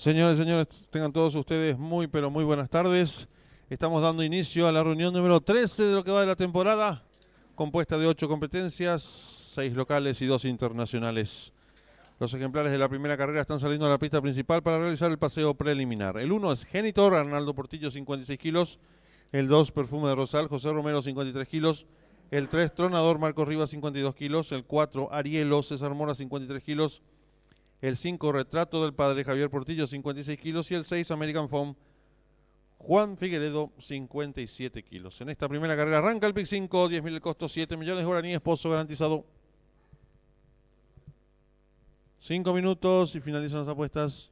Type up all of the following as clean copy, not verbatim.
Señores, señores, tengan todos ustedes muy, pero muy buenas tardes. Estamos dando inicio a la reunión número 13 de lo que va de la temporada, compuesta de 8 competencias, 6 locales y 2 internacionales. Los ejemplares de la primera carrera están saliendo a la pista principal para realizar el paseo preliminar. El 1 es Genitor, Arnaldo Portillo, 56 kilos. El 2, Perfume de Rosal, José Romero, 53 kilos. El 3, Tronador, Marcos Rivas, 52 kilos. El 4, Arielo, César Mora, 53 kilos. El 5, Retrato del Padre, Javier Portillo, 56 kilos. Y el 6, American Foam, Juan Figueredo, 57 kilos. En esta primera carrera arranca el PIC 5, 10.000 el costo, 7 millones de guaraníes, pozo garantizado. 5 minutos y finalizan las apuestas.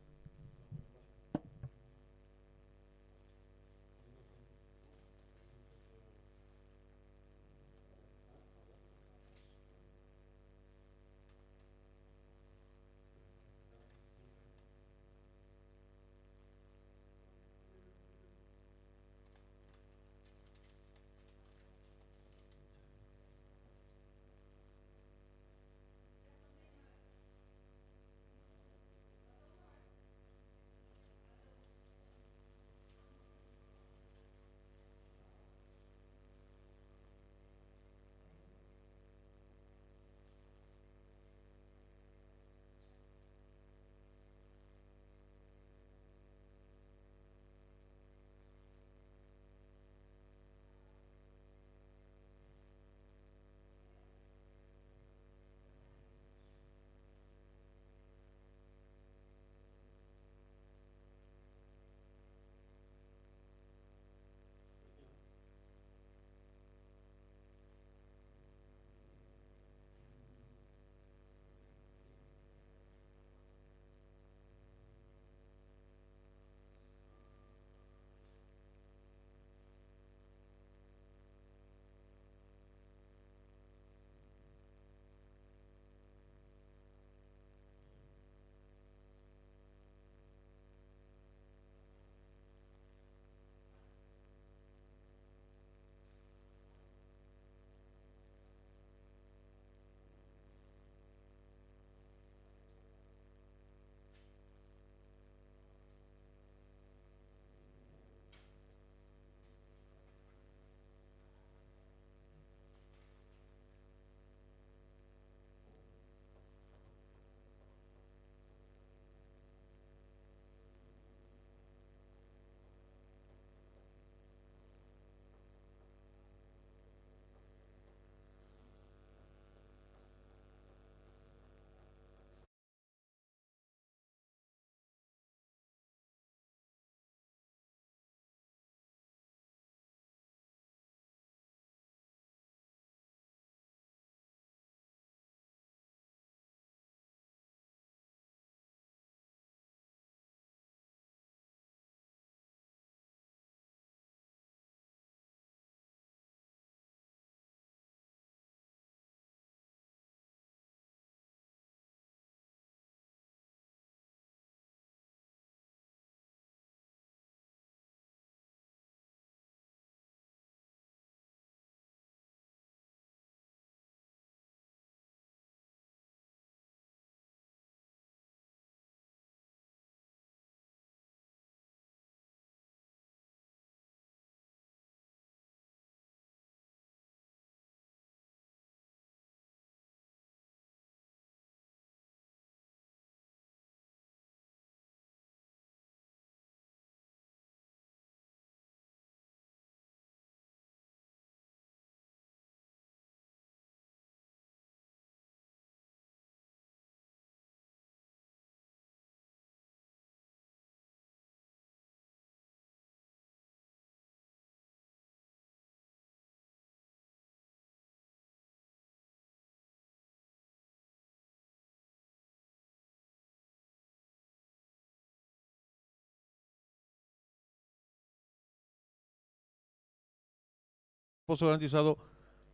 Pozo garantizado,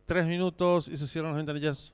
3 minutos y se cierran las ventanillas.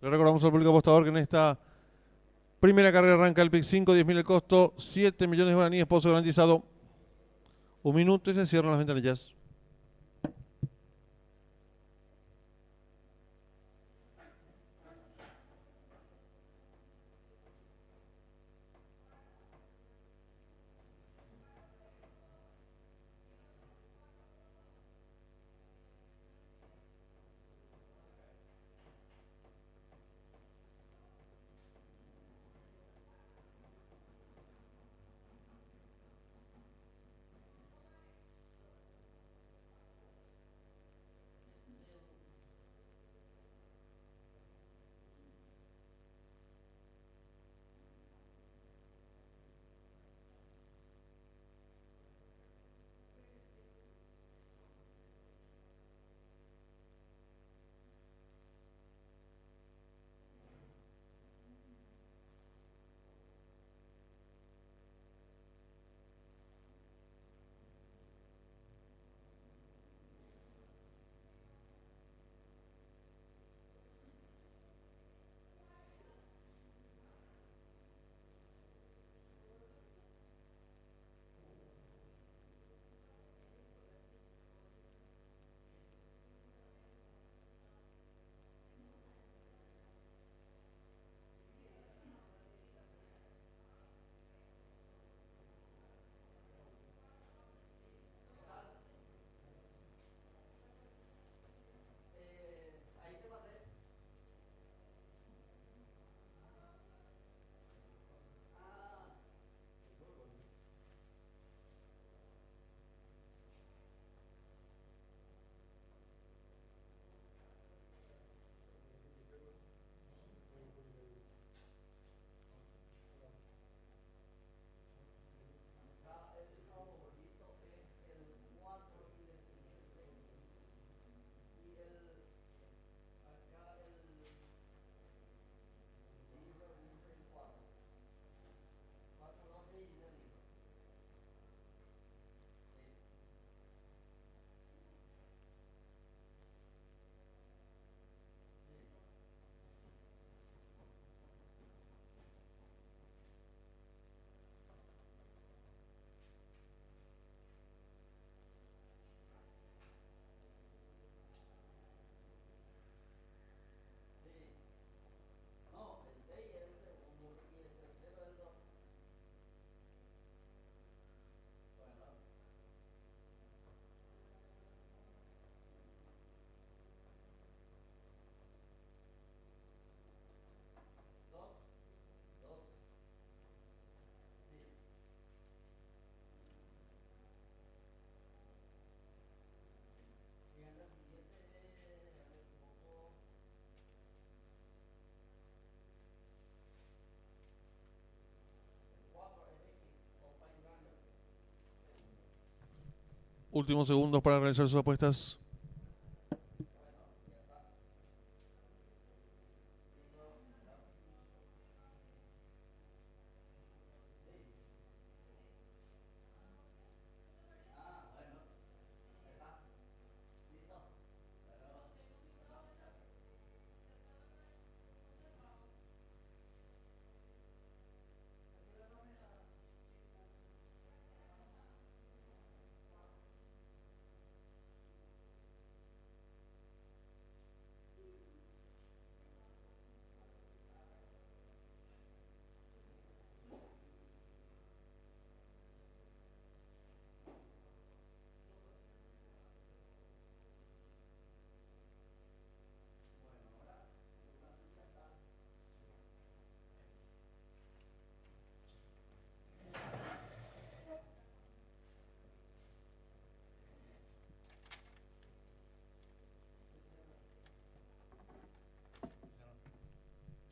Le recordamos al público apostador que en esta primera carrera arranca el pick 5, 10.000 el costo, 7 millones de guaraníes, pozo garantizado. Un minuto y se cierran las ventanillas. Últimos segundos para realizar sus apuestas.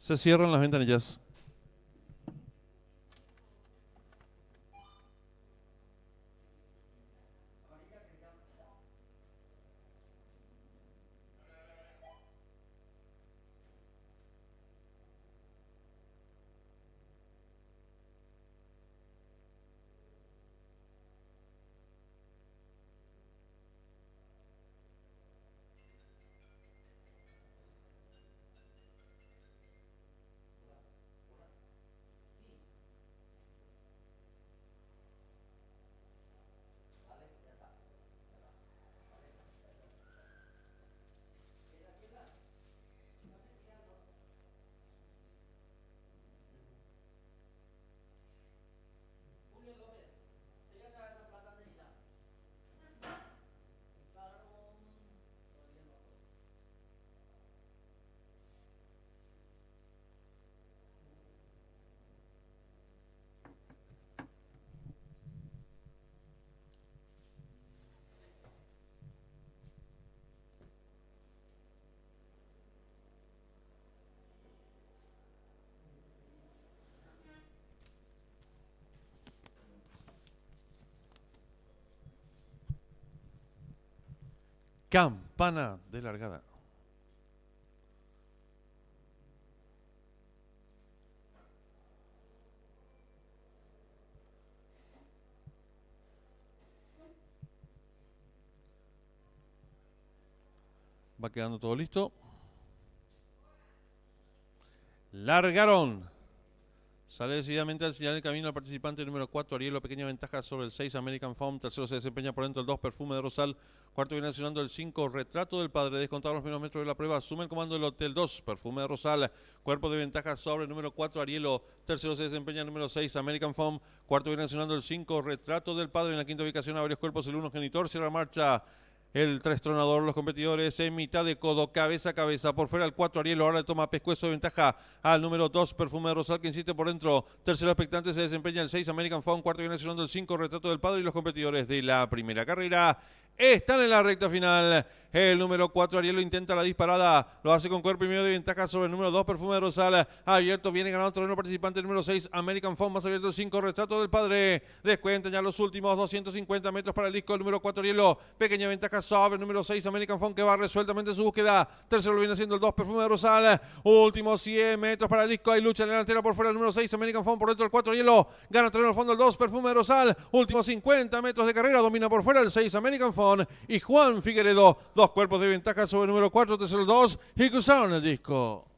Se cierran las ventanillas. Campana de largada. Va quedando todo listo. Largaron. Sale decididamente al señalar el camino al participante número 4, Arielo, pequeña ventaja sobre el 6, American Foam. Tercero se desempeña por dentro el 2, Perfume de Rosal. Cuarto viene accionando el 5, Retrato del Padre. Descontado los primeros metros de la prueba, asume el comando del Hotel 2, Perfume de Rosal. Cuerpo de ventaja sobre el número 4, Arielo. Tercero se desempeña el número 6, American Foam. Cuarto viene accionando el 5, Retrato del Padre. En la quinta ubicación a varios cuerpos, el 1, Genitor. Cierra marcha el 3 Tronador, los competidores en mitad de codo, cabeza a cabeza, por fuera el 4 Arielo, ahora le toma pescuezo de ventaja al número 2 Perfume de Rosal, que insiste por dentro. Tercero expectante se desempeña el 6 American Foam, cuarto viene accionando el 5 Retrato del Padre, y los competidores de la primera carrera están en la recta final. El número 4 Arielo intenta la disparada, lo hace con cuerpo y medio de ventaja sobre el número 2 Perfume de Rosal. Abierto, viene ganando terreno participante el número 6 American Foam, más abierto el 5 Retrato del Padre. Descuentan ya los últimos 250 metros para el disco el número 4 Arielo, pequeña ventaja sobre el número 6 American Foam, que va resueltamente en su búsqueda. Tercero lo viene haciendo el 2 Perfume de Rosal. Últimos 100 metros para el disco, hay lucha en la delantera por fuera el número 6 American Foam, por dentro el 4 Arielo, gana terreno al fondo el 2 Perfume de Rosal. Últimos 50 metros de carrera, domina por fuera el 6 American Foam y Juan Figueredo, dos cuerpos de ventaja sobre el número 4, tercero el 2 y cruzaron el disco.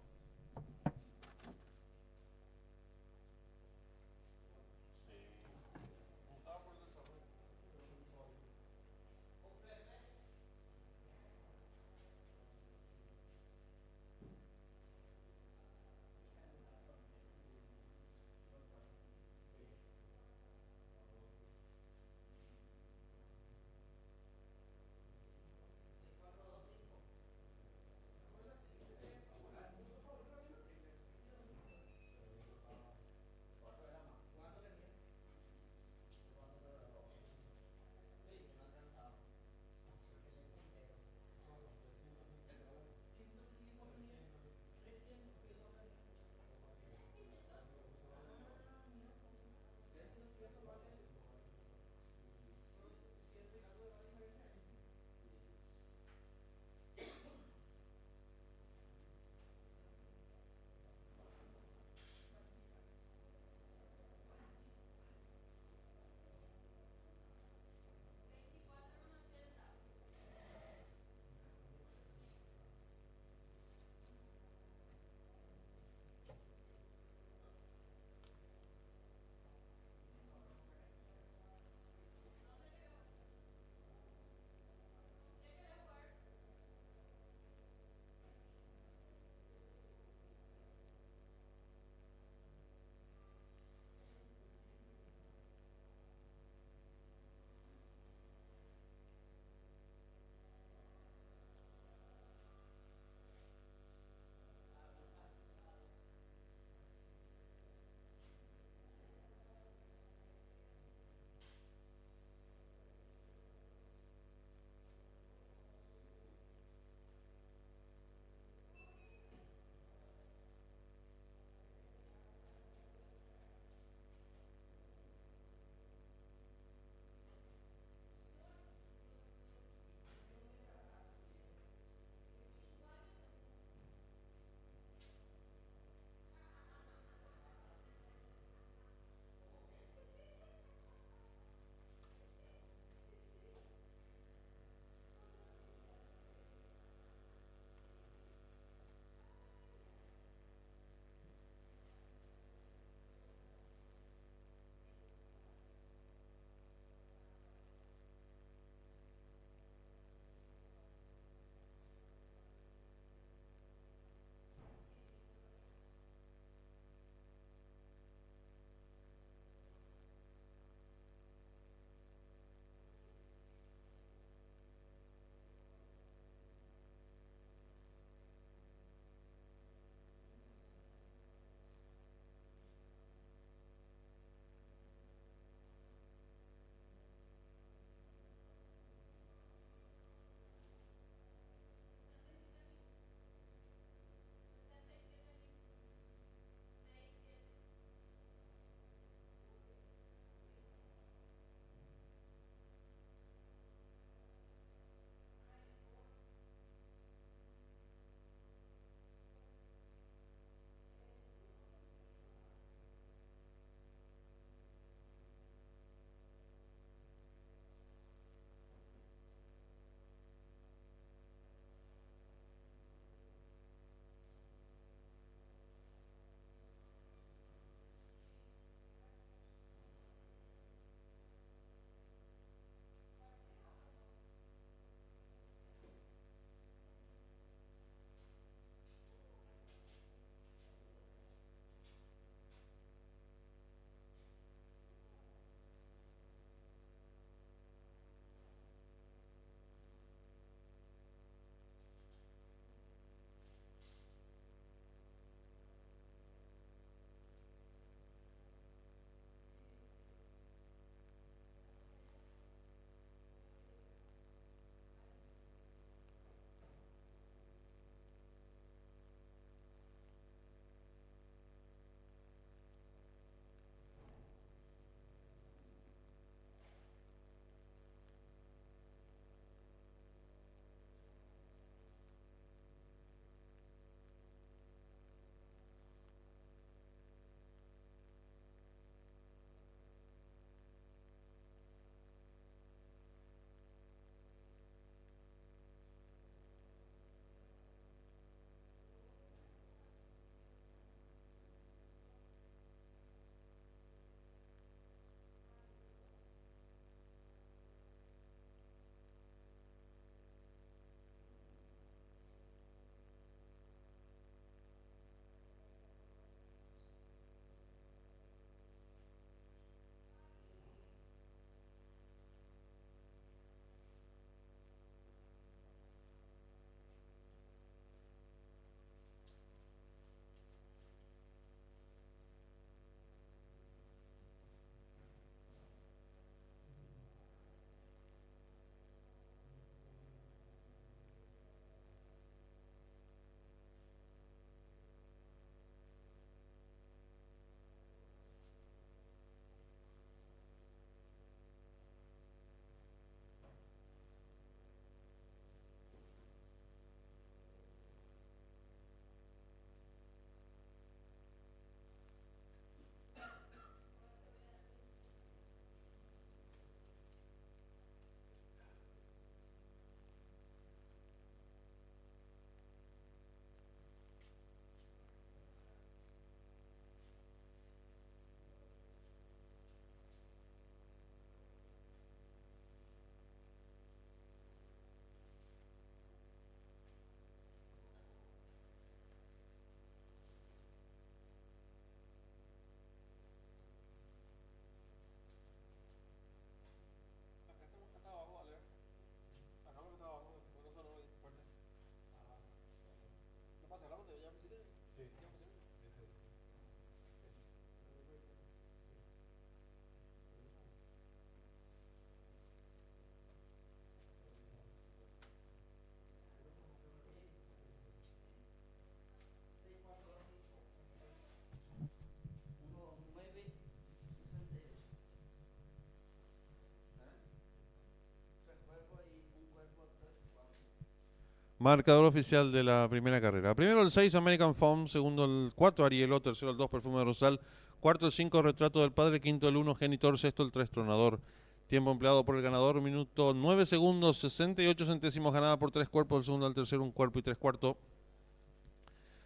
Marcador oficial de la primera carrera. Primero el 6 American Foam, segundo el 4 Arielo, tercero el 2 Perfume de Rosal, cuarto el 5 Retrato del Padre, quinto el 1 Genitor, sexto el 3 Tronador. Tiempo empleado por el ganador, minuto 9 segundos, 68 centésimos, ganada por 3 cuerpos, el segundo al tercero 1 cuerpo y 3 cuartos.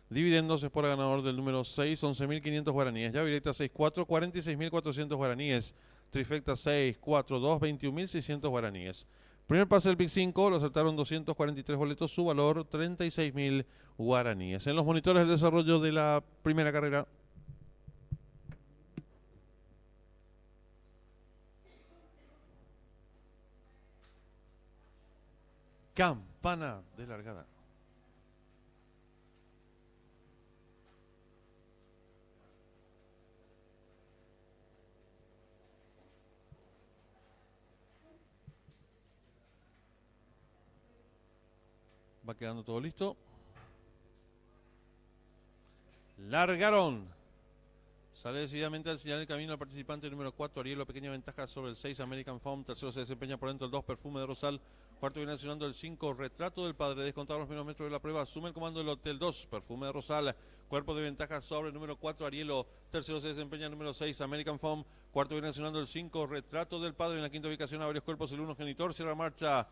Dividendos es por el ganador del número 6, 11.500 guaraníes. Llave directa 6-4, 46.400 guaraníes. Trifecta 6-4-2, 21.600 guaraníes. Primer pase del Pick 5, lo acertaron 243 boletos, su valor 36.000 guaraníes. En los monitores del desarrollo de la primera carrera. Campana de largada. Va quedando todo listo. Largaron. Sale decididamente al señalar el camino al participante número 4, Arielo, pequeña ventaja sobre el 6, American Foam. Tercero se desempeña por dentro el 2, Perfume de Rosal. Cuarto viene accionando el 5, Retrato del Padre. Descontado los primeros metros de la prueba, asume el comando del Hotel 2, Perfume de Rosal. Cuerpo de ventaja sobre el número 4, Arielo. Tercero se desempeña el número 6, American Foam. Cuarto viene accionando el 5, Retrato del Padre. En la quinta ubicación a varios cuerpos, el 1, Genitor. Cierra marcha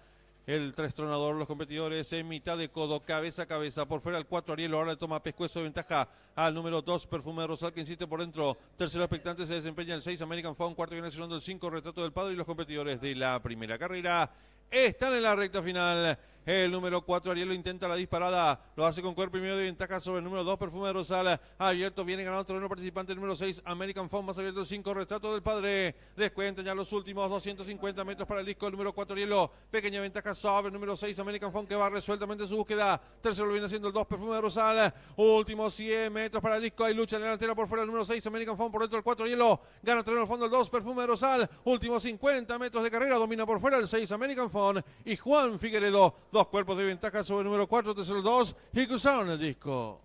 el 3 Tronador, los competidores en mitad de codo, cabeza a cabeza, por fuera el 4 Arielo, ahora le toma pescuezo de ventaja al número 2 Perfume de Rosal, que insiste por dentro. Tercero expectante se desempeña el 6 American Foam, cuarto viene accionando el 5 Retrato del Padre, y los competidores de la primera carrera están en la recta final. El número 4 Arielo intenta la disparada, lo hace con cuerpo y medio de ventaja sobre el número 2 Perfume de Rosal. Abierto, viene ganando terreno participante el número 6 American Foam, más abierto el 5 Retrato del Padre. Descuentan ya los últimos 250 metros para el disco el número 4 Arielo, pequeña ventaja sobre el número 6 American Foam, que va resueltamente su búsqueda. Tercero lo viene haciendo el 2 Perfume de Rosal. Últimos 100 metros para el disco, hay lucha en la delantera por fuera el número 6 American Foam, por dentro el 4 Arielo, gana terreno al fondo el 2 Perfume de Rosal. Últimos 50 metros de carrera, domina por fuera el 6 American Foam y Juan Figueredo, dos cuerpos de ventaja sobre el número 4, tercero el 2, y cruzaron el disco.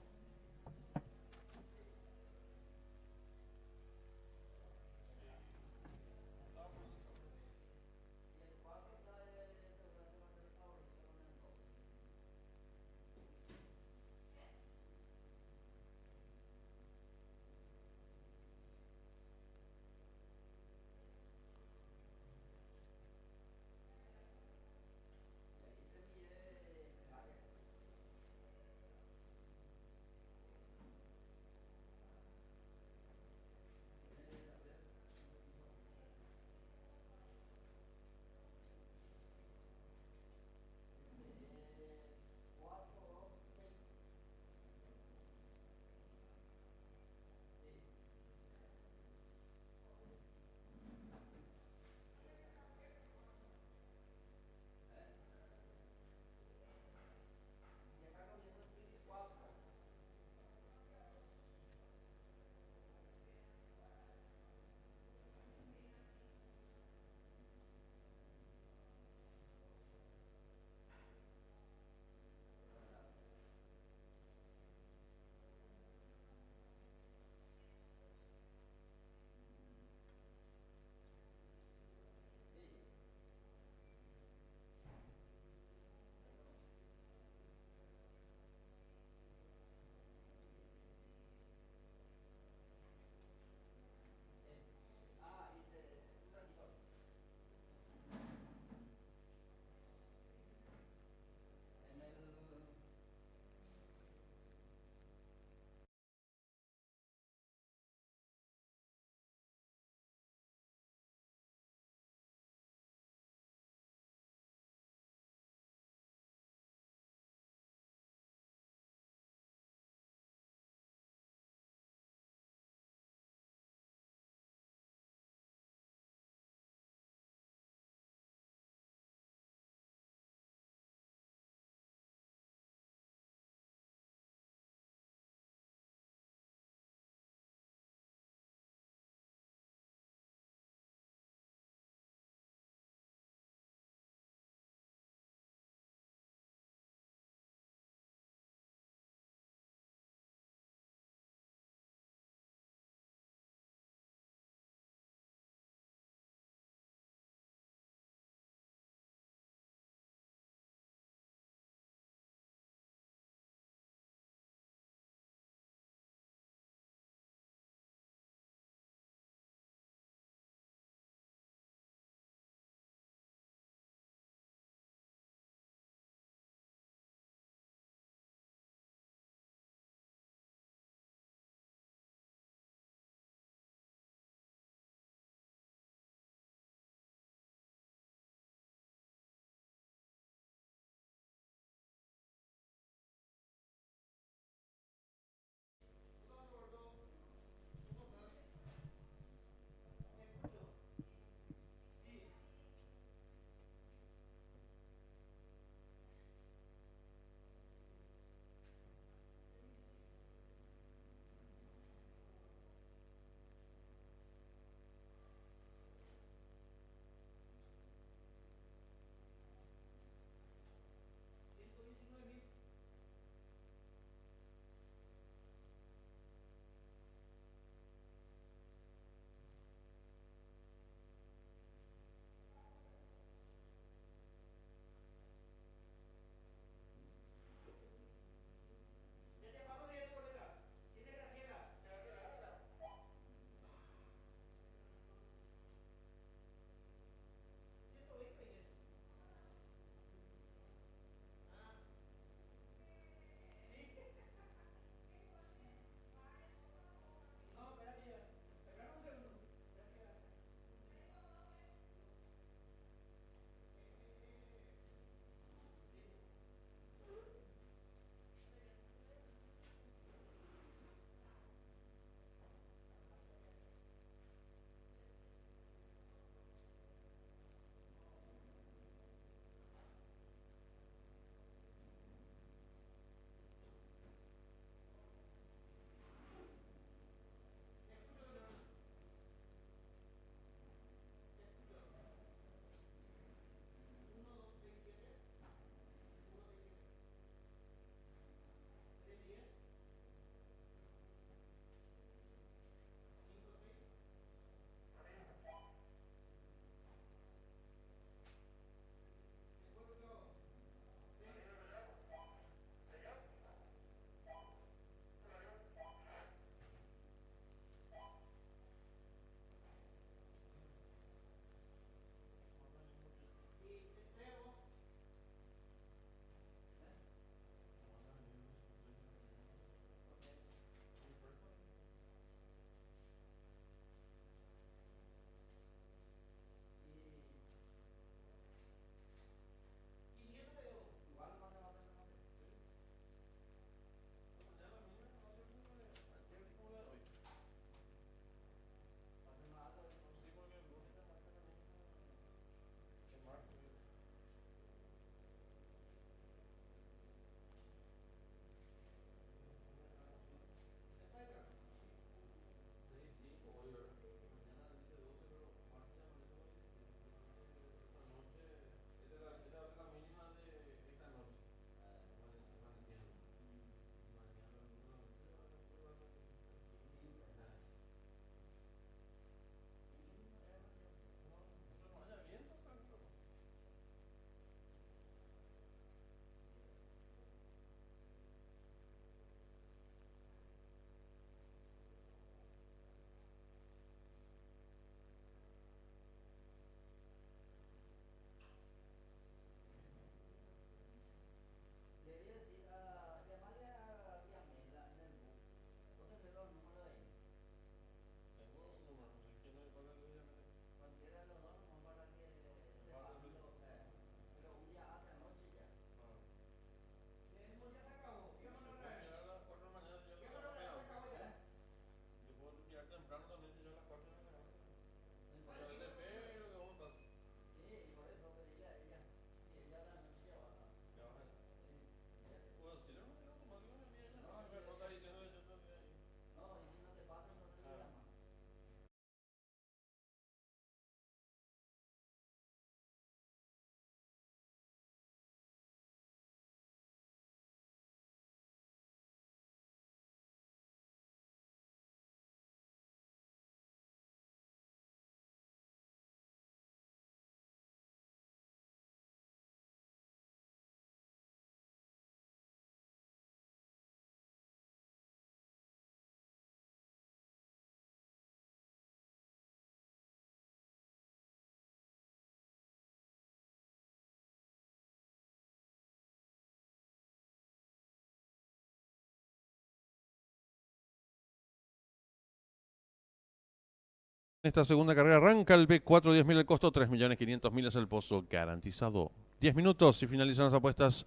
Esta segunda carrera arranca el B4, 10.000 el costo, 3.500.000 es el pozo garantizado. 10 minutos y finalizan las apuestas.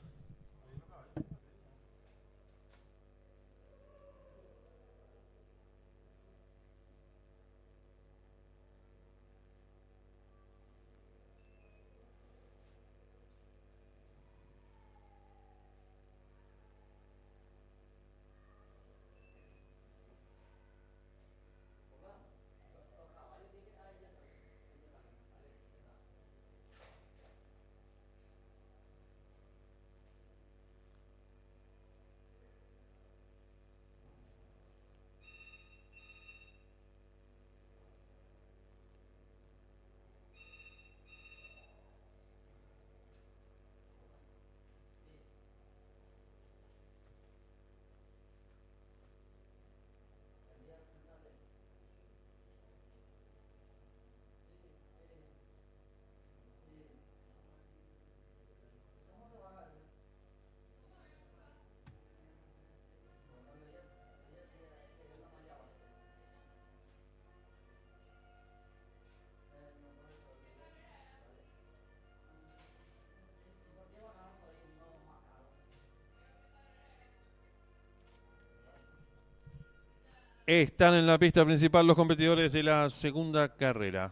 Están en la pista principal los competidores de la segunda carrera.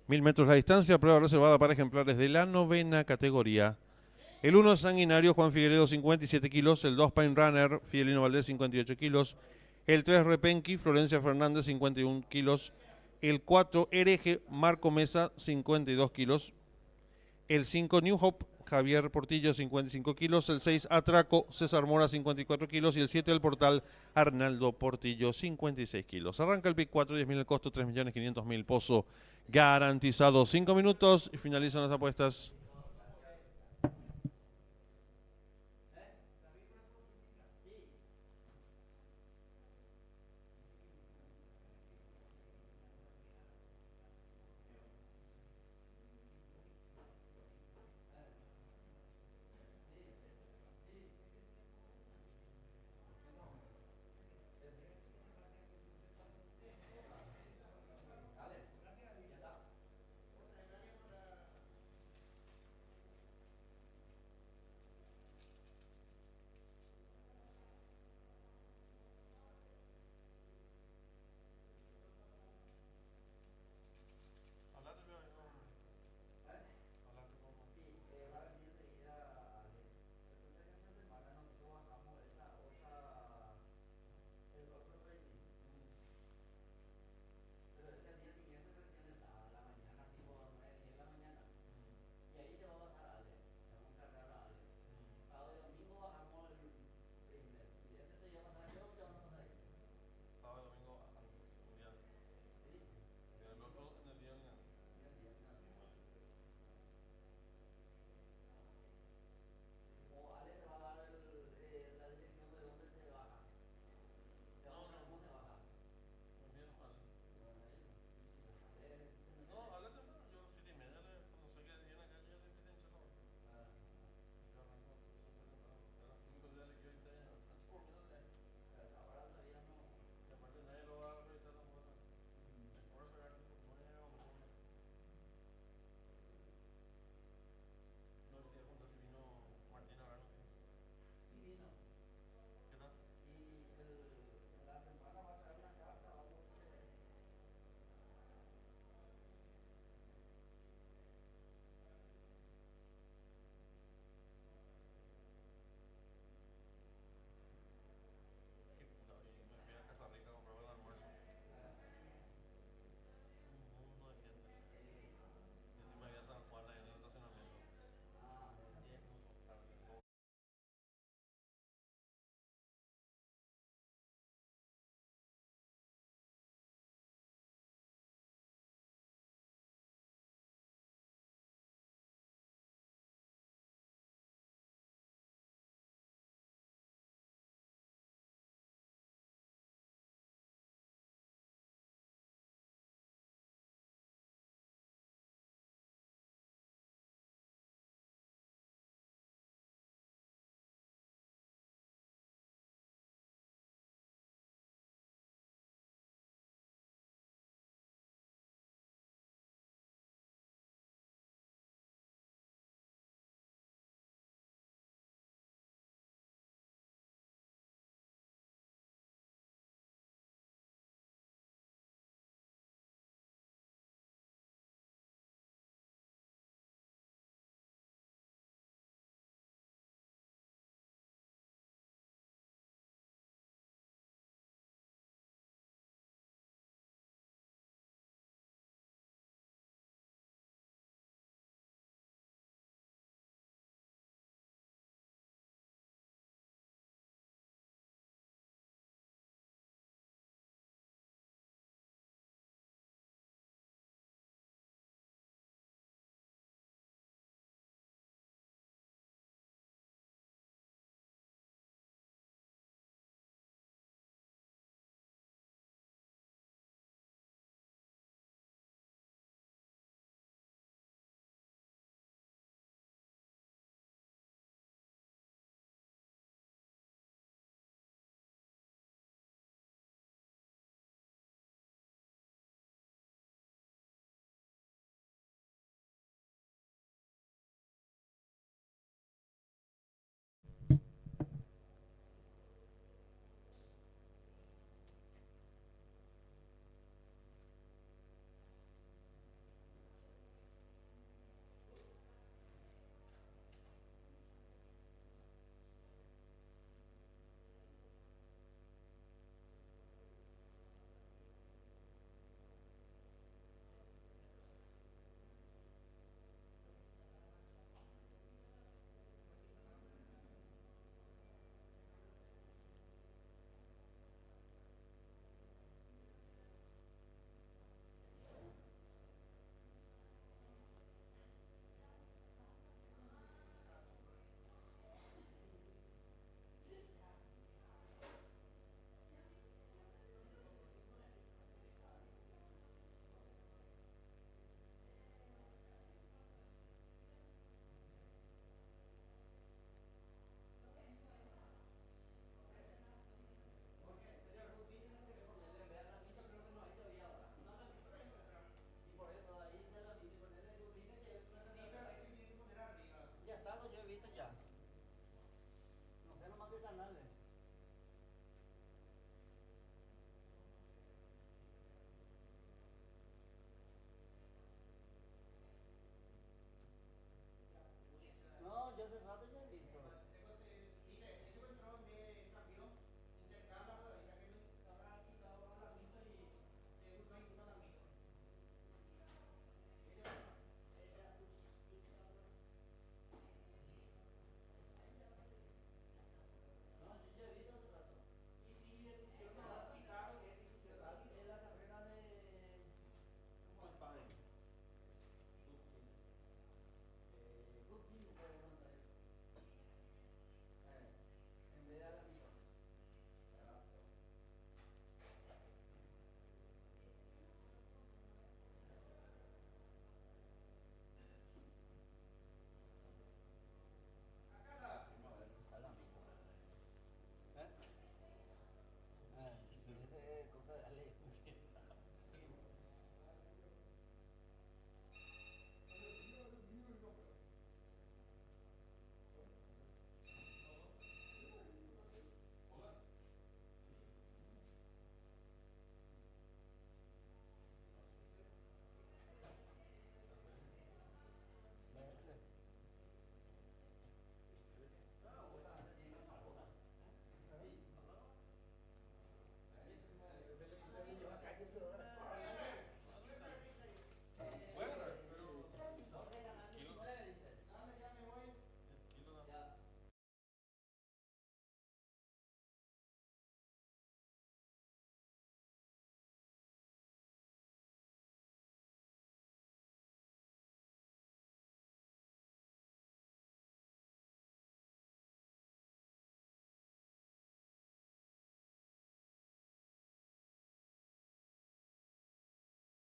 1000 metros la distancia, prueba reservada para ejemplares de la novena categoría. El 1 Sanguinario, Juan Figueredo, 57 kilos. El 2 Pine Runner, Fidelino Valdés, 58 kilos. El 3 Repenqui, Florencia Fernández, 51 kilos. El 4 Hereje, Marco Mesa, 52 kilos. El 5 New Hope, Javier Portillo, 55 kilos. El 6 Atraco, César Mora, 54 kilos. Y el 7 El Portal, Arnaldo Portillo, 56 kilos. Arranca el pick 4, 10.000 el costo, 3.500.000 pozo garantizado. 5 minutos y finalizan las apuestas.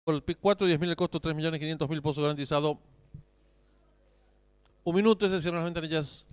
Por el PIC 4, 10.000 el costo, 3.500.000 pozo garantizado. Un minuto y se cierran las ventanillas.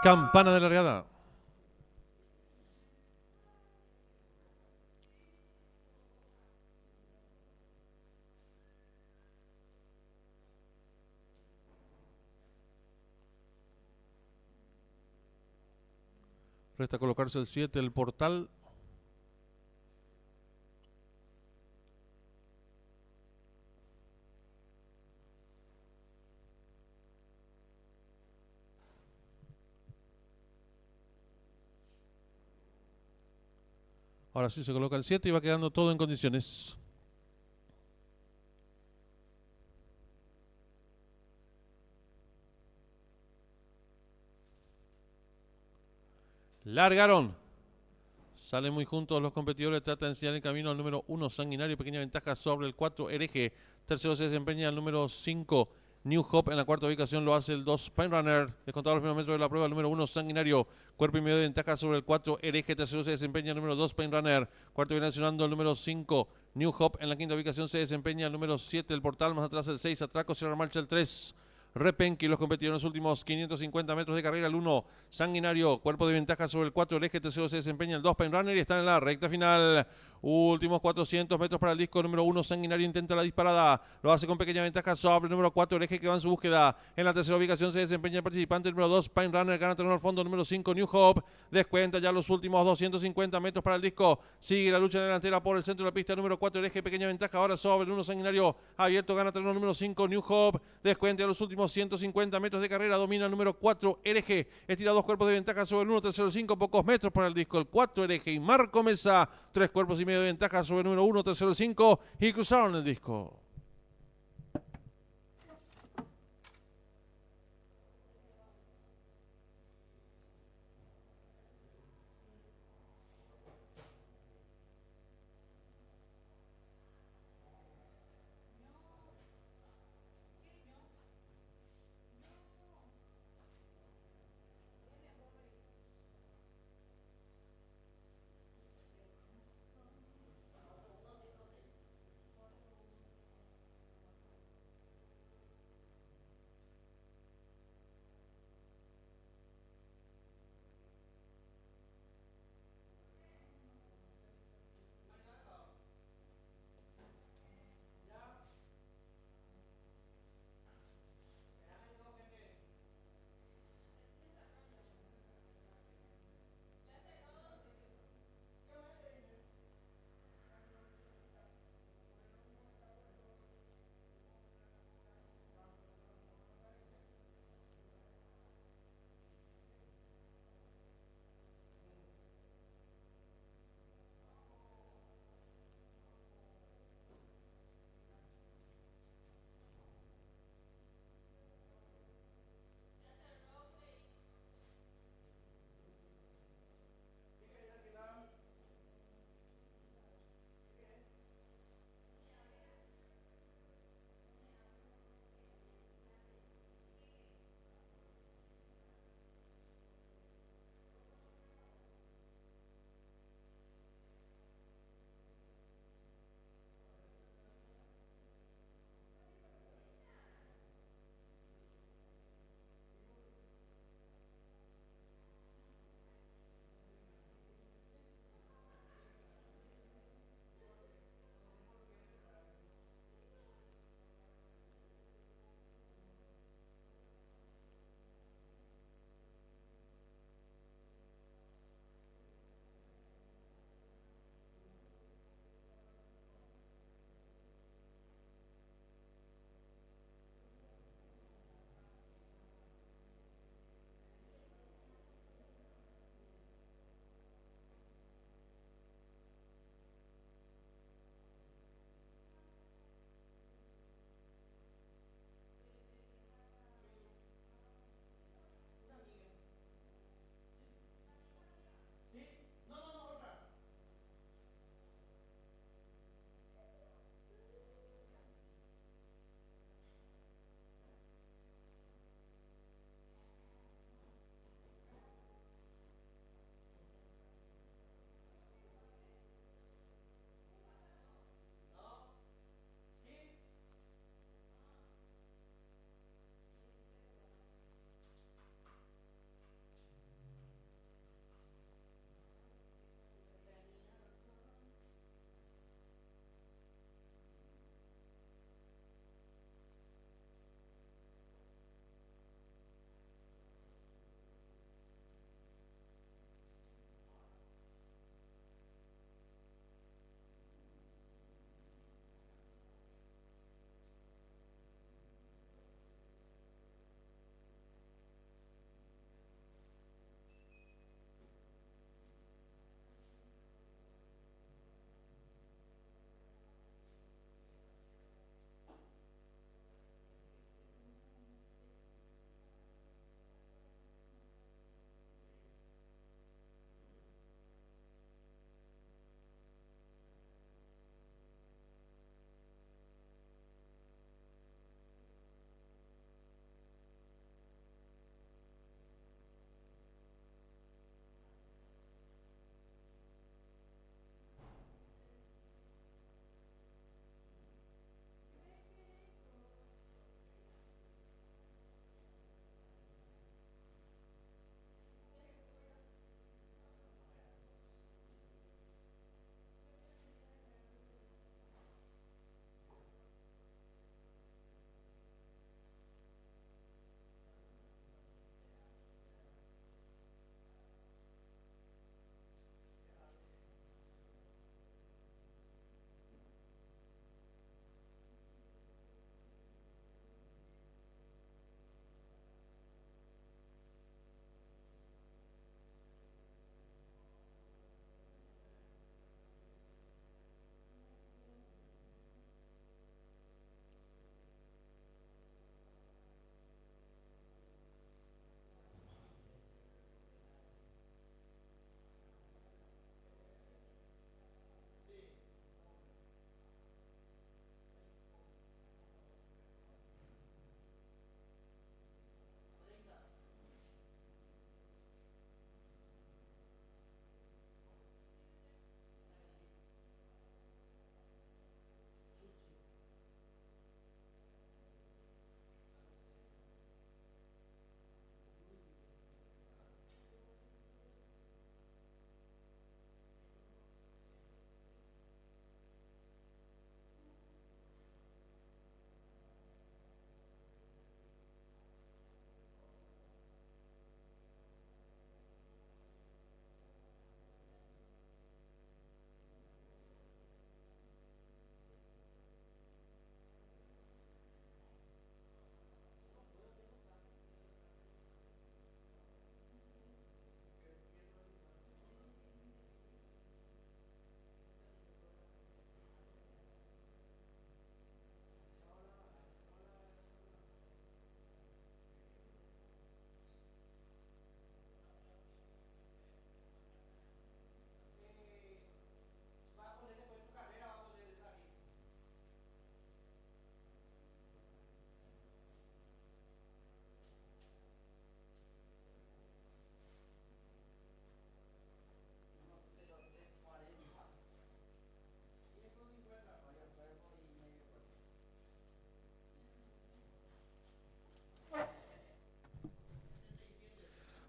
Campana de largada. Resta colocarse el 7, el portal. Ahora sí se coloca el 7 y va quedando todo en condiciones. Largaron. Salen muy juntos los competidores. Trata de enseñar el camino al número 1, Sanguinario. Pequeña ventaja sobre el 4, Hereje. Tercero se desempeña el número 5, New Hope. En la cuarta ubicación lo hace el 2, Pine Runner. Descontado los primeros metros de la prueba, el número 1, Sanguinario. Cuerpo y medio de ventaja sobre el 4, Hereje. Tercero se desempeña el número 2, Pine Runner. Cuarto viene accionando el número 5, New Hope. En la quinta ubicación se desempeña el número 7, el portal. Más atrás el 6, Atraco. Cierra marcha el 3, Repenqui. Los competidores en los últimos 550 metros de carrera. El 1, Sanguinario. Cuerpo de ventaja sobre el 4, Hereje. Tercero se desempeña el 2, Pine Runner. Y están en la recta final. Últimos 400 metros para el disco. Número 1, Sanguinario intenta la disparada. Lo hace con pequeña ventaja sobre el número 4, Hereje, que va en su búsqueda. En la tercera ubicación se desempeña el participante. El número 2, Pine Runner. Gana terreno al fondo. Número 5, New Hope. Descuenta ya los últimos 250 metros para el disco. Sigue la lucha delantera por el centro de la pista. Número 4, Hereje. Pequeña ventaja ahora sobre el 1, Sanguinario. Abierto. Gana terreno número 5, New Hope. Descuenta ya los últimos 150 metros de carrera. Domina el número 4, Hereje. Estira 2 cuerpos de ventaja sobre el 1, tercero 5. Pocos metros para el disco. El 4, Hereje y Marco Mesa. 3 cuerpos y medio de ventaja sobre el número 1, tercero 5. Y cruzaron el disco.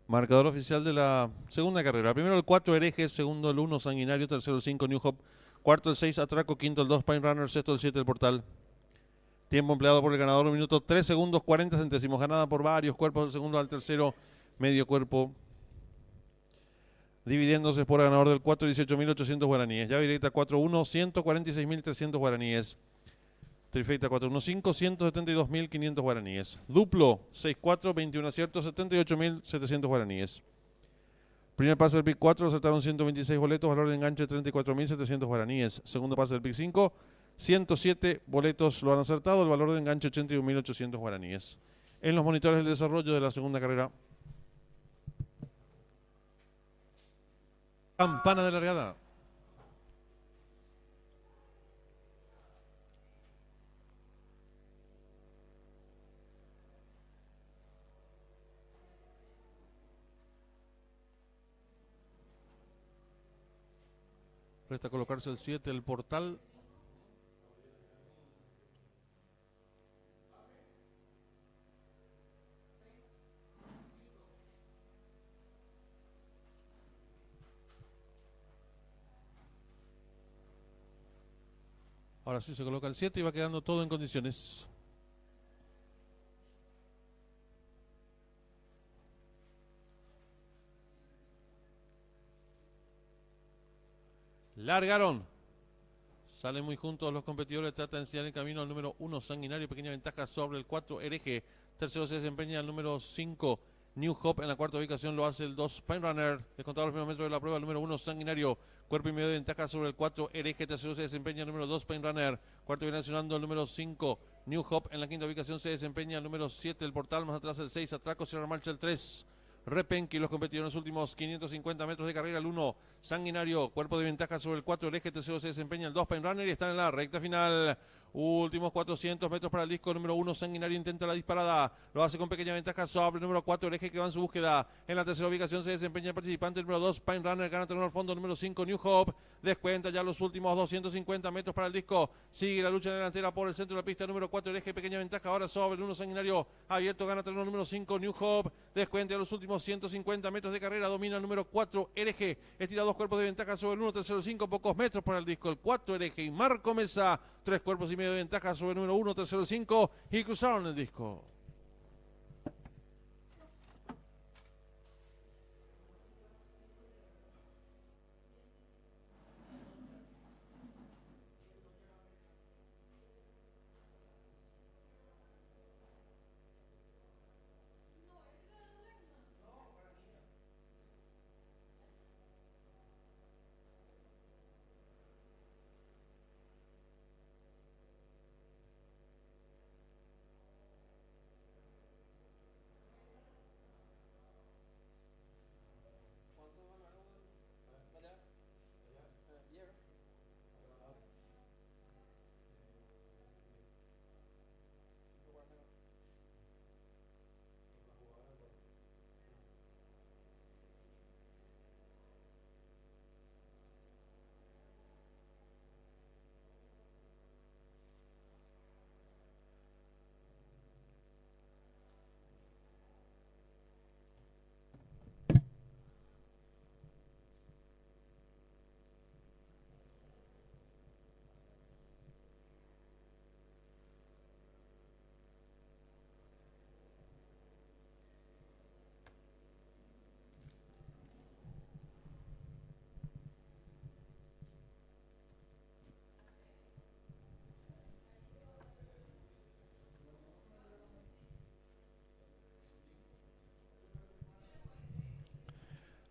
Marcador oficial de la segunda carrera. Primero el 4 Hereje, segundo el 1 Sanguinario, tercero el 5 New Hope, cuarto el 6 Atraco, quinto el 2 Pine Runner, sexto el 7 el Portal. Tiempo empleado por el ganador, 1 minuto 3 segundos 40 centésimos. Ganada por varios cuerpos del segundo al tercero, medio cuerpo. Dividiéndose por el ganador del 4, 18.800 guaraníes. Llave directa 4-1, 146.300 guaraníes. Trifecta 415, 172.500 guaraníes. Duplo 6-4, 21 aciertos, 78.700 guaraníes. Primer pase del pick 4, acertaron 126 boletos, valor de enganche 34.700 guaraníes. Segundo pase del pick 5, 107 boletos lo han acertado, el valor de enganche 81.800 guaraníes. En los monitores del desarrollo de la segunda carrera. Campana de largada. Resta colocarse el 7, el Portal. Ahora sí se coloca el 7 y va quedando todo en condiciones. Largaron. Salen muy juntos los competidores. Trata de enseñar el camino al número 1 Sanguinario. Pequeña ventaja sobre el 4 Hereje. Tercero se desempeña el número 5 New Hope. En la cuarta ubicación lo hace el 2 Pine Runner. Descontado los primeros metros de la prueba, el número 1 Sanguinario. Cuerpo y medio de ventaja sobre el 4 Hereje. Tercero se desempeña el número 2 Pine Runner. Cuarto viene accionando el número 5 New Hope. En la quinta ubicación se desempeña el número 7 el Portal. Más atrás el 6 Atraco. Cierra marcha el 3 Repenqui. Los competidores en los últimos 550 metros de carrera. El 1 Sanguinario, cuerpo de ventaja sobre el 4 Hereje. Tercero se desempeña el 2 Pine Runner y están en la recta final. Últimos 400 metros para el disco. Número 1 Sanguinario intenta la disparada. Lo hace con pequeña ventaja sobre el número 4 Hereje, que va en su búsqueda. En la tercera ubicación se desempeña el participante. El número 2 Pine Runner gana terreno al fondo. Número 5 New Hope. Descuenta ya los últimos 250 metros para el disco. Sigue la lucha delantera por el centro de la pista. Número 4 Hereje, pequeña ventaja ahora sobre el 1 Sanguinario. Abierto, gana terreno número 5 New Hope. Descuenta ya los últimos 150 metros de carrera. Domina el número 4 Hereje. Estira dos cuerpos de ventaja sobre el 1, tercero 5, pocos metros para el disco. El 4 Hereje y Marco Mesa. 3 cuerpos y medio de ventaja sobre el número 1, tercero 5 y cruzaron el disco.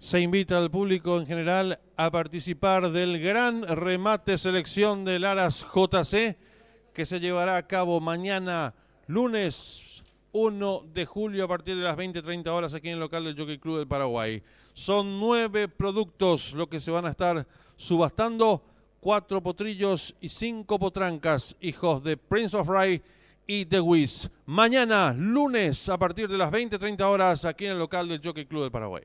Se invita al público en general a participar del gran remate selección del Aras JC, que se llevará a cabo mañana, lunes 1 de julio, a partir de las 20:30 horas aquí en el local del Jockey Club del Paraguay. Son 9 productos lo que se van a estar subastando, 4 potrillos y 5 potrancas, hijos de Prince of Rye y The Wiz. Mañana, lunes, a partir de las 20:30 horas aquí en el local del Jockey Club del Paraguay.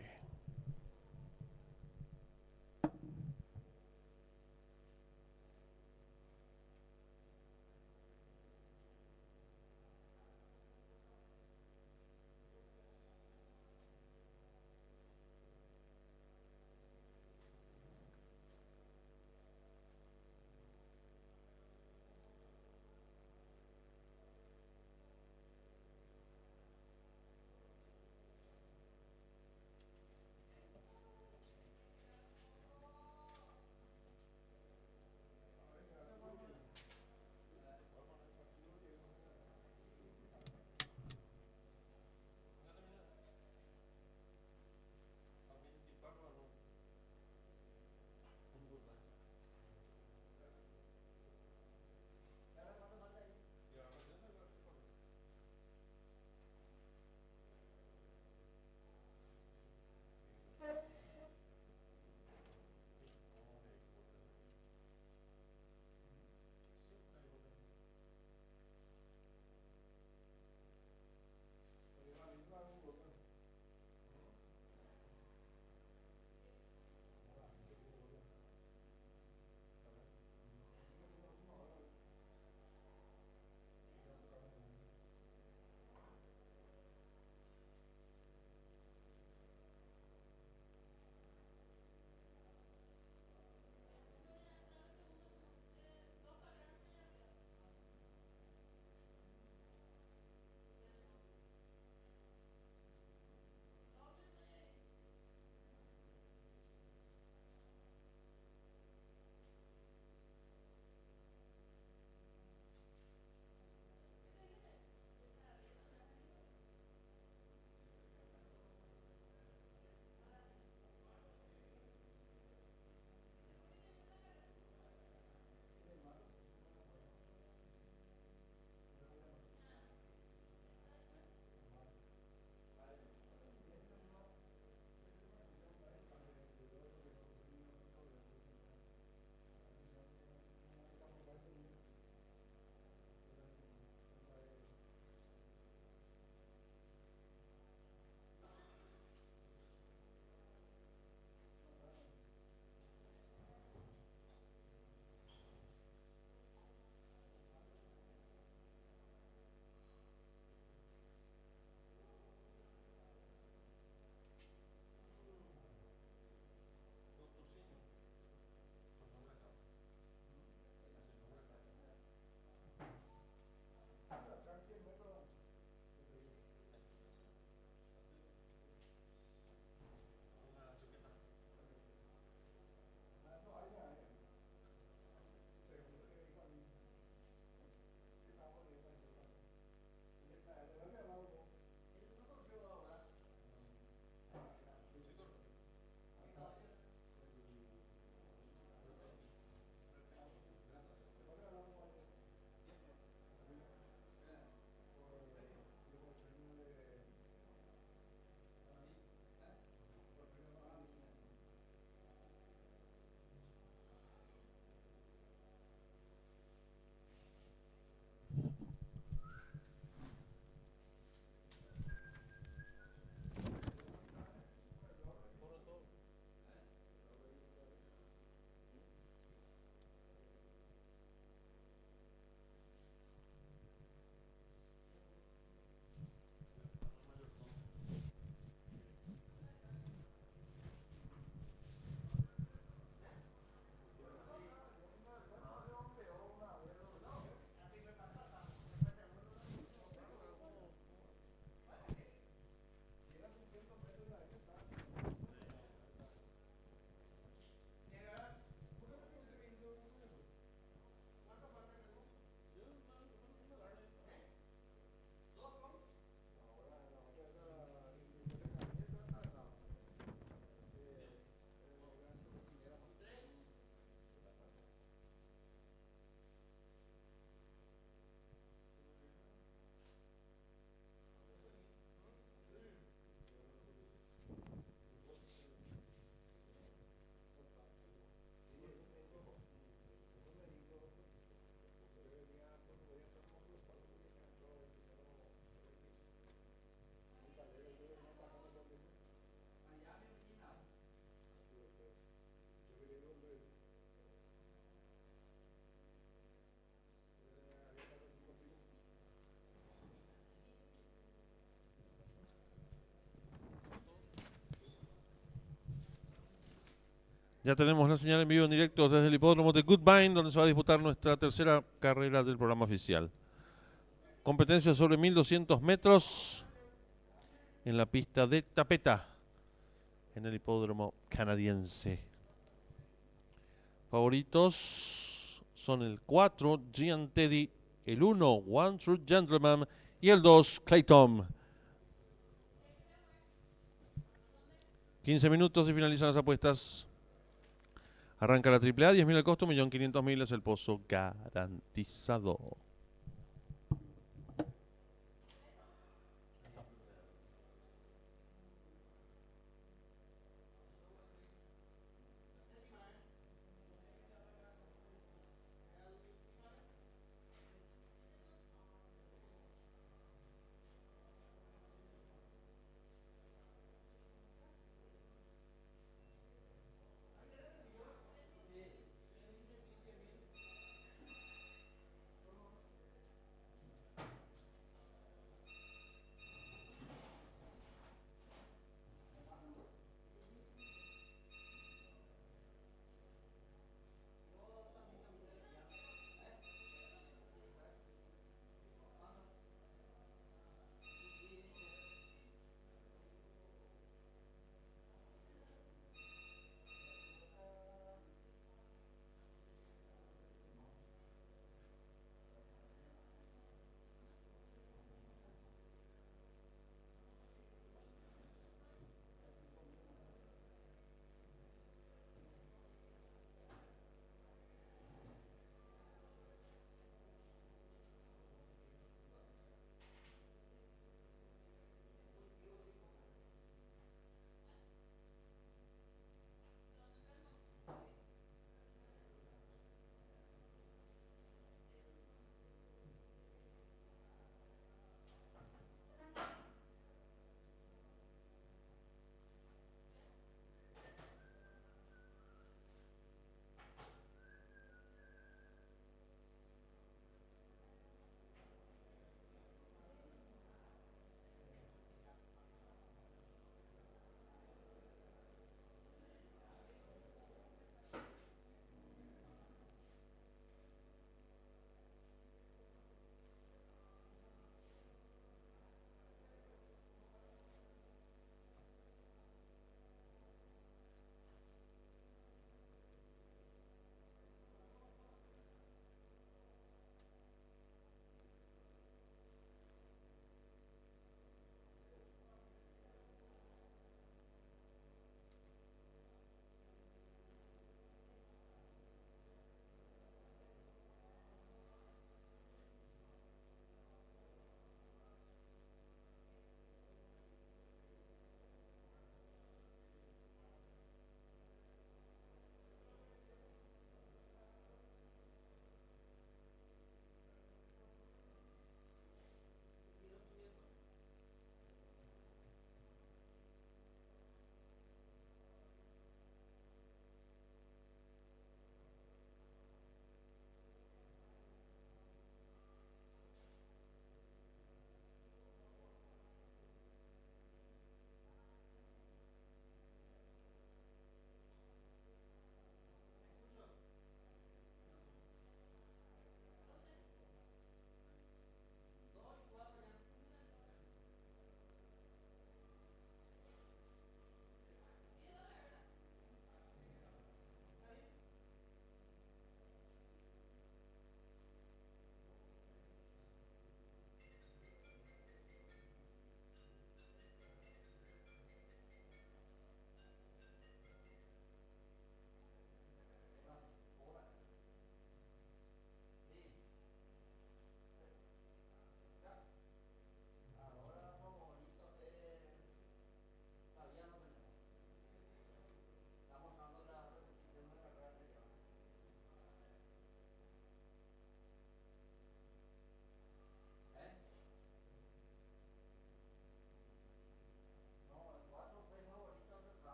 Ya tenemos la señal en vivo en directo desde el hipódromo de Goodbine, donde se va a disputar nuestra tercera carrera del programa oficial. Competencia sobre 1200 metros en la pista de Tapeta, en el hipódromo canadiense. Favoritos son el 4, Gian Teddy, el 1, One True Gentleman y el 2, Clayton. 15 minutos y finalizan las apuestas. Arranca la AAA, 10.000 el costo, 1.500.000 es el pozo garantizado.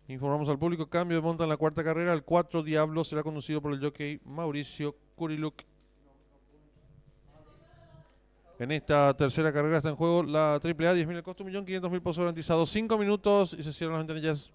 Informamos al público, cambio de monta en la cuarta carrera. El 4 Diablo será conducido por el jockey Mauricio Curiluk. En esta tercera carrera está en juego la AAA, 10.000 el costo, 1.500.000 pozos garantizados. 5 minutos y se cierran las ventanillas.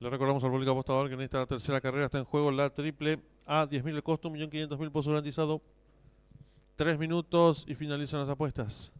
Le recordamos al público apostador que en esta tercera carrera está en juego la triple A, 10.000 el costo, 1.500.000 pozos garantizado. 3 minutos y finalizan las apuestas.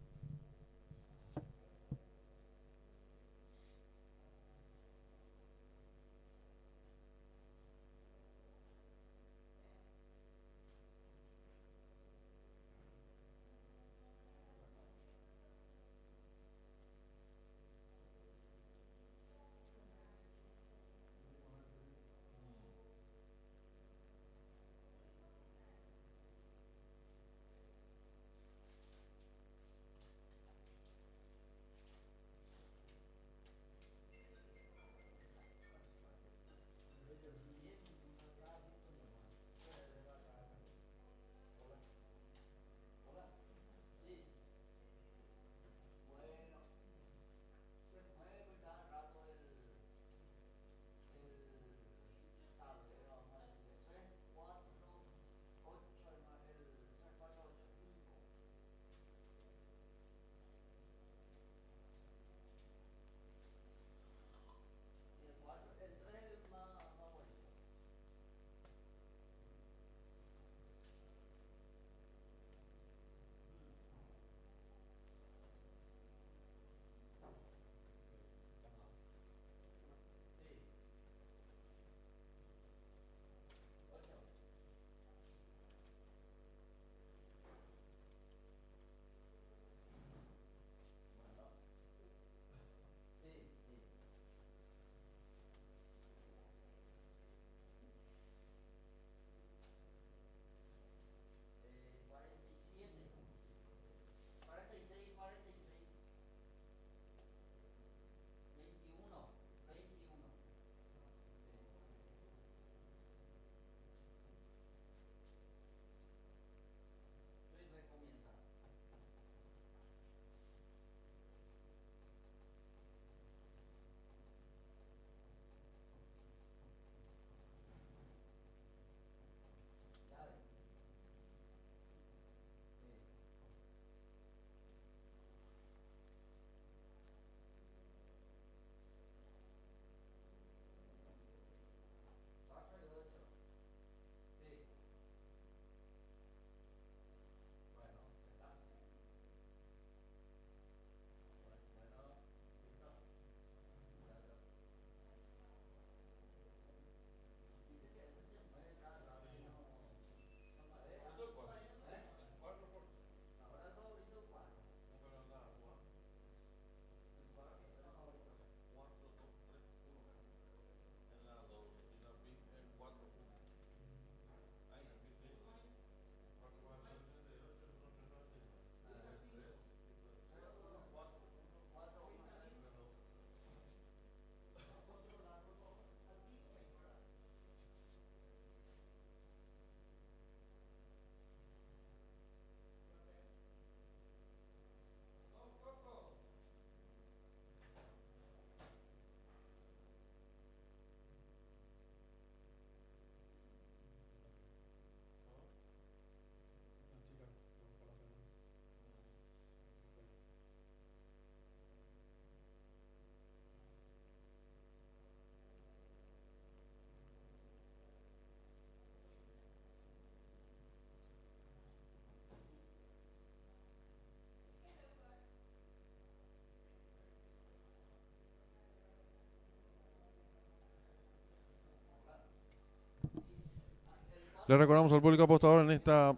Le recordamos al público apostador en esta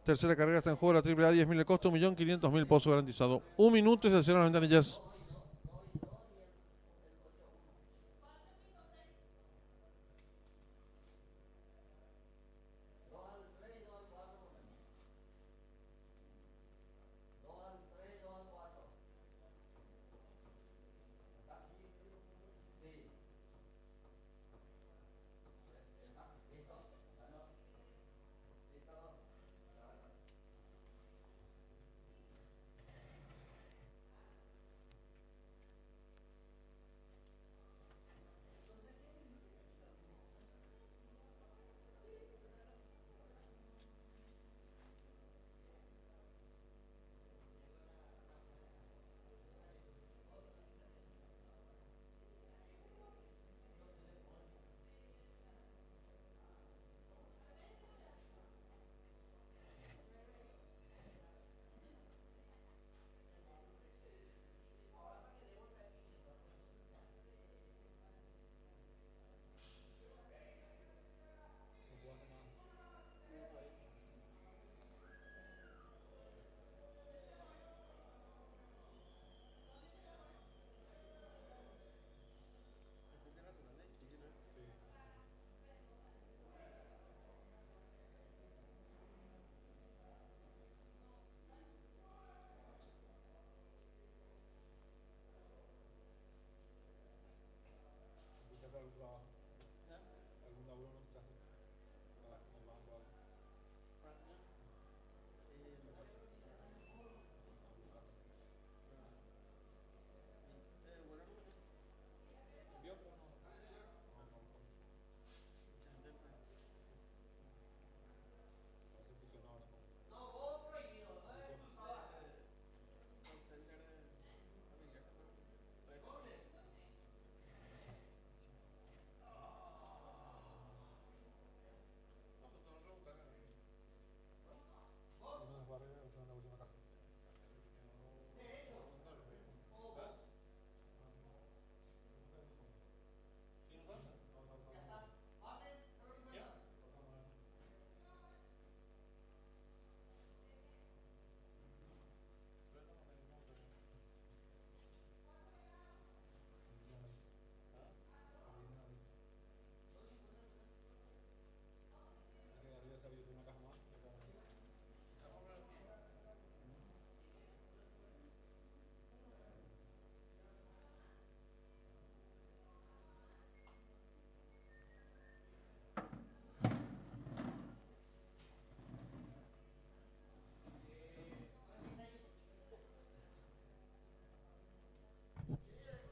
tercera carrera está en juego la AAA 10.000 el costo, 1.500.000 pozo garantizado. 1 minuto y se cierran las ventanillas.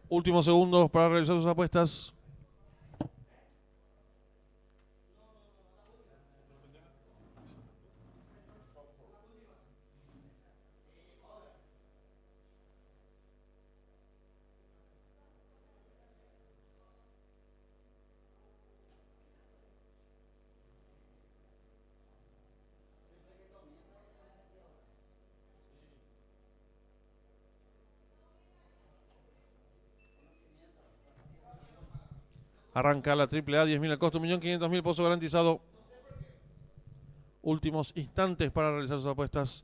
Últimos segundos para realizar sus apuestas. Arranca la AAA 10.000 el costo, 1.500.000 pozo garantizado. Últimos instantes para realizar sus apuestas.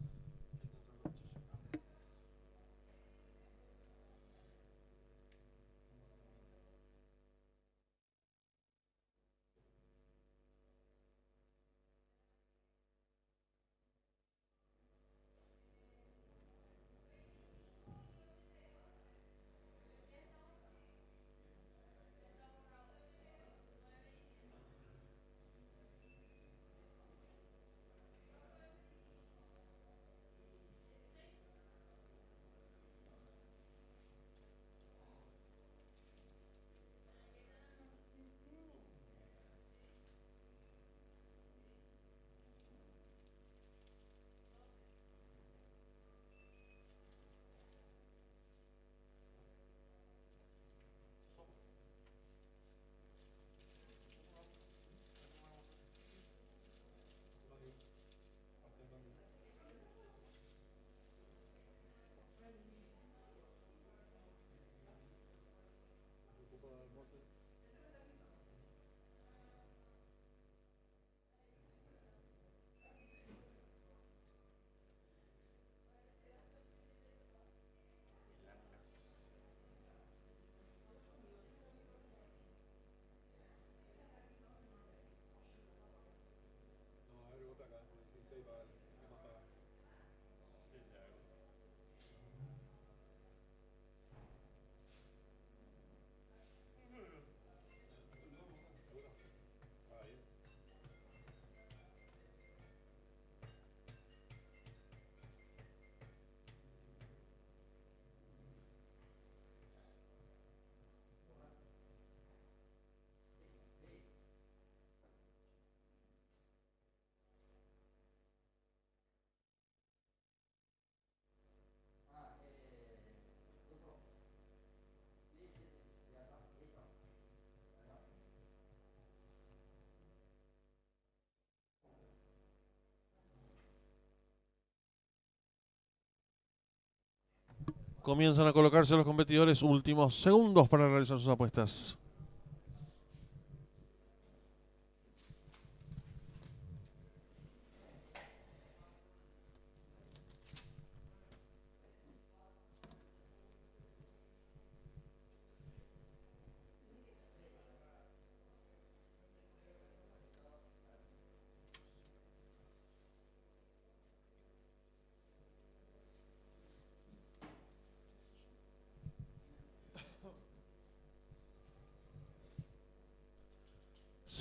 Comienzan a colocarse los competidores, últimos segundos para realizar sus apuestas.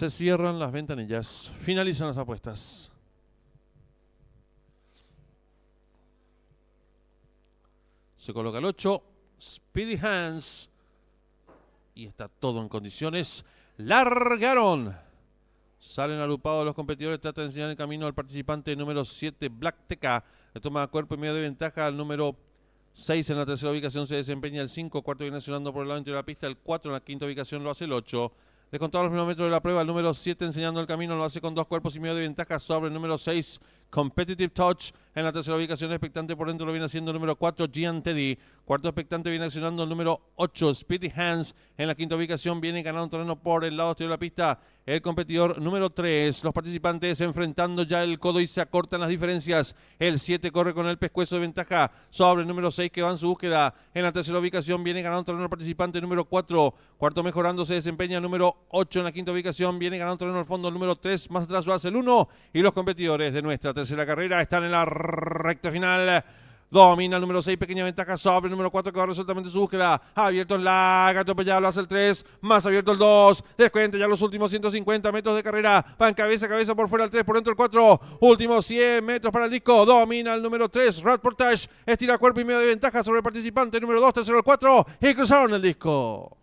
Se cierran las ventanillas. Finalizan las apuestas. Se coloca el 8. Speedy Hands. Y está todo en condiciones. Largaron. Salen agrupados los competidores. Trata de enseñar el camino al participante número 7, Black Teca. Le toma cuerpo y medio de ventaja al número 6 en la tercera ubicación. Se desempeña el 5. Cuarto viene accionando por el lado interior de la pista. El 4 en la quinta ubicación lo hace el 8. Descontado los primeros metros de la prueba, el número 7 enseñando el camino lo hace con 2 cuerpos y medio de ventaja sobre el número 6, Competitive Touch. En la tercera ubicación expectante por dentro lo viene haciendo el número 4, Gian Teddy. Cuarto expectante viene accionando el número 8, Speedy Hands. En la quinta ubicación viene ganando un terreno por el lado exterior de la pista el competidor número 3. Los participantes enfrentando ya el codo y se acortan las diferencias. El 7 corre con el pescuezo de ventaja sobre el número 6 que va en su búsqueda. En la tercera ubicación viene ganando un terreno el participante número 4. Cuarto mejorando se desempeña el número 8 en la quinta ubicación. Viene ganando un terreno al fondo el número 3. Más atrás lo hace el 1. Y los competidores de nuestra tercera carrera están en la recta final. Domina el número 6, pequeña ventaja sobre el número 4 que va resueltamente su búsqueda. Abierto en larga, atropellado, lo hace el 3. Más abierto el 2. Descuenta ya los últimos 150 metros de carrera. Van cabeza a cabeza por fuera el 3, por dentro el 4. Últimos 100 metros para el disco. Domina el número 3, Rad Portage. Estira cuerpo y medio de ventaja sobre el participante número 2, tercero el 4. Y cruzaron el disco.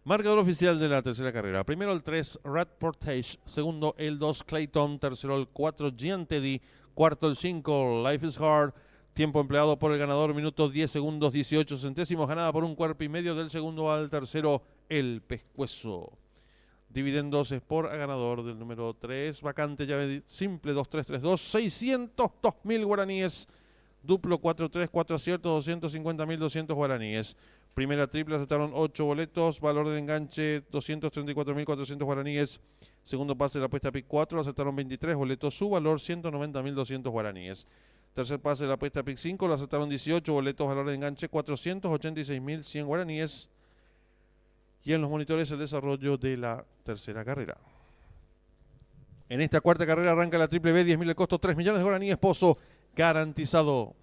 Marcador oficial de la tercera carrera. Primero el 3, Rat Portage. Segundo el 2, Clayton. Tercero el 4, Gian Teddy. Cuarto el 5, Life is Hard. Tiempo empleado por el ganador, minutos 10 segundos 18 centésimos. Ganada por un cuerpo y medio del segundo al tercero, el Pescuezo. Dividendos es por ganador del número 3. Vacante, llave simple 2332. 602.000 guaraníes. Duplo 4-3, 4 aciertos, 250.200 guaraníes. Primera triple aceptaron 8 boletos, valor del enganche 234.400 guaraníes. Segundo pase de la apuesta PIC 4, aceptaron 23 boletos, su valor 190.200 guaraníes. Tercer pase de la apuesta PIC 5, lo aceptaron 18 boletos, valor de enganche 486.100 guaraníes. Y en los monitores el desarrollo de la tercera carrera. En esta cuarta carrera arranca la triple B, 10.000 el costo, 3 millones de guaraníes, pozo garantizado.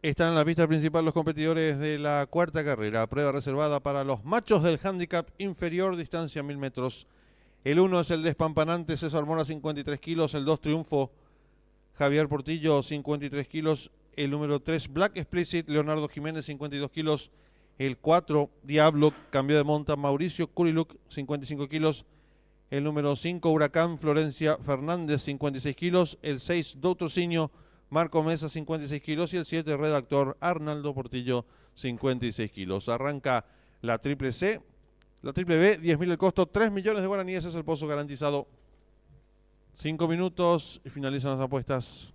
Están en la pista principal los competidores de la cuarta carrera, prueba reservada para los machos del handicap inferior, distancia 1000 metros. El 1 es el despampanante César Mora, 53 kilos. El 2 Triunfo, Javier Portillo, 53 kilos. El número 3 Black Explicit, Leonardo Jiménez, 52 kilos. El 4 Diablo, cambio de monta, Mauricio Curiluc, 55 kilos. El número 5 Huracán, Florencia Fernández, 56 kilos. El 6 Doutrocinio, Marco Mesa, 56 kilos. Y el 7 Redactor, Arnaldo Portillo, 56 kilos. Arranca la triple C. La triple B, 10.000 el costo, 3 millones de guaraníes es el pozo garantizado. 5 minutos y finalizan las apuestas.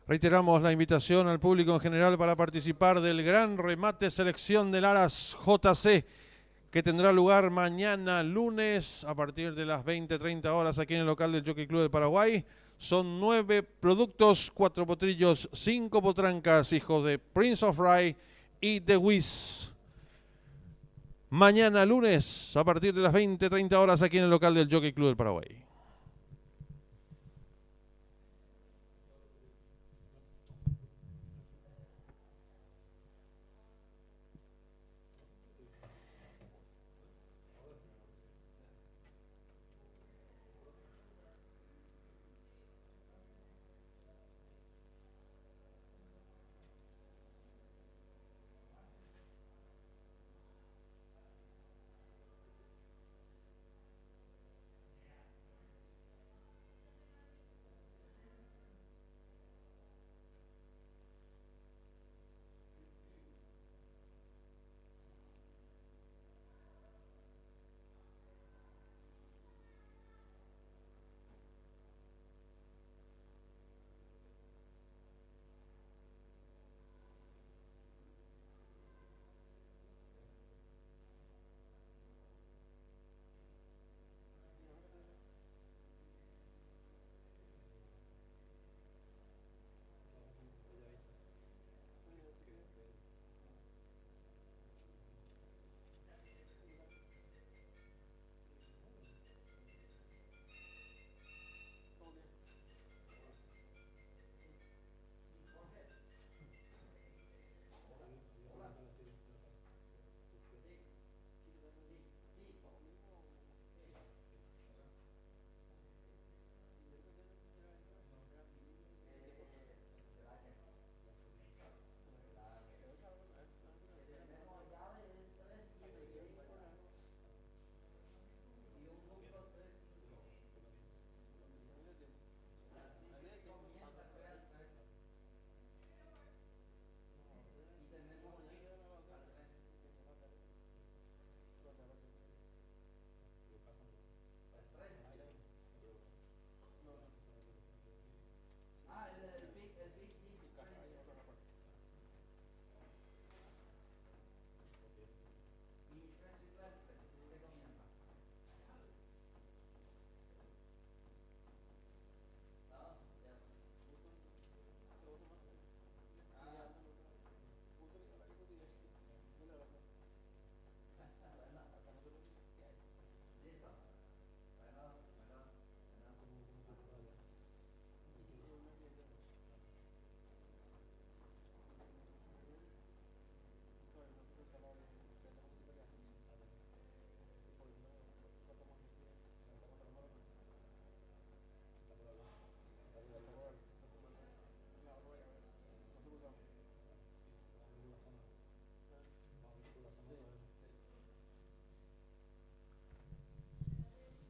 Reiteramos la invitación al público en general para participar del gran remate selección del Aras JC que tendrá lugar mañana lunes a partir de las 20:30 horas aquí en el local del Jockey Club del Paraguay. Son 9 productos, 4 potrillos, 5 potrancas, hijos de Prince of Rye y The Wiz. Mañana lunes a partir de las 20:30 horas aquí en el local del Jockey Club del Paraguay.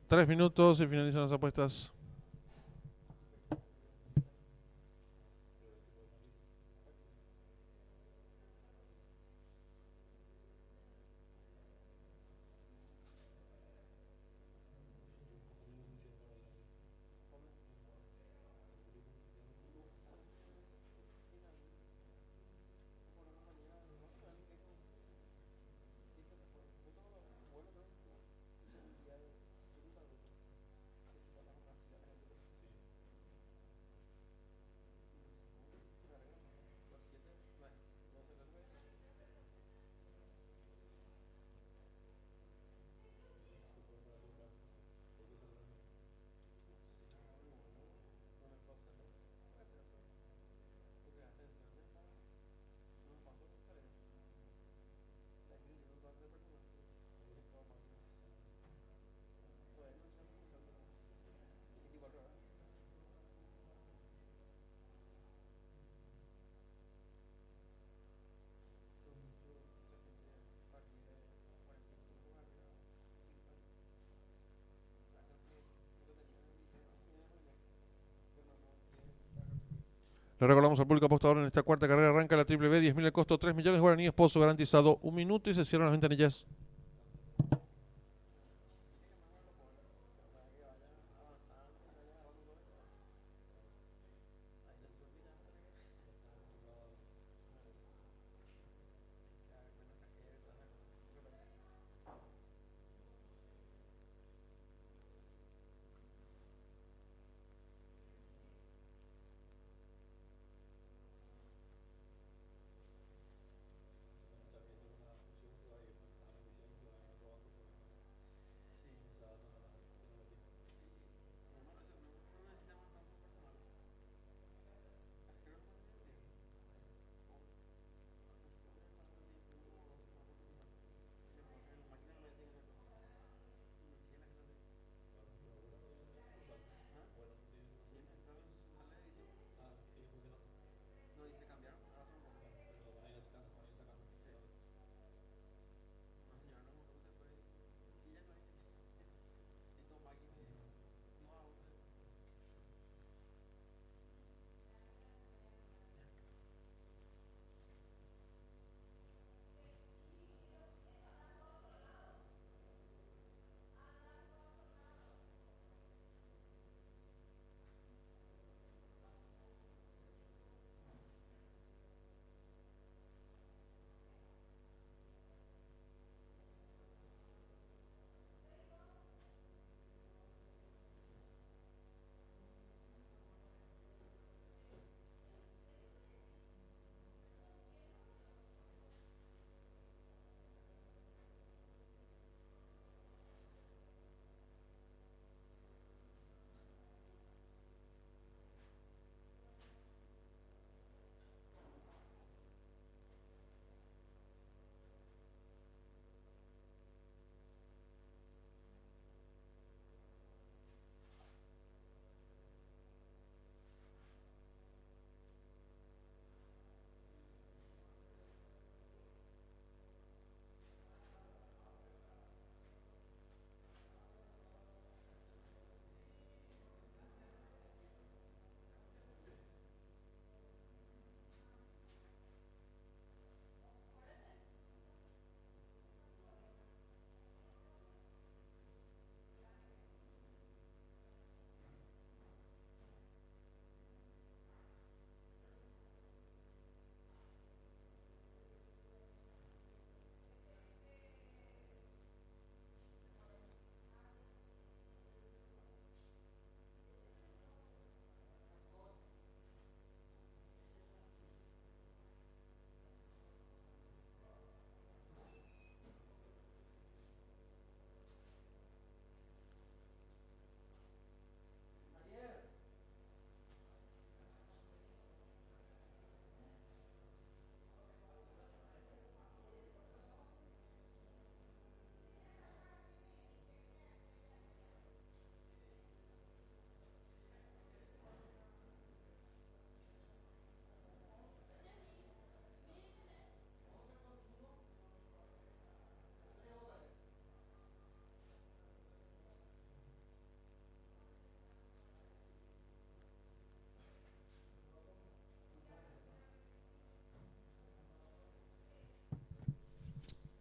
3 minutos y finalizan las apuestas. Le recordamos al público apostador en esta cuarta carrera arranca la triple B, 10.000 el costo, 3 millones de guaraníes, pozo garantizado, 1 minuto y se cierran las ventanillas.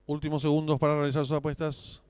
Últimos segundos para realizar sus apuestas.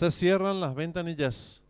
Se cierran las ventanillas.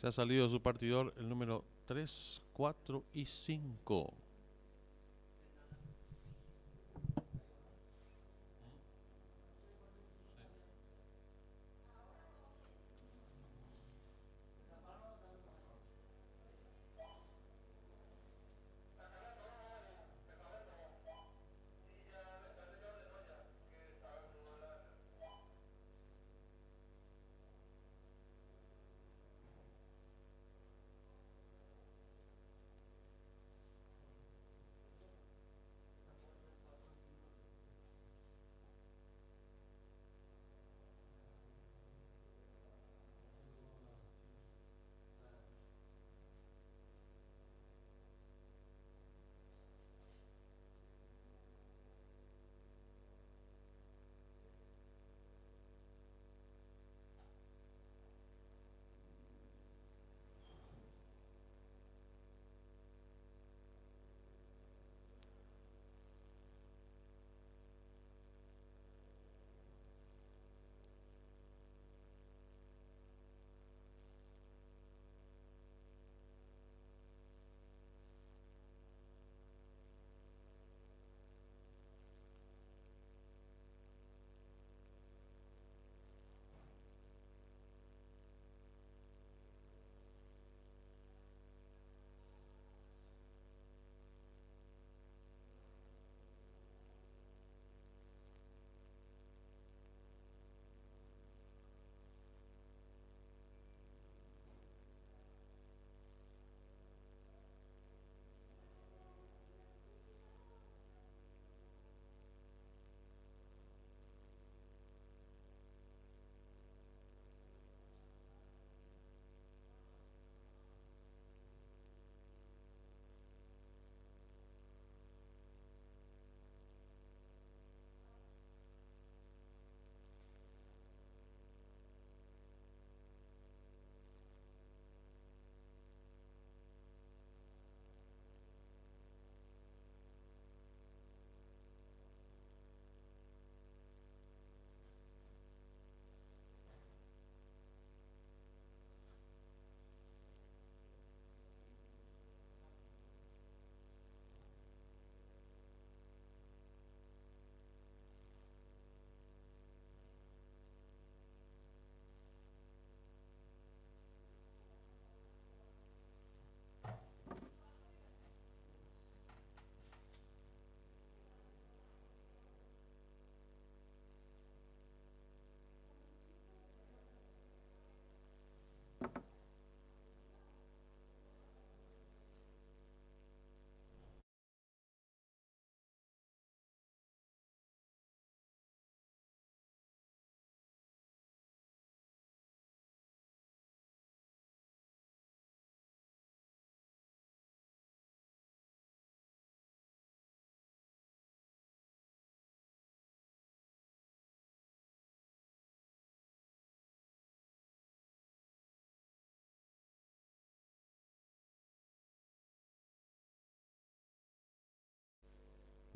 Se ha salido de su partidor el número 3, 4 y 5.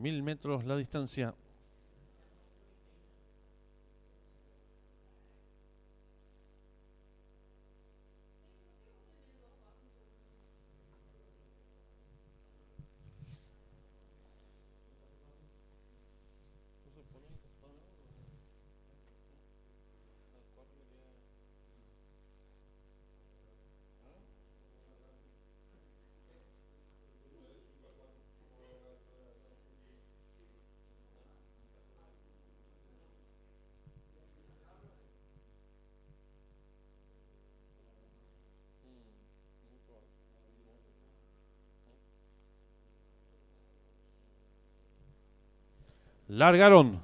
1000 metros la distancia. Largaron.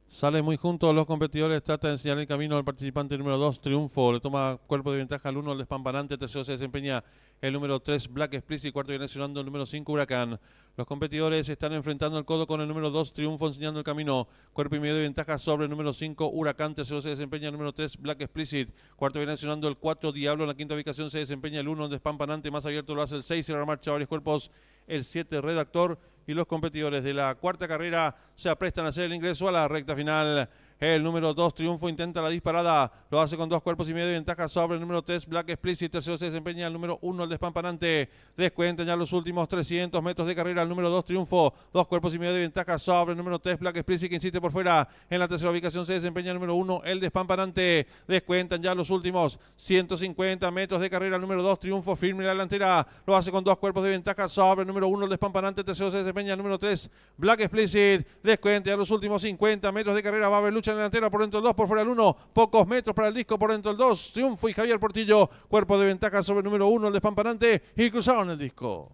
Salen muy juntos los competidores, trata de enseñar el camino al participante número 2, Triunfo, le toma cuerpo de ventaja al 1, el despampanante, tercero se desempeña el número 3, Black Explicit, cuarto viene accionando el número 5, Huracán. Los competidores están enfrentando el codo con el número 2, Triunfo, enseñando el camino, cuerpo y medio de ventaja sobre el número 5, Huracán, tercero se desempeña el número 3, Black Explicit, cuarto viene accionando el 4, Diablo, en la quinta ubicación se desempeña el 1, el despampanante, más abierto lo hace el 6, cierra la marcha varios cuerpos, el 7, Redactor, y los competidores de la cuarta carrera se aprestan a hacer el ingreso a la recta final. El número 2, Triunfo, intenta la disparada, lo hace con 2 cuerpos y medio de ventaja sobre el número 3, Black Explicit, tercero se desempeña el número 1, el despampanante, descuentan ya los últimos 300 metros de carrera, el número 2, Triunfo, 2 cuerpos y medio de ventaja sobre el número 3, Black Explicit, que insiste por fuera, en la tercera ubicación se desempeña el número 1, el despampanante, descuentan ya los últimos 150 metros de carrera, el número 2, Triunfo, firme en la delantera, lo hace con 2 cuerpos de ventaja sobre el número 1, el despampanante, tercero se desempeña el número 3, Black Explicit, descuenta ya los últimos 50 metros de carrera, va a haber lucha en la delantera, por dentro el 2, por fuera el 1, pocos metros para el disco, por dentro el 2, Triunfo y Javier Portillo, cuerpo de ventaja sobre el número 1, el despampanante, y cruzaron el disco.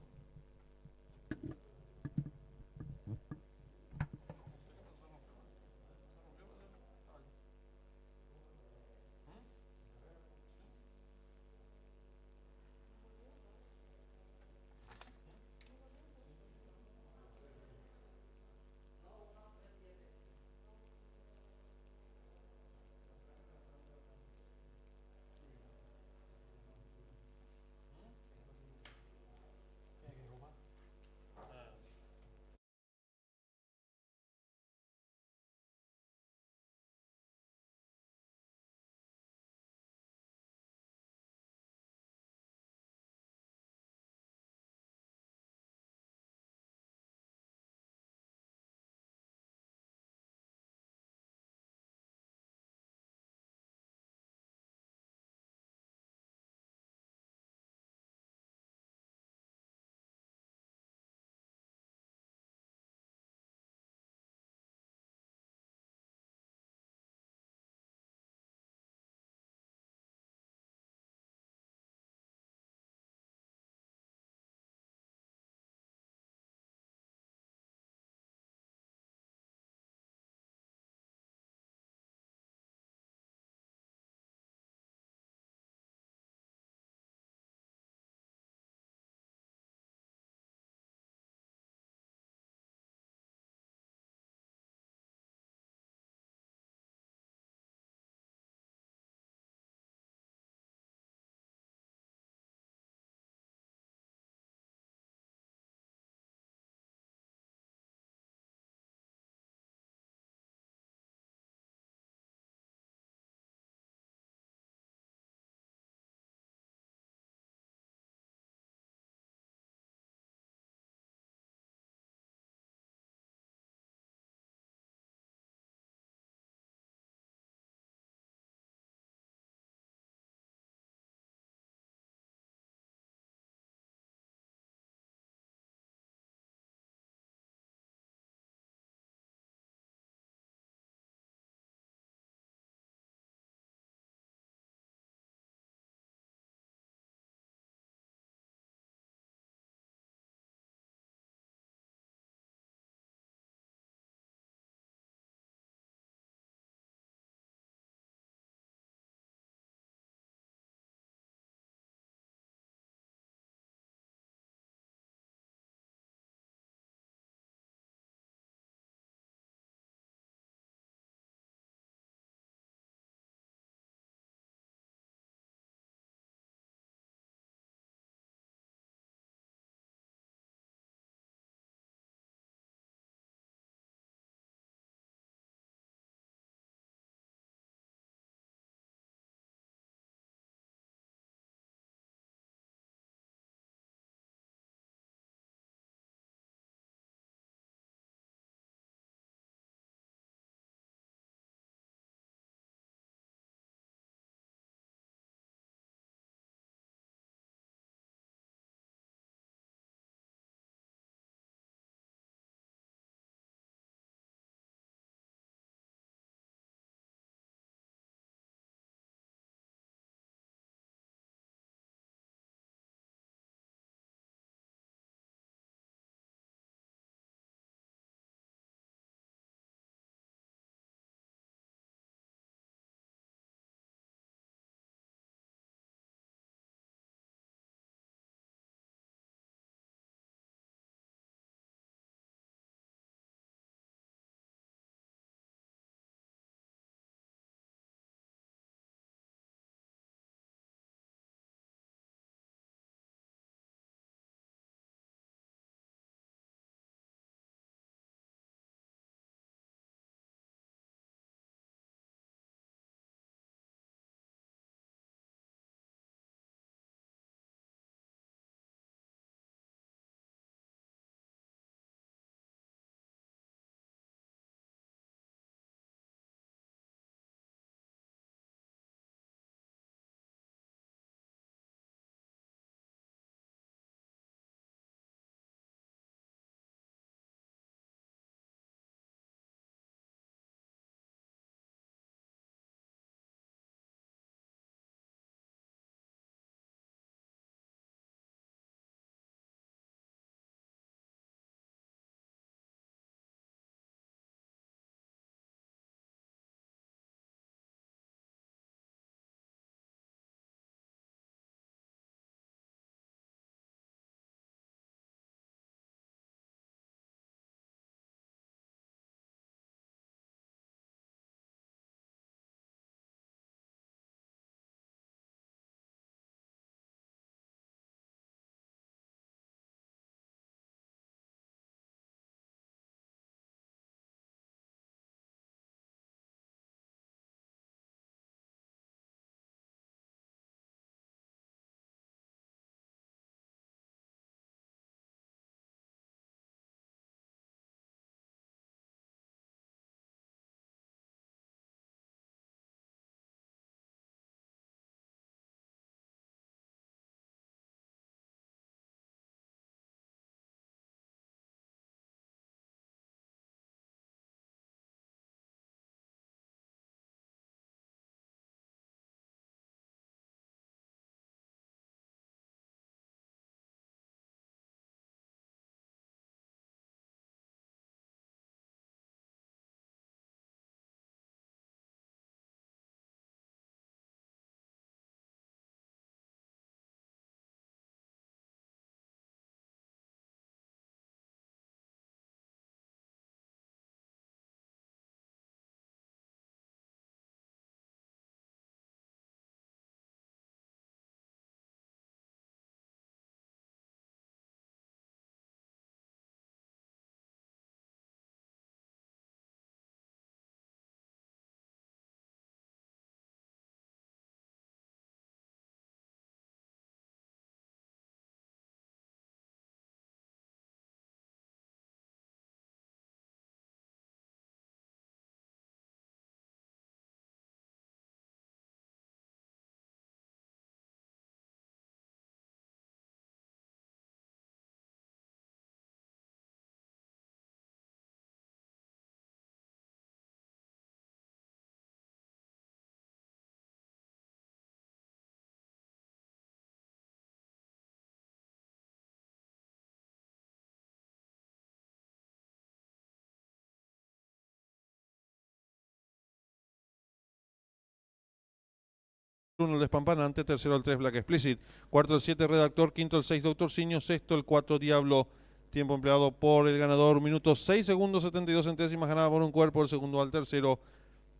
1 el Despampanante, tercero el 3 Black Explicit, cuarto el 7 Redactor, quinto el 6 Doctor Siño, sexto el 4 Diablo. Tiempo empleado por el ganador, minutos 6 segundos 72 centésimas, ganada por un cuerpo, el segundo al tercero,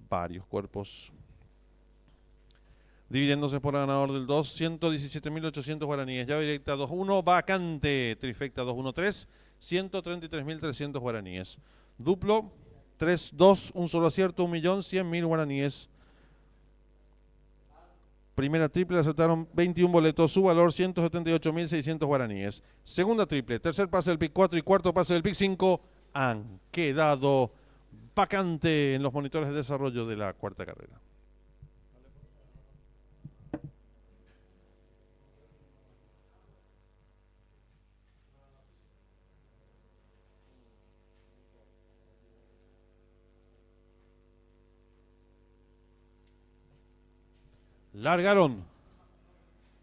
varios cuerpos. Dividiéndose por el ganador del 2, 117.800 guaraníes. Llave directa 2-1, vacante. Trifecta 2-1-3, 133.300 guaraníes. Duplo 3-2, un solo acierto, 1.100.000 guaraníes. Primera triple acertaron 21 boletos, su valor 178.600 guaraníes. Segunda triple, tercer pase del pick 4 y cuarto pase del pick 5 han quedado vacante en los monitores de desarrollo de la cuarta carrera. Largaron.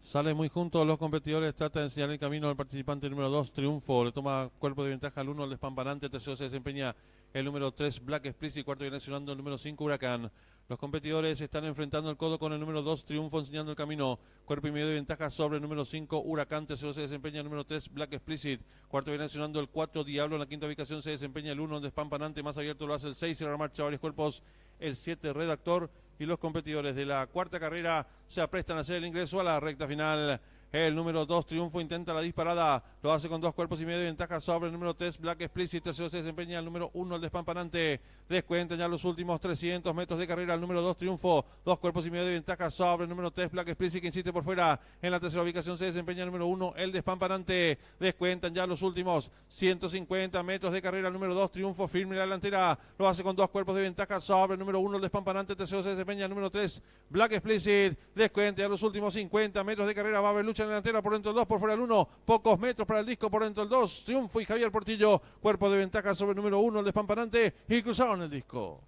Sale muy juntos los competidores, trata de enseñar el camino al participante número 2, Triunfo, le toma cuerpo de ventaja al 1, el Despampanante, tercero se desempeña el número 3, Black Explicit, cuarto viene accionando el número 5, Huracán. Los competidores están enfrentando el codo con el número 2, Triunfo, enseñando el camino, cuerpo y medio de ventaja sobre el número 5, Huracán, tercero se desempeña el número 3, Black Explicit, cuarto viene accionando el 4, Diablo, en la quinta ubicación se desempeña el 1, el Despampanante, más abierto lo hace el 6, cierra la marcha varios cuerpos, el 7, Redactor, y los competidores de la cuarta carrera se aprestan a hacer el ingreso a la recta final. El número 2, Triunfo, intenta la disparada, lo hace con 2 cuerpos y medio de ventaja sobre el número 3, Black Explicit, tercero se desempeña el número 1, el Despampanante, descuentan ya los últimos 300 metros de carrera, el número 2, Triunfo, 2 cuerpos y medio de ventaja sobre el número 3, Black Explicit, que insiste por fuera, en la tercera ubicación se desempeña el número 1, el Despampanante, descuentan ya los últimos 150 metros de carrera, el número 2, Triunfo, firme en la delantera, lo hace con 2 cuerpos de ventaja sobre el número 1, el Despampanante, tercero se desempeña el número 3, Black Explicit, descuenta ya los últimos 50 metros de carrera, va a haber lucha en la delantera, por dentro el 2, por fuera el 1, pocos metros para el disco, por dentro el 2, Triunfo y Javier Portillo, cuerpo de ventaja sobre el número 1, el Despampanante, y cruzaron el disco.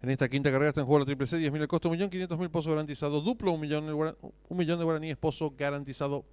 En esta quinta carrera está en juego la triple C, 10.000 el costo, 1.500.000 pozo garantizado, duplo, 1.000.000 de guaraníes, pozo garantizado.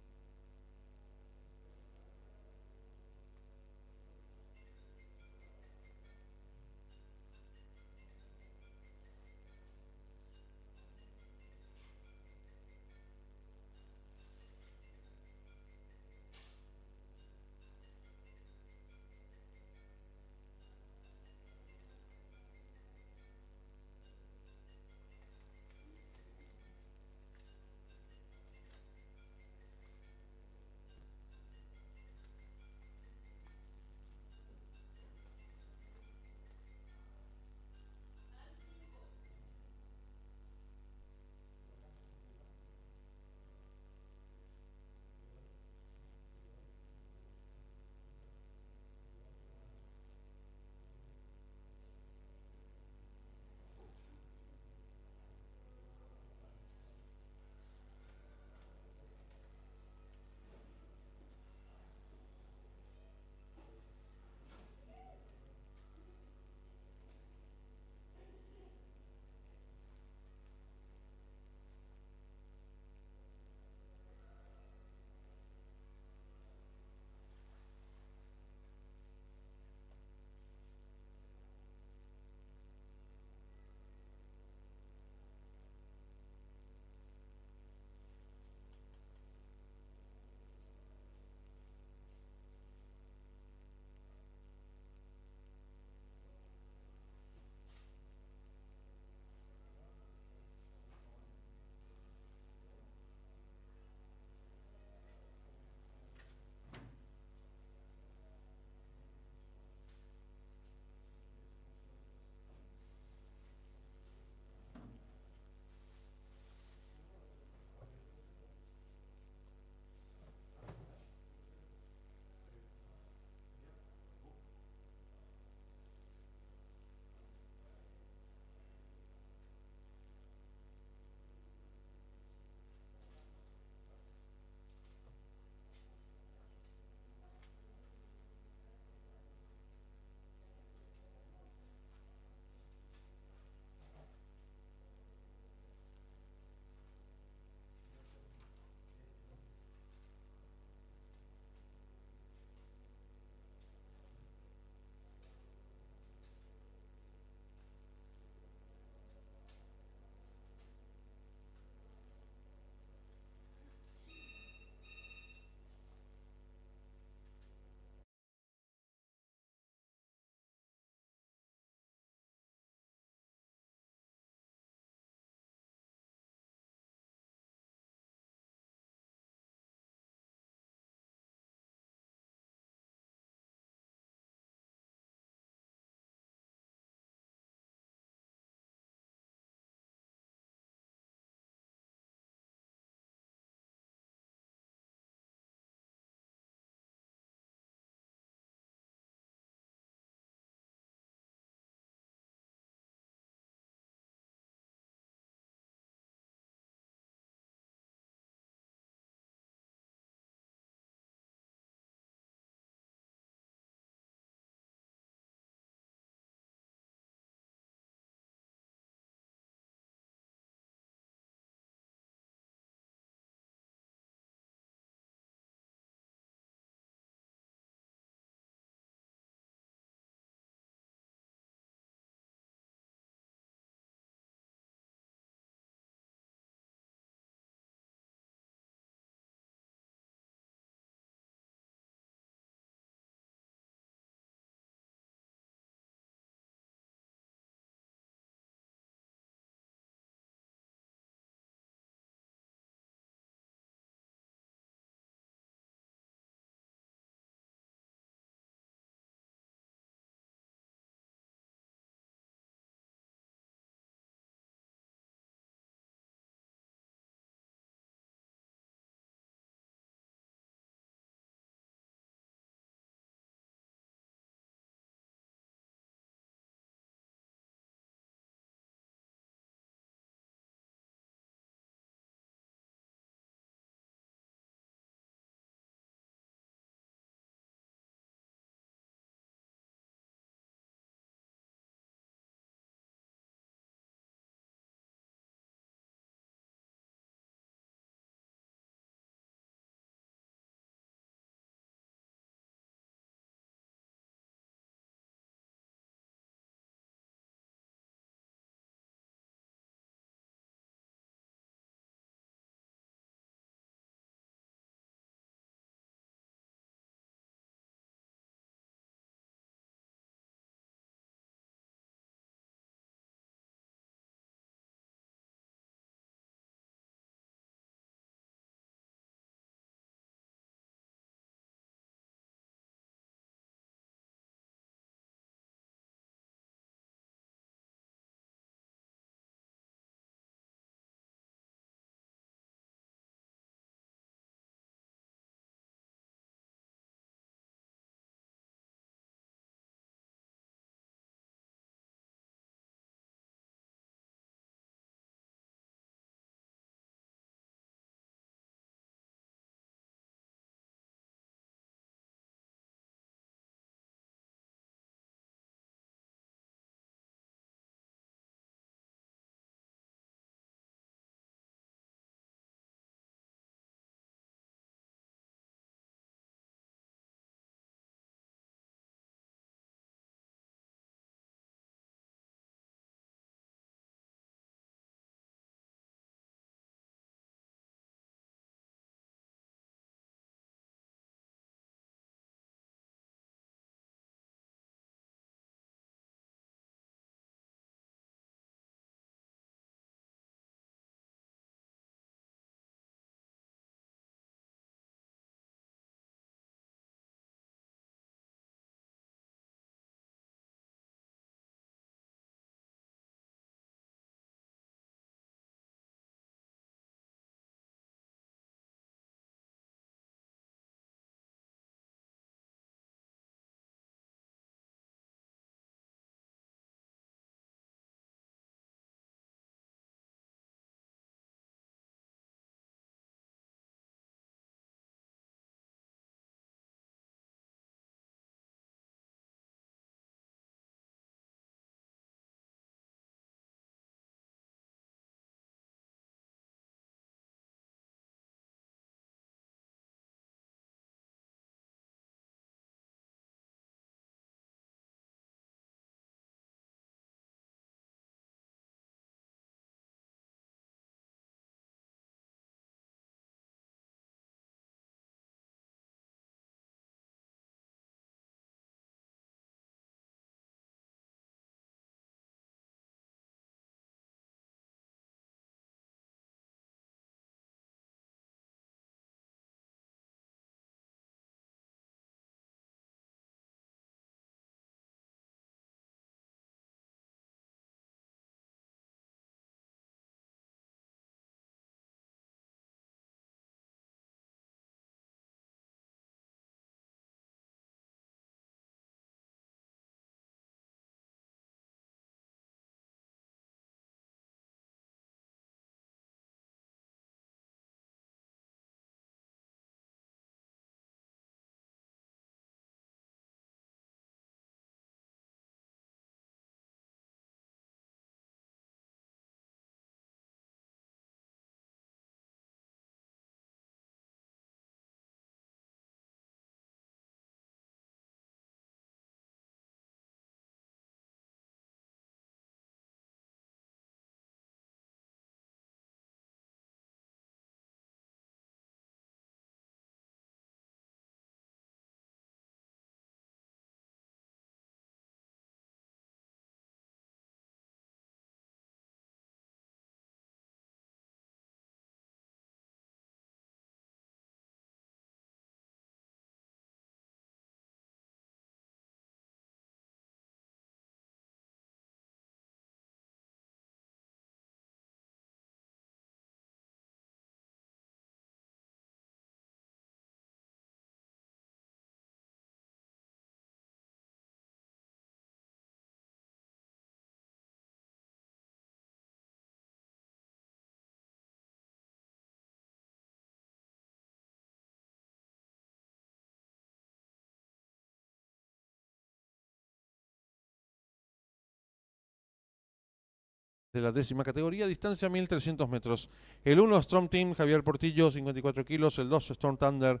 de la 10ª categoría, distancia 1300 metros. El 1 Storm Team, Javier Portillo, 54 kilos. El 2 Storm Thunder,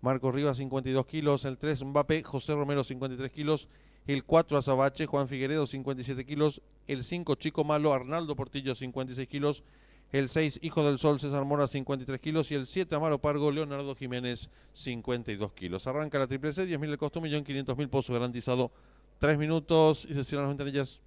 Marcos Rivas, 52 kilos. El 3 Mbappé, José Romero, 53 kilos. El 4 Azabache, Juan Figueredo, 57 kilos. El 5 Chico Malo, Arnaldo Portillo, 56 kilos. El 6 Hijo del Sol, César Mora, 53 kilos. Y el 7 Amaro Pargo, Leonardo Jiménez, 52 kilos. Arranca la triple C, 10.000 el costo, 1.500.000 pozo garantizado. 3 minutos y se cierran las ventanillas.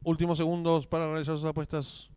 Últimos segundos para realizar sus apuestas.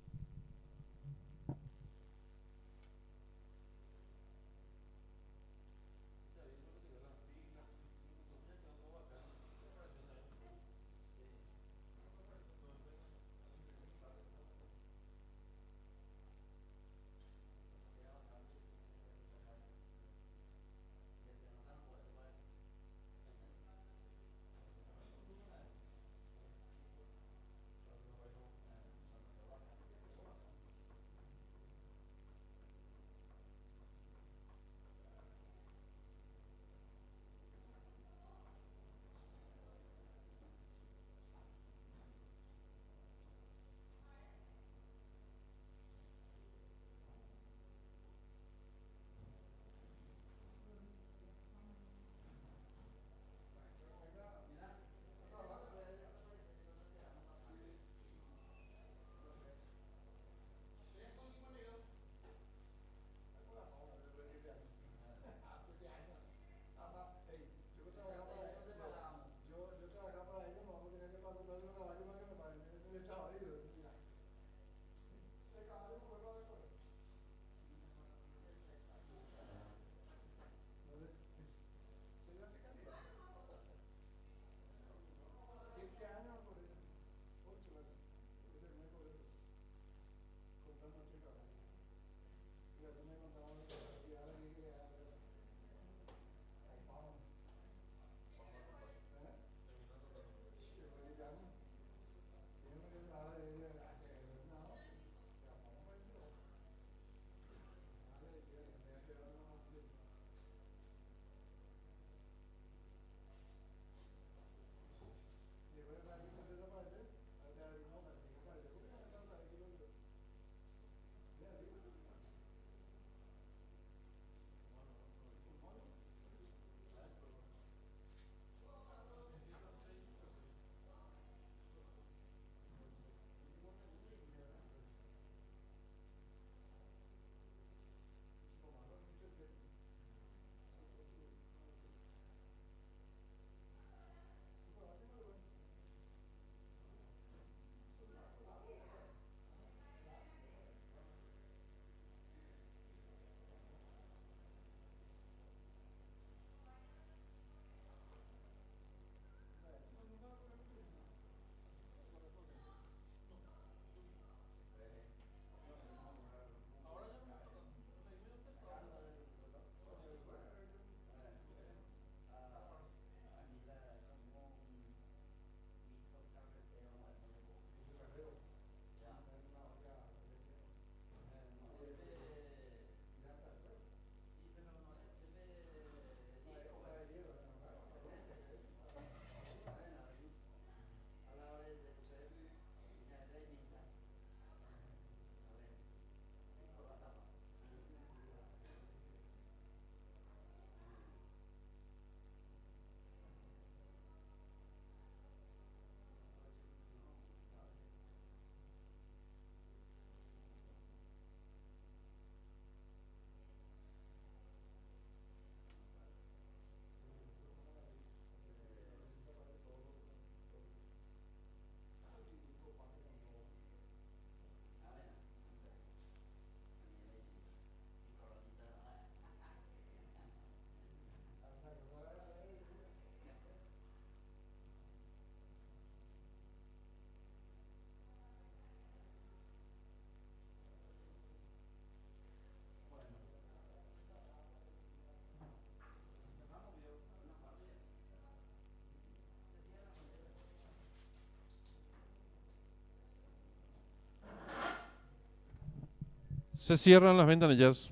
Se cierran las ventanillas.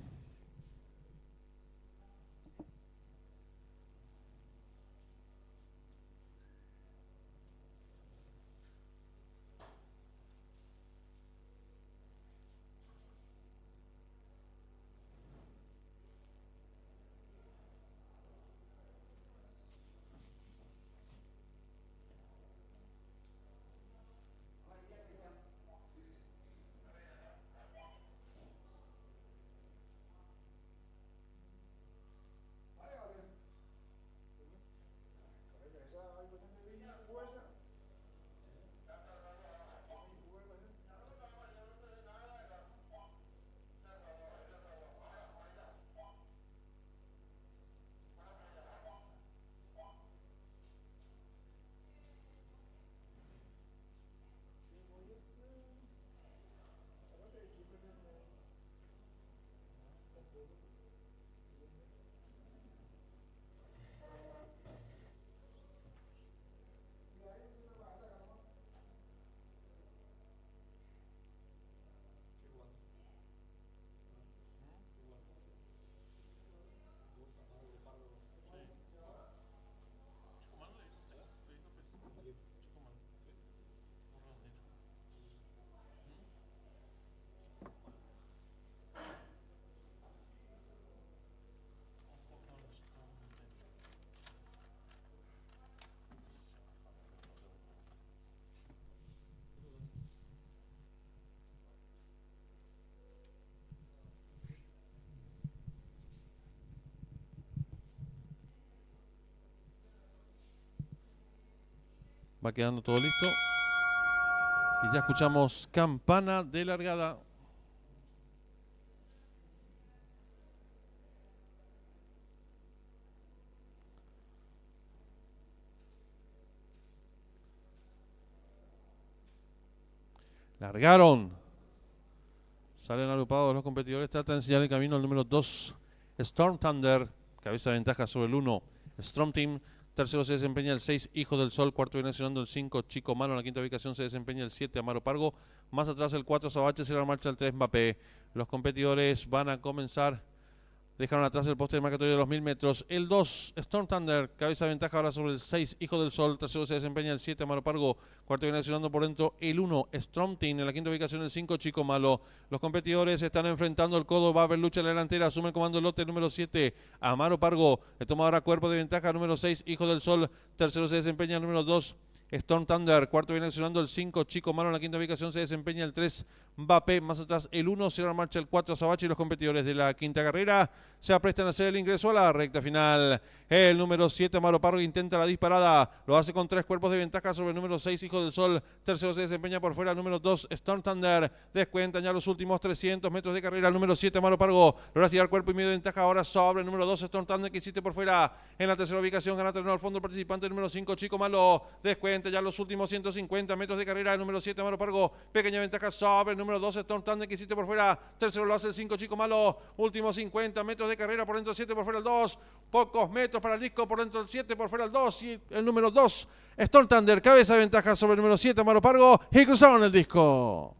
Va quedando todo listo. Y ya escuchamos campana de largada. Largaron. Salen agrupados los competidores. Trata de enseñar el camino al número 2. Storm Thunder. Cabeza de ventaja sobre el 1. Storm Team. Tercero se desempeña el 6, Hijo del Sol. Cuarto viene accionando el 5, Chico Malo. En la quinta ubicación se desempeña el 7, Amaro Pargo. Más atrás el 4, Sabache. Será la marcha el 3, Mbappé. Los competidores van a comenzar. Dejaron atrás el poste de marcatorio de los 1000 metros. El 2, Storm Thunder. Cabeza de ventaja ahora sobre el 6, Hijo del Sol. Tercero se desempeña el 7, Amaro Pargo. Cuarto viene accionando por dentro el 1, Storm Team. En la quinta ubicación el 5, Chico Malo. Los competidores están enfrentando el codo. Va a haber lucha en la delantera. Asume el comando el lote número 7, Amaro Pargo. Le toma ahora cuerpo de ventaja número 6, Hijo del Sol. Tercero se desempeña el número 2, Storm Thunder. Cuarto viene accionando el 5, Chico Malo. En la quinta ubicación se desempeña el 3, Mbappé. Más atrás el 1, cierra la marcha el 4, Sabache. Y los competidores de la quinta carrera se aprestan a hacer el ingreso a la recta final. El número 7, Amaro Pargo, intenta la disparada. Lo hace con 3 cuerpos de ventaja sobre el número 6, Hijo del Sol. Tercero se desempeña por fuera el número 2, Storm Thunder. Descuentan ya los últimos 300 metros de carrera. El número 7, Amaro Pargo. Logra tirar cuerpo y medio de ventaja ahora sobre el número 2, Storm Thunder, que hiciste por fuera. En la tercera ubicación gana terreno al fondo el participante número 5, Chico Malo. Descuenta ya los últimos 150 metros de carrera. El número 7, Amaro Pargo. Pequeña ventaja sobre el número 2, Storm Thunder, que hiciste por fuera. Tercero lo hace el 5, Chico Malo. Últimos 50 metros de carrera. Por dentro el 7, por fuera el 2. Pocos metros para el disco. Por dentro el 7, por fuera el 2. Y el número 2, Storm Thunder. Cabeza de ventaja sobre el número 7, Amaro Pargo. Y cruzaron el disco.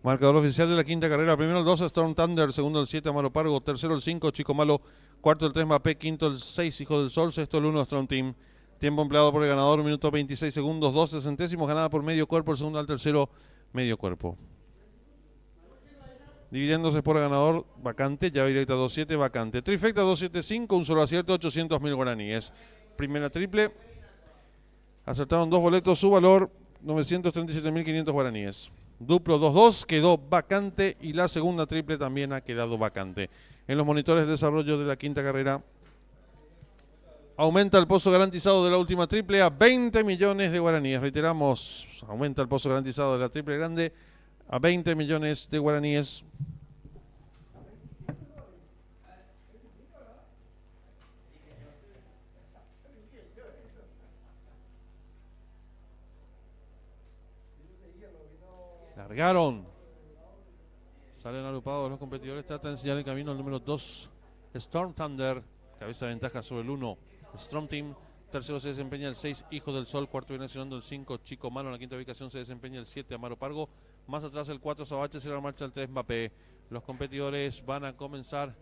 Marcador oficial de la quinta carrera. Primero el 2, Storm Thunder. Segundo el 7, Amaro Pargo. Tercero el 5, Chico Malo. Cuarto el 3, Mbappé. Quinto el 6, Hijo del Sol. Sexto el 1, Storm Team. Tiempo empleado por el ganador, 1 minuto 26 segundos, 12 centésimos. Ganada por medio cuerpo. El segundo al tercero, medio cuerpo. Dividiéndose por el ganador, vacante. Llave directa 2-7, vacante. Trifecta 2-7-5. Un solo acierto, 800.000 guaraníes. Primera triple. Acertaron 2 boletos. Su valor, 937.500 guaraníes. Duplo 2-2, quedó vacante y la segunda triple también ha quedado vacante. En los monitores de desarrollo de la quinta carrera, aumenta el pozo garantizado de la última triple a 20 millones de guaraníes. Reiteramos, aumenta el pozo garantizado de la triple grande a 20 millones de guaraníes. Largaron. Salen agrupados los competidores. Trata de enseñar el camino al número 2, Storm Thunder. Cabeza de ventaja sobre el 1, Storm Team. Tercero se desempeña el 6, Hijo del Sol. Cuarto viene accionando el 5, Chico Malo. En la quinta ubicación se desempeña el 7, Amaro Pargo. Más atrás el 4, Sabache. Se la marcha el 3, Mbappé. Los competidores van a comenzar.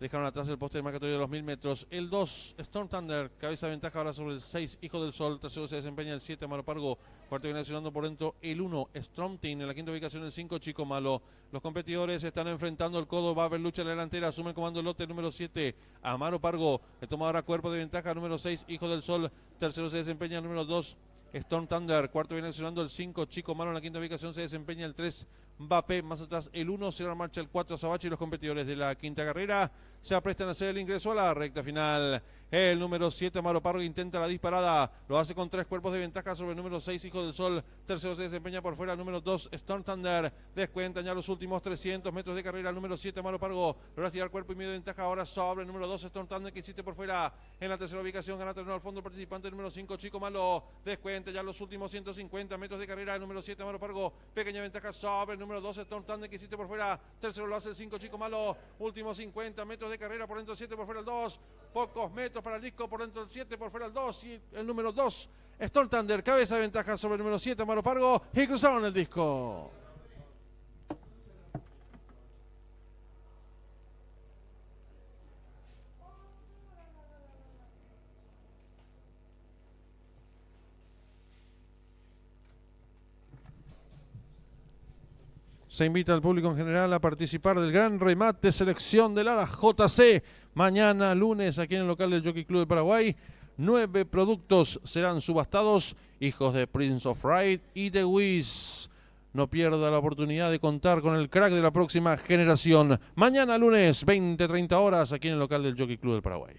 Dejaron atrás el poste de marcatorio de los 1000 metros. El 2, Storm Thunder. Cabeza de ventaja ahora sobre el 6, Hijo del Sol. Tercero se desempeña el 7, Amaro Pargo. Cuarto viene accionando por dentro el 1, Storm Team. En la quinta ubicación el 5, Chico Malo. Los competidores están enfrentando el codo. Va a haber lucha en la delantera. Asume el comando el lote número 7, Amaro Pargo. Que toma ahora cuerpo de ventaja número 6, Hijo del Sol. Tercero se desempeña el número 2, Storm Thunder. Cuarto viene accionando el 5, Chico Malo. En la quinta ubicación se desempeña el 3, Mbappé. Más atrás el 1, cierra marcha el 4, Sabache. Y los competidores de la quinta carrera se aprestan a hacer el ingreso a la recta final. El número 7, Amaro Pargo, intenta la disparada. Lo hace con 3 cuerpos de ventaja sobre el número 6, Hijo del Sol. Tercero se desempeña por fuera el número 2, Storm Thunder. Descuentan ya los últimos 300 metros de carrera. El número 7, Amaro Pargo. Logra tirar cuerpo y medio de ventaja ahora sobre el número 2, Storm Thunder, que hiciste por fuera. En la tercera ubicación gana terreno al fondo el participante número 5, Chico Malo. Descuenta ya los últimos 150 metros de carrera. El número 7, Amaro Pargo. Pequeña ventaja sobre el número 2, Storm Thunder, que hiciste por fuera. Tercero lo hace el 5, Chico Malo. Últimos 50 metros de carrera. Por dentro el 7, por fuera el 2. Pocos metros para el disco. Por dentro el 7, por fuera el 2. Y el número 2, Storm Thunder. Cabeza de ventaja sobre el número 7, Amaro Pargo. Y cruzaron el disco. Se invita al público en general a participar del gran remate selección de Lara JC. Mañana lunes aquí en el local del Jockey Club de Paraguay. 9 productos serán subastados. Hijos de Prince of Ride y The Wiz. No pierda la oportunidad de contar con el crack de la próxima generación. Mañana lunes, 20-30 horas aquí en el local del Jockey Club del Paraguay.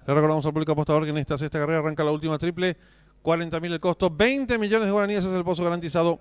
Le recordamos al público apostador que en esta sexta carrera arranca la última triple. 40.000 el costo, 20 millones de guaraníes es el pozo garantizado.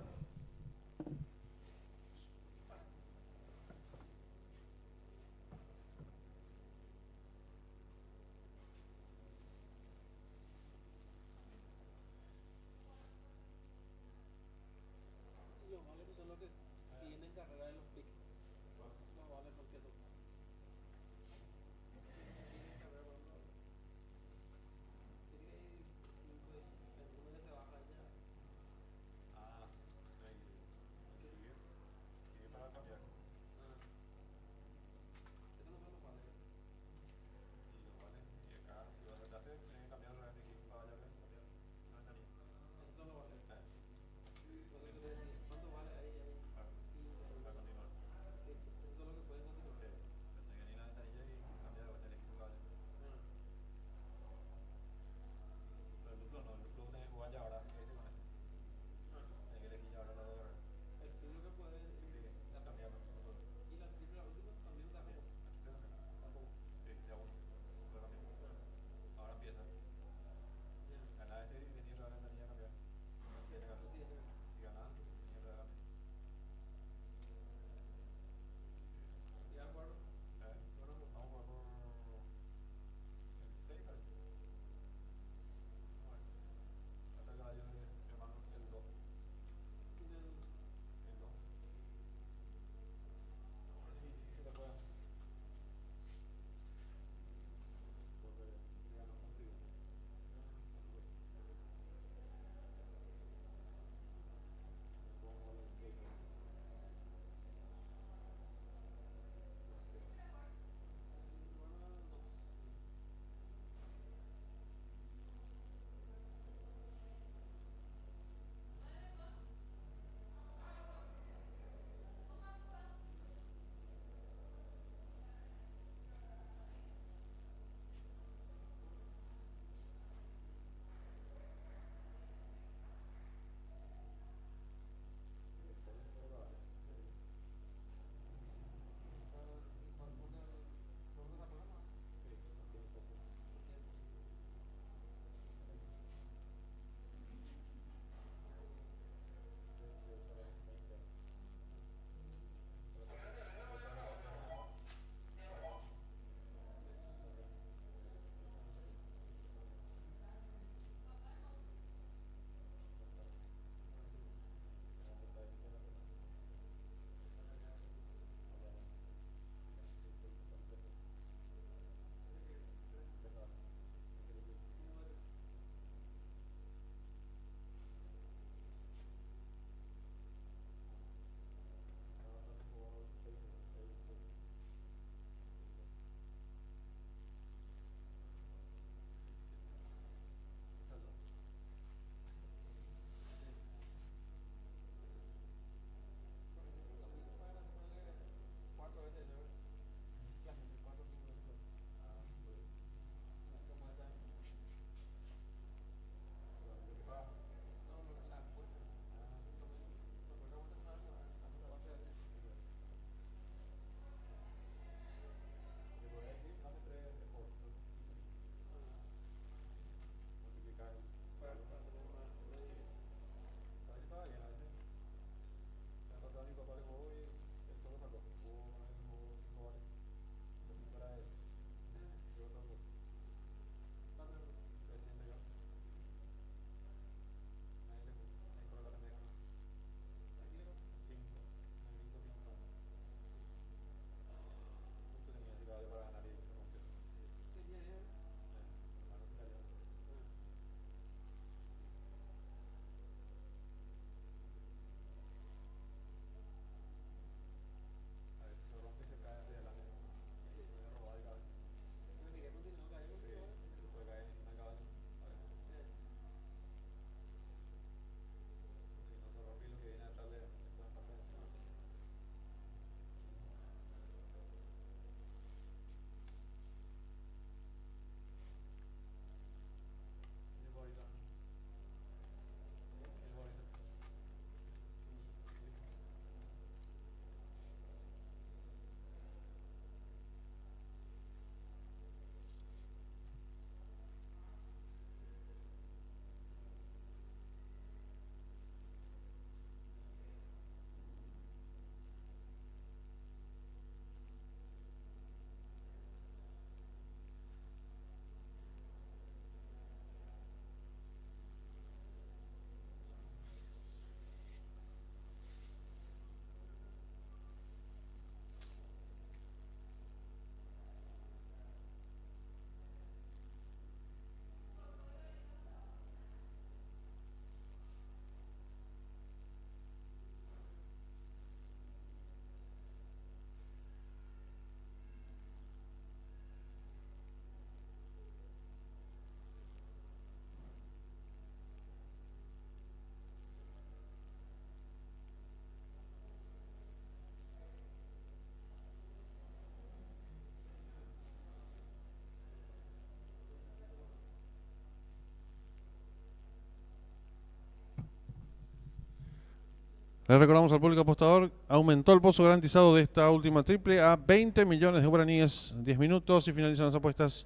Le recordamos al público apostador, aumentó el pozo garantizado de esta última triple a 20 millones de guaraníes. 10 minutos y finalizan las apuestas.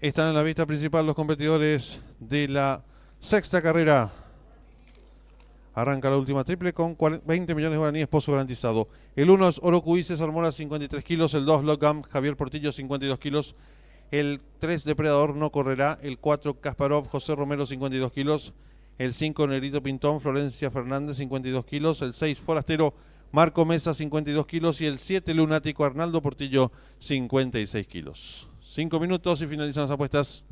Están en la vista principal los competidores de la sexta carrera. Arranca la última triple con 20 millones de guaraníes, pozo garantizado. El 1 es Orocuí, César Mora, 53 kilos. El 2, Logam, Javier Portillo, 52 kilos. El 3, Depredador, no correrá. El 4, Kasparov, José Romero, 52 kilos. El 5, Negrito Pintón, Florencia Fernández, 52 kilos. El 6, Forastero, Marco Mesa, 52 kilos. Y el 7, Lunático, Arnaldo Portillo, 56 kilos. 5 minutos y finalizan las apuestas.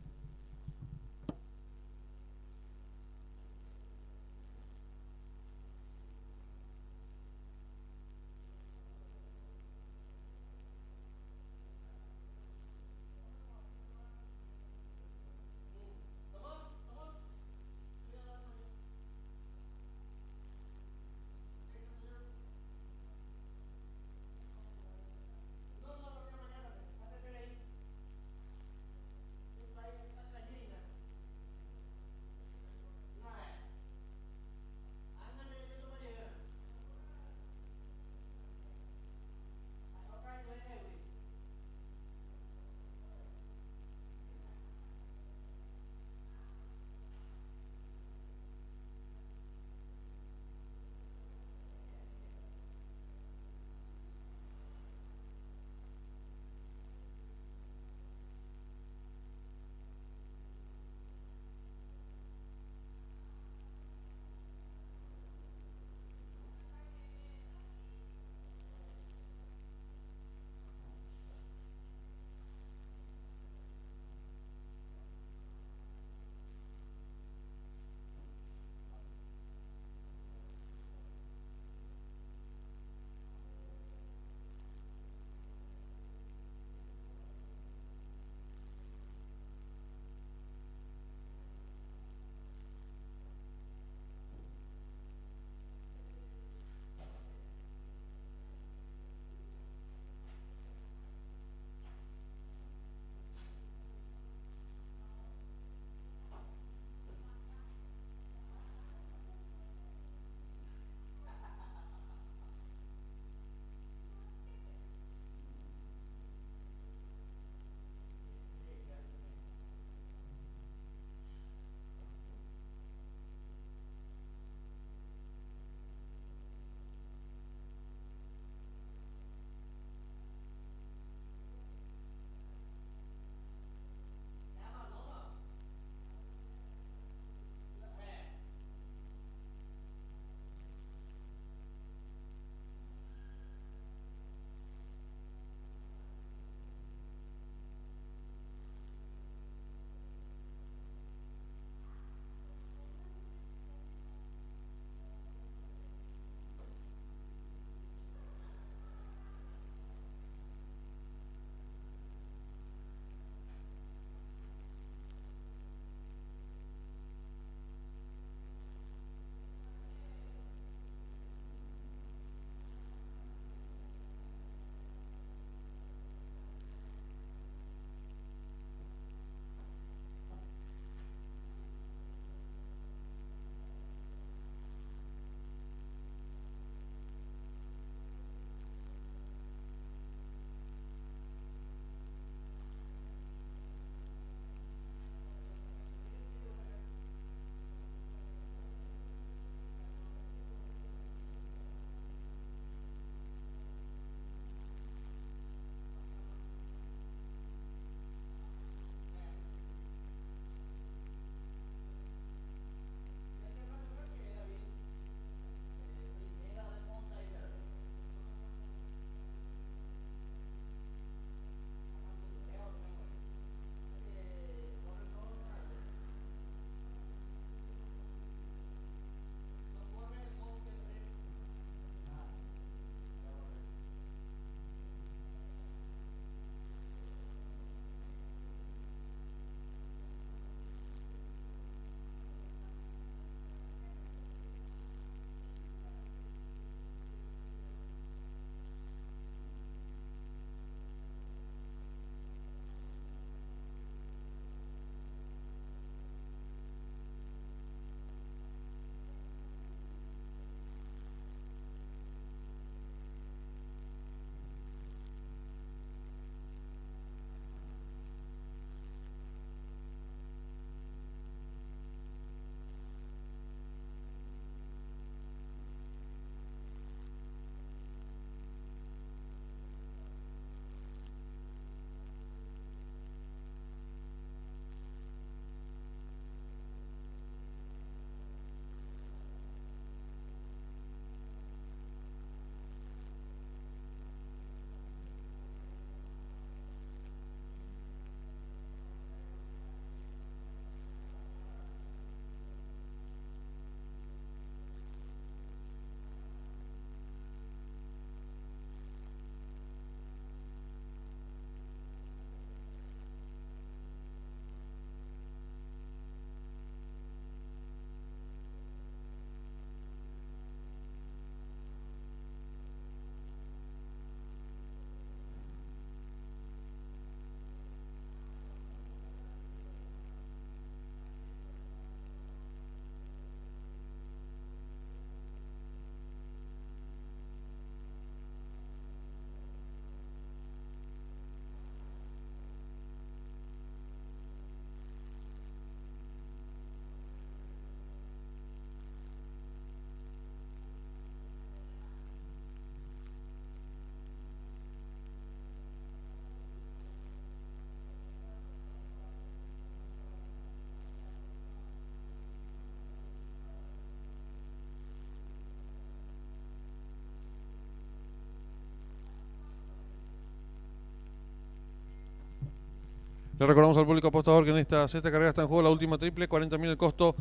Le recordamos al público apostador que en esta sexta carrera está en juego la última triple, 40.000 el costo,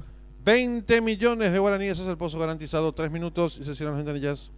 20 millones de guaraníes es el pozo garantizado, 3 minutos y se cierran las ventanillas.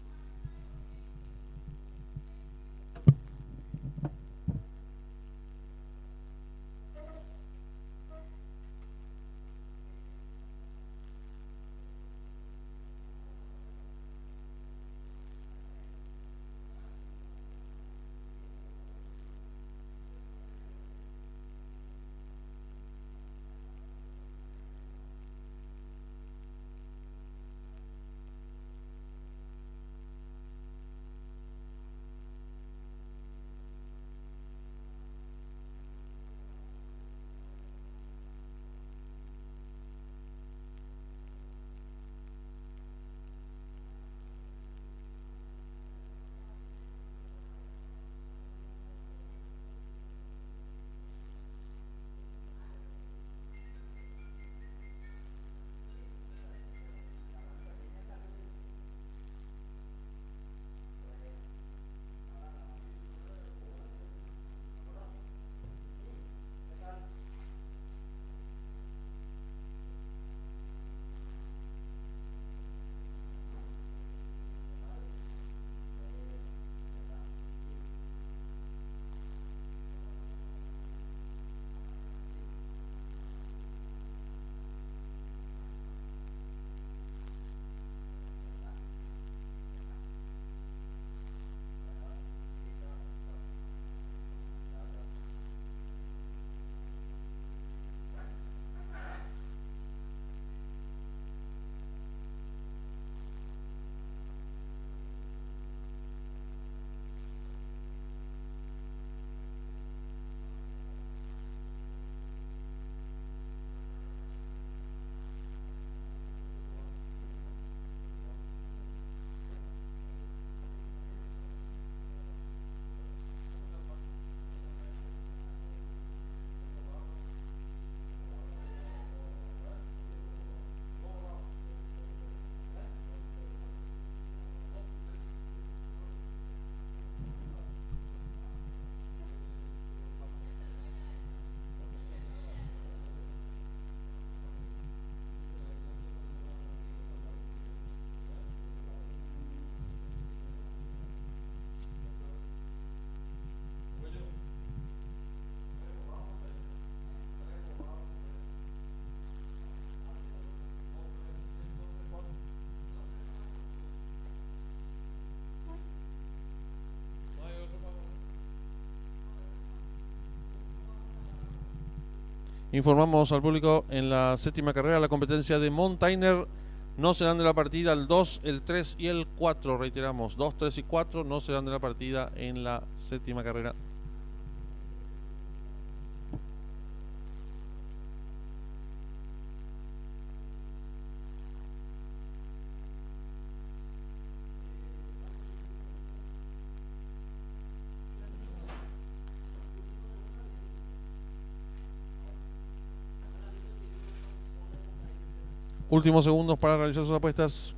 Informamos al público en la séptima carrera la competencia de Mountainer. No serán de la partida el 2, el 3 y el 4. Reiteramos, 2, 3 y 4 no serán de la partida en la séptima carrera. Últimos segundos para realizar sus apuestas.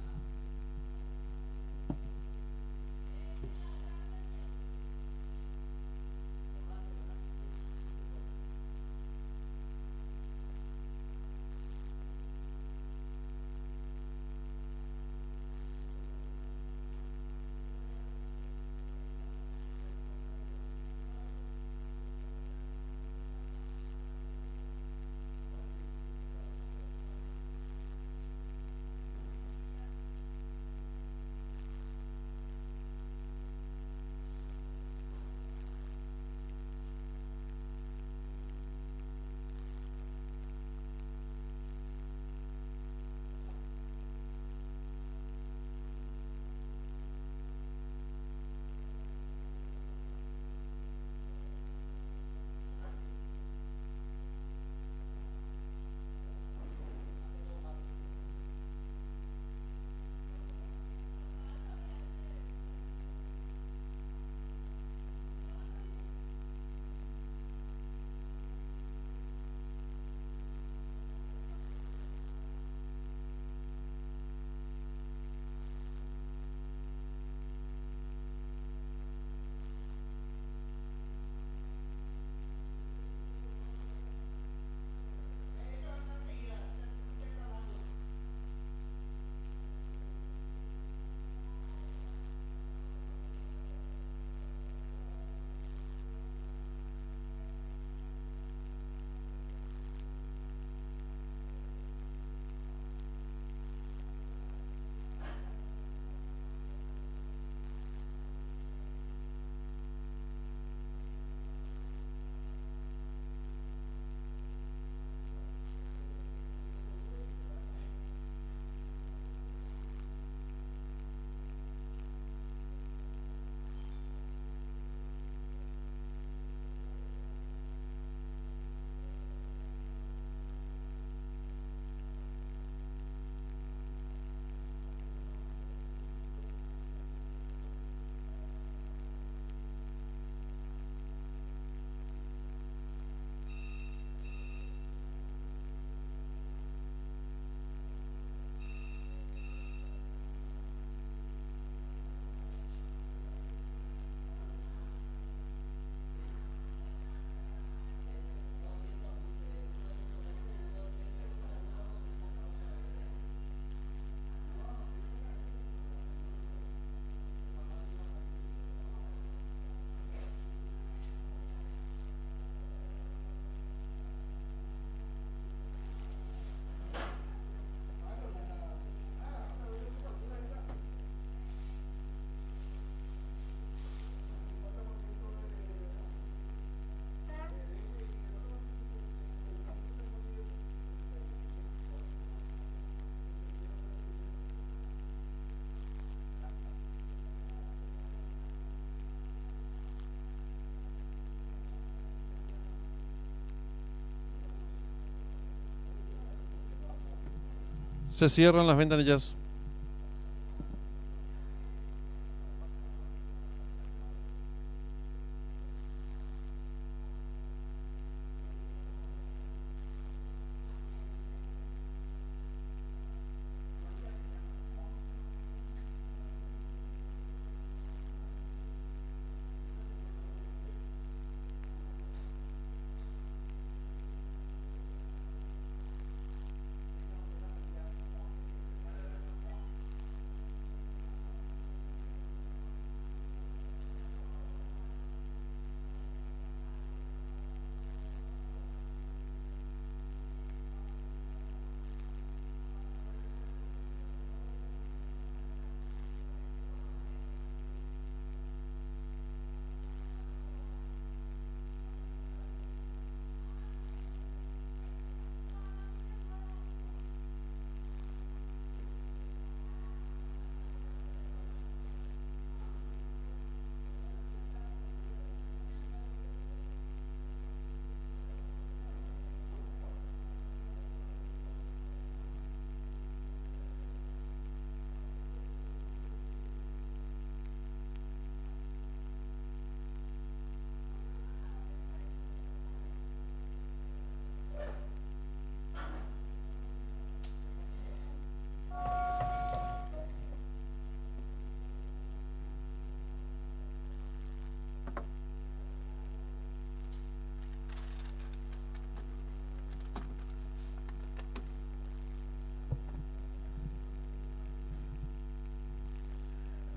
Se cierran las ventanillas.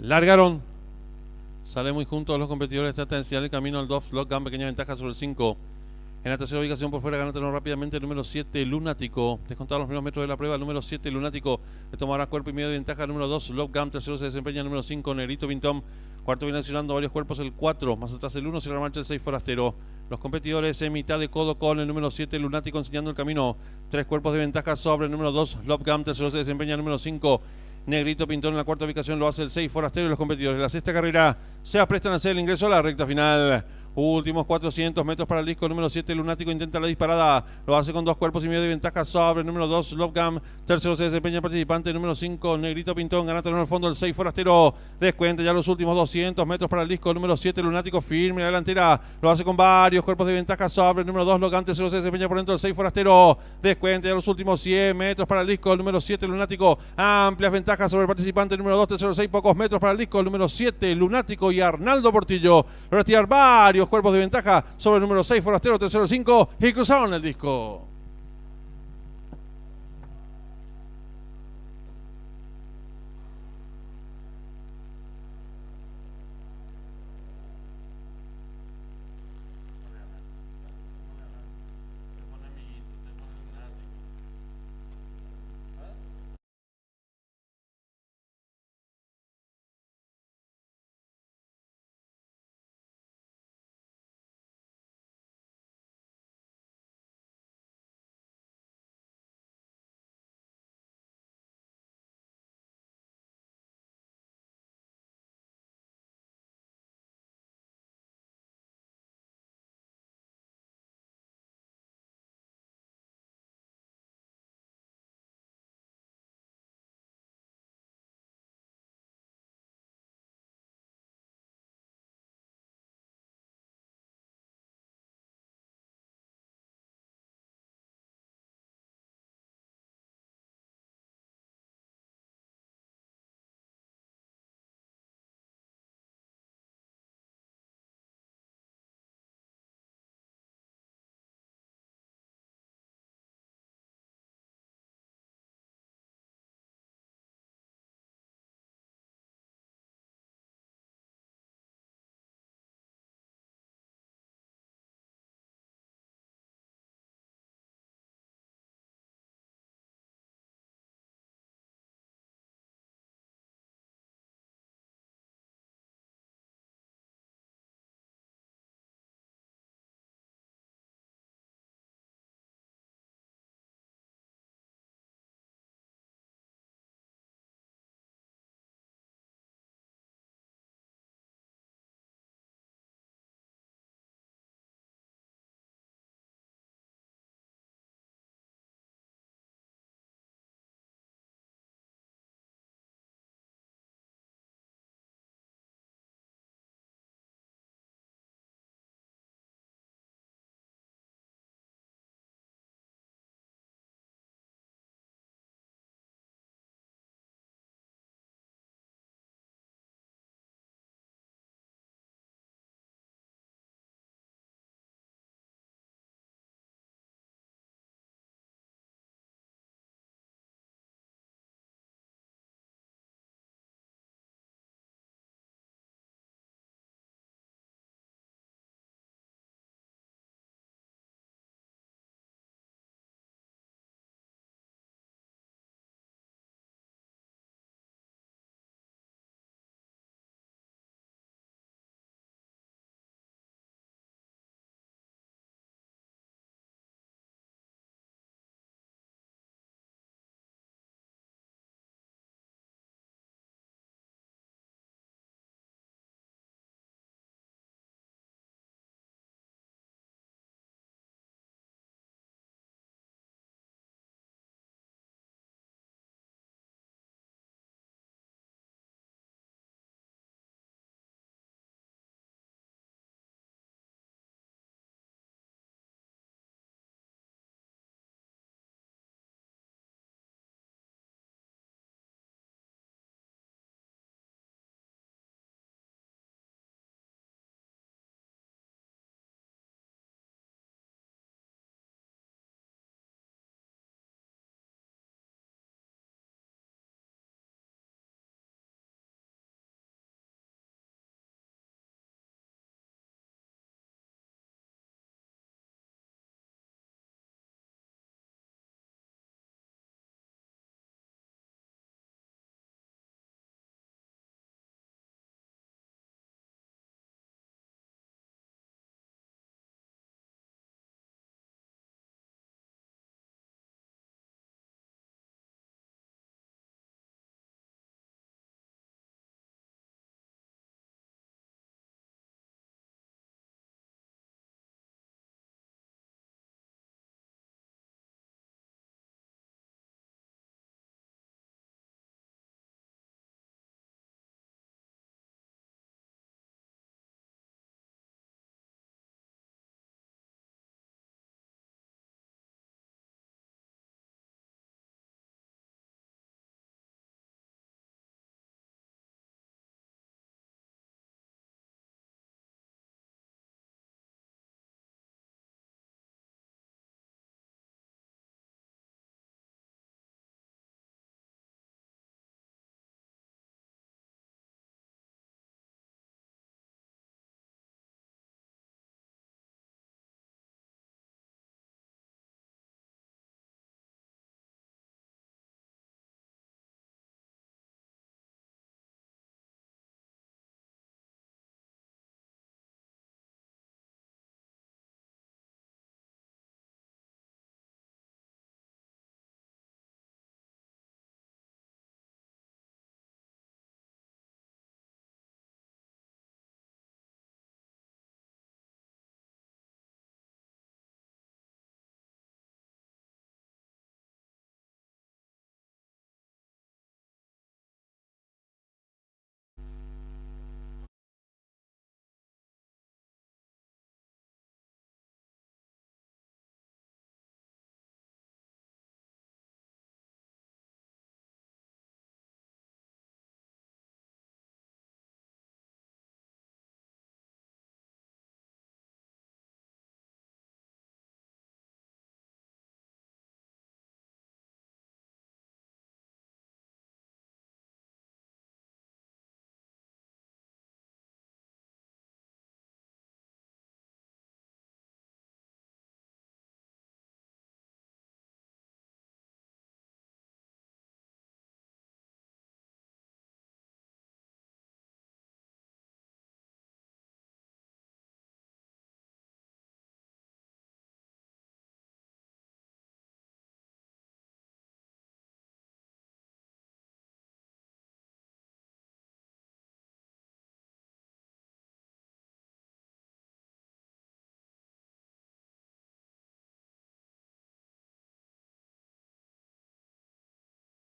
Largaron. Sale muy juntos los competidores. Trata de enseñar el camino al 2. Lockdown, pequeña ventaja sobre el 5. En la tercera ubicación por fuera, ganando rápidamente el número 7, Lunático. Descontados los primeros metros de la prueba, el número 7, Lunático. Le tomará cuerpo y medio de ventaja el número 2, Lockdown. Tercero se desempeña el número 5, Negrito Pintón. Cuarto viene accionando varios cuerpos el 4. Más atrás el 1, cierra la marcha el 6, Forastero. Los competidores en mitad de codo con el número 7, Lunático, enseñando el camino. 3 cuerpos de ventaja sobre el número 2, Lockdown. Tercero se desempeña el número 5. Negrito Pintón. En la cuarta ubicación lo hace el 6, Forastero. Y los competidores de la sexta carrera se aprestan a hacer el ingreso a la recta final. Últimos 400 metros para el disco número 7, Lunático intenta la disparada, lo hace con 2 cuerpos y medio de ventaja sobre el número 2, Lovegam. Tercero se desempeña el participante número 5, Negrito Pintón, gana en el fondo el 6, Forastero. Descuenta ya los últimos 200 metros para el disco número 7, Lunático, firme la delantera, lo hace con varios cuerpos de ventaja sobre el número 2, Lovegam. Tercero se desempeña por dentro el 6, Forastero. Descuenta ya los últimos 100 metros para el disco número 7, Lunático, amplias ventajas sobre el participante número 2, tercero 6, pocos metros para el disco número 7, Lunático y Arnaldo Portillo. Lo retirar varios cuerpos de ventaja sobre el número 6, Forastero, tercero 5 y cruzaron el disco.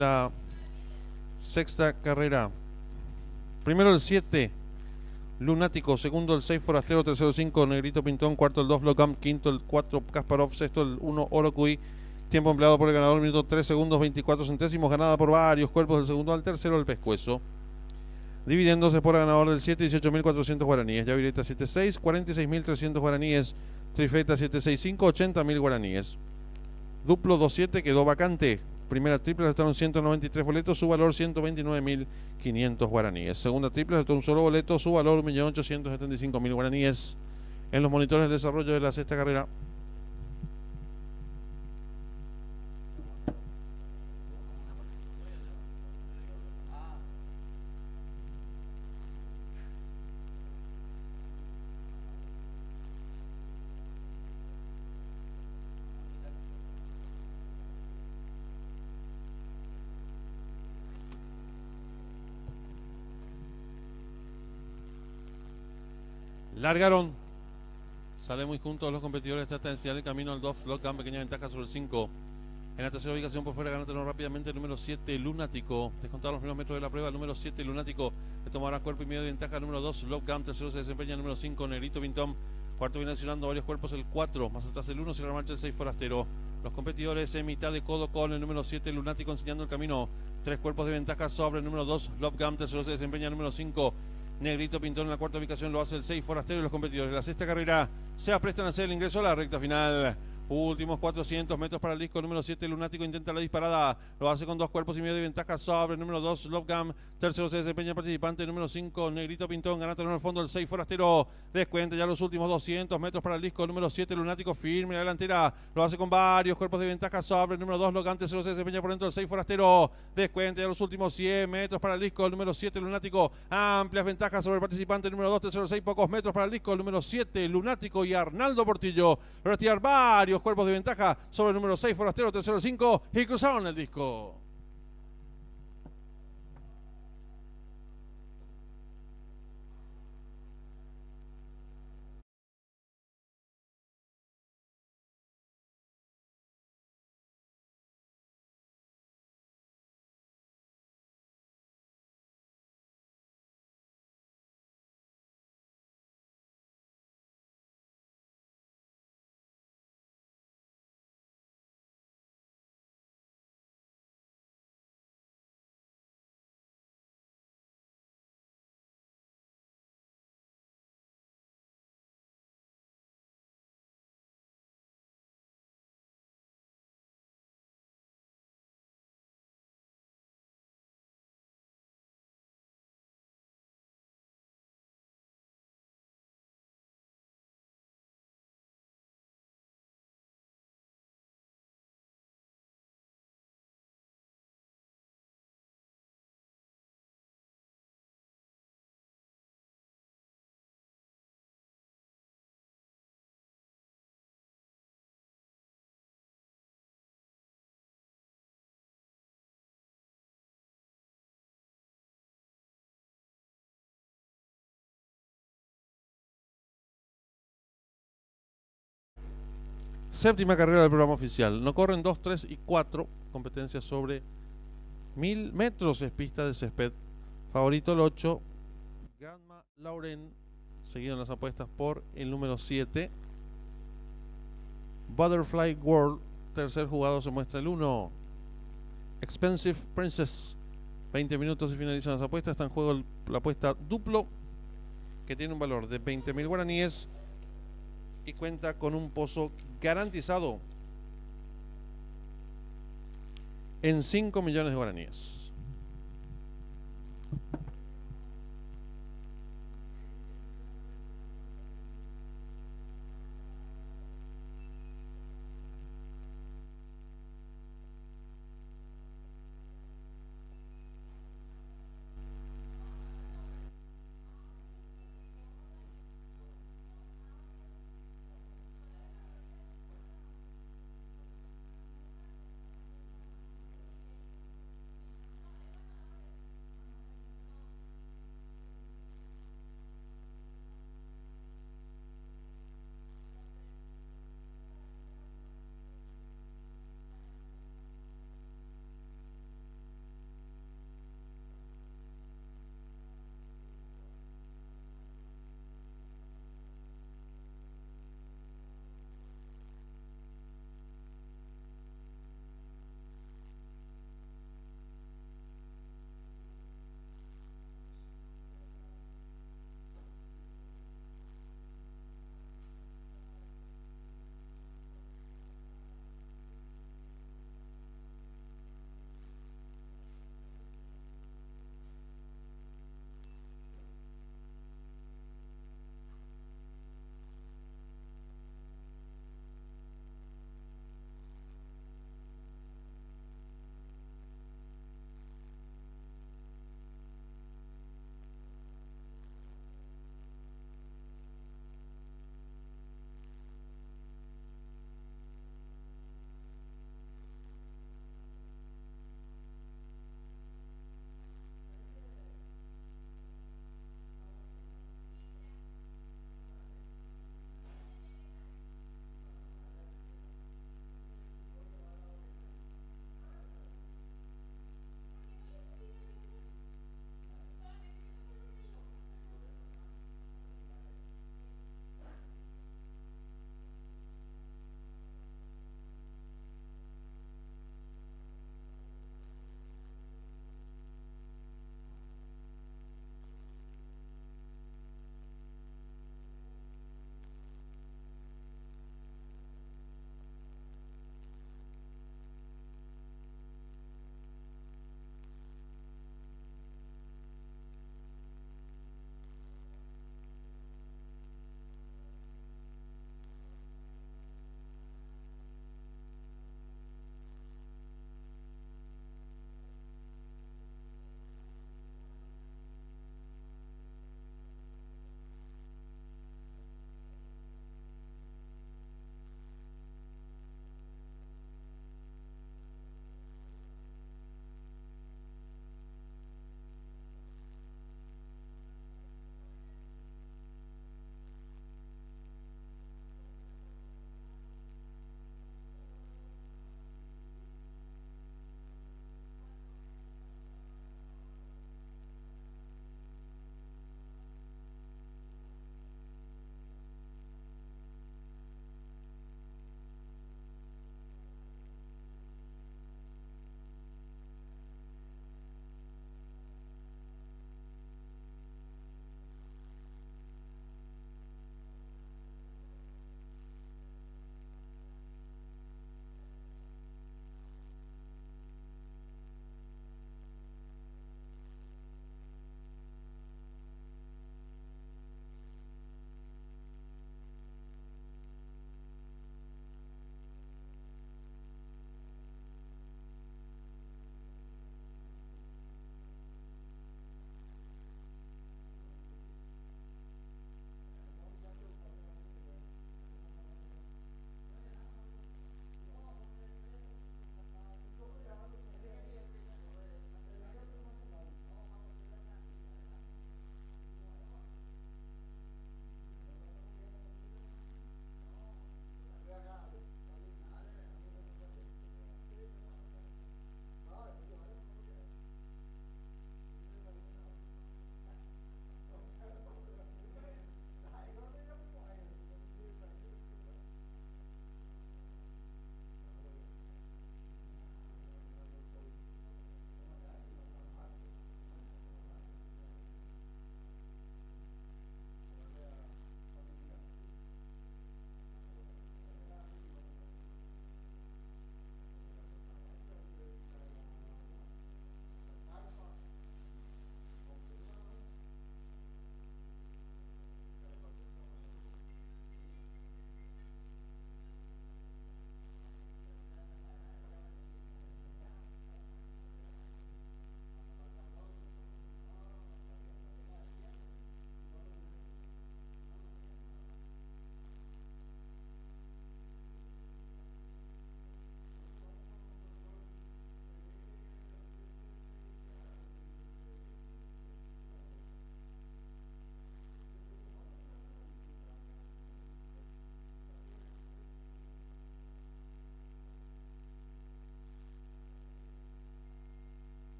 La sexta carrera. Primero el 7, Lunático. Segundo el 6, Forastero. Tercero el 5, Negrito Pintón. Cuarto el 2, Blockam. Quinto el 4, Kasparov. Sexto el 1, Orocuy. Tiempo empleado por el ganador, minuto 3 segundos 24 centésimos. Ganada por varios cuerpos del segundo al tercero, el Pescuezo. Dividiéndose por el ganador del 7, 18.400 guaraníes. Yavireta 7.6, 46.300 guaraníes. Trifeta 7.65, 80.000 guaraníes. Duplo 2.7 quedó vacante. Primera triple aceptaron 193 boletos, su valor 129.500 guaraníes. Segunda triple aceptó un solo boleto, su valor 1.875.000 guaraníes. En los monitores de desarrollo de la sexta carrera. Largaron. Sale muy juntos los competidores. Trata de enseñar el camino al 2. Blockam, pequeña ventaja sobre el 5. En la tercera ubicación por fuera ganando rápidamente el número 7, Lunático. Descontar los primeros metros de la prueba, el número 7, Lunático. Le tomará cuerpo y medio de ventaja el número 2, Blockam. Tercero se desempeña el número 5, Negrito Pintón. Cuarto viene accionando varios cuerpos el 4. Más atrás el 1, cierra la marcha el 6, Forastero. Los competidores en mitad de codo con el número 7, Lunático, enseñando el camino. Tres cuerpos de ventaja sobre el número 2, Blockam. Tercero se desempeña el número 5. Negrito Pintón. En la cuarta ubicación lo hace el 6, Forastero. Y los competidores de la sexta carrera se aprestan a hacer el ingreso a la recta final. Últimos 400 metros para el disco número 7, Lunático intenta la disparada, lo hace con dos cuerpos y medio de ventaja sobre el número 2, Lovegam. Tercero se desempeña el participante número 5, Negrito Pintón, ganando en el fondo el 6, Forastero. Descuenta ya los últimos 200 metros para el disco número 7, Lunático, firme en la delantera, lo hace con varios cuerpos de ventaja sobre el número 2, Lovegam. Tercero se desempeña por dentro el 6, Forastero. Descuenta ya los últimos 100 metros para el disco número 7, Lunático, amplias ventajas sobre el participante número 2, tercero 6, pocos metros para el disco número 7, Lunático y Arnaldo Portillo. Retirar varios cuerpos de ventaja sobre el número 6, Forastero, tercero 5 y cruzaron el disco. Séptima carrera del programa oficial. No corren 2, 3 y 4 competencias sobre 1000 metros. Es pista de césped. Favorito el 8, Grandma Lauren. Seguido en las apuestas por el número 7, Butterfly World. Tercer jugado se muestra el 1, Expensive Princess. 20 minutos y finalizan las apuestas. Está en juego la apuesta duplo, que tiene un valor de 20.000 guaraníes y cuenta con un pozo garantizado en 5 millones de guaraníes.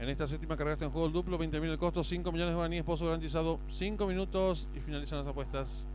En esta séptima carrera está en juego el duplo, 20.000 el costo, 5 millones de guaraníes, pozo garantizado, 5 minutos y finalizan las apuestas.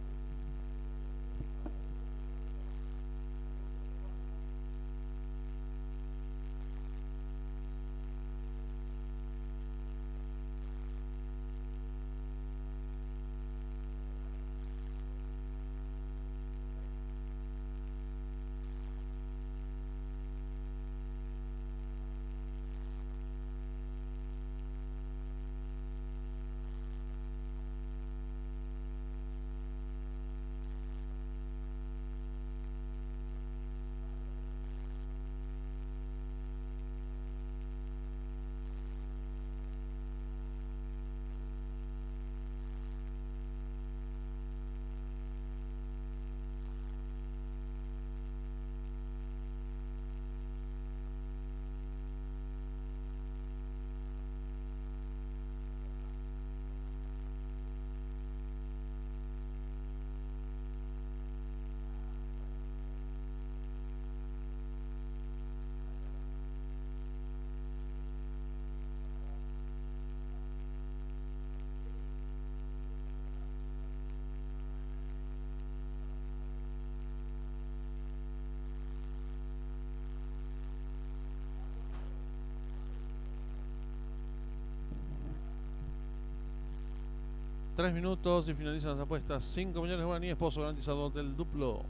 Tres minutos y finalizan las apuestas. 5 millones de guaraníes, pozo garantizado del duplo.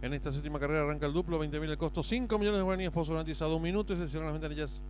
En esta séptima carrera arranca el duplo, 20.000 el costo, 5 millones de guaraníes, pozo garantizado, 1 minuto y se cierran las ventanillas.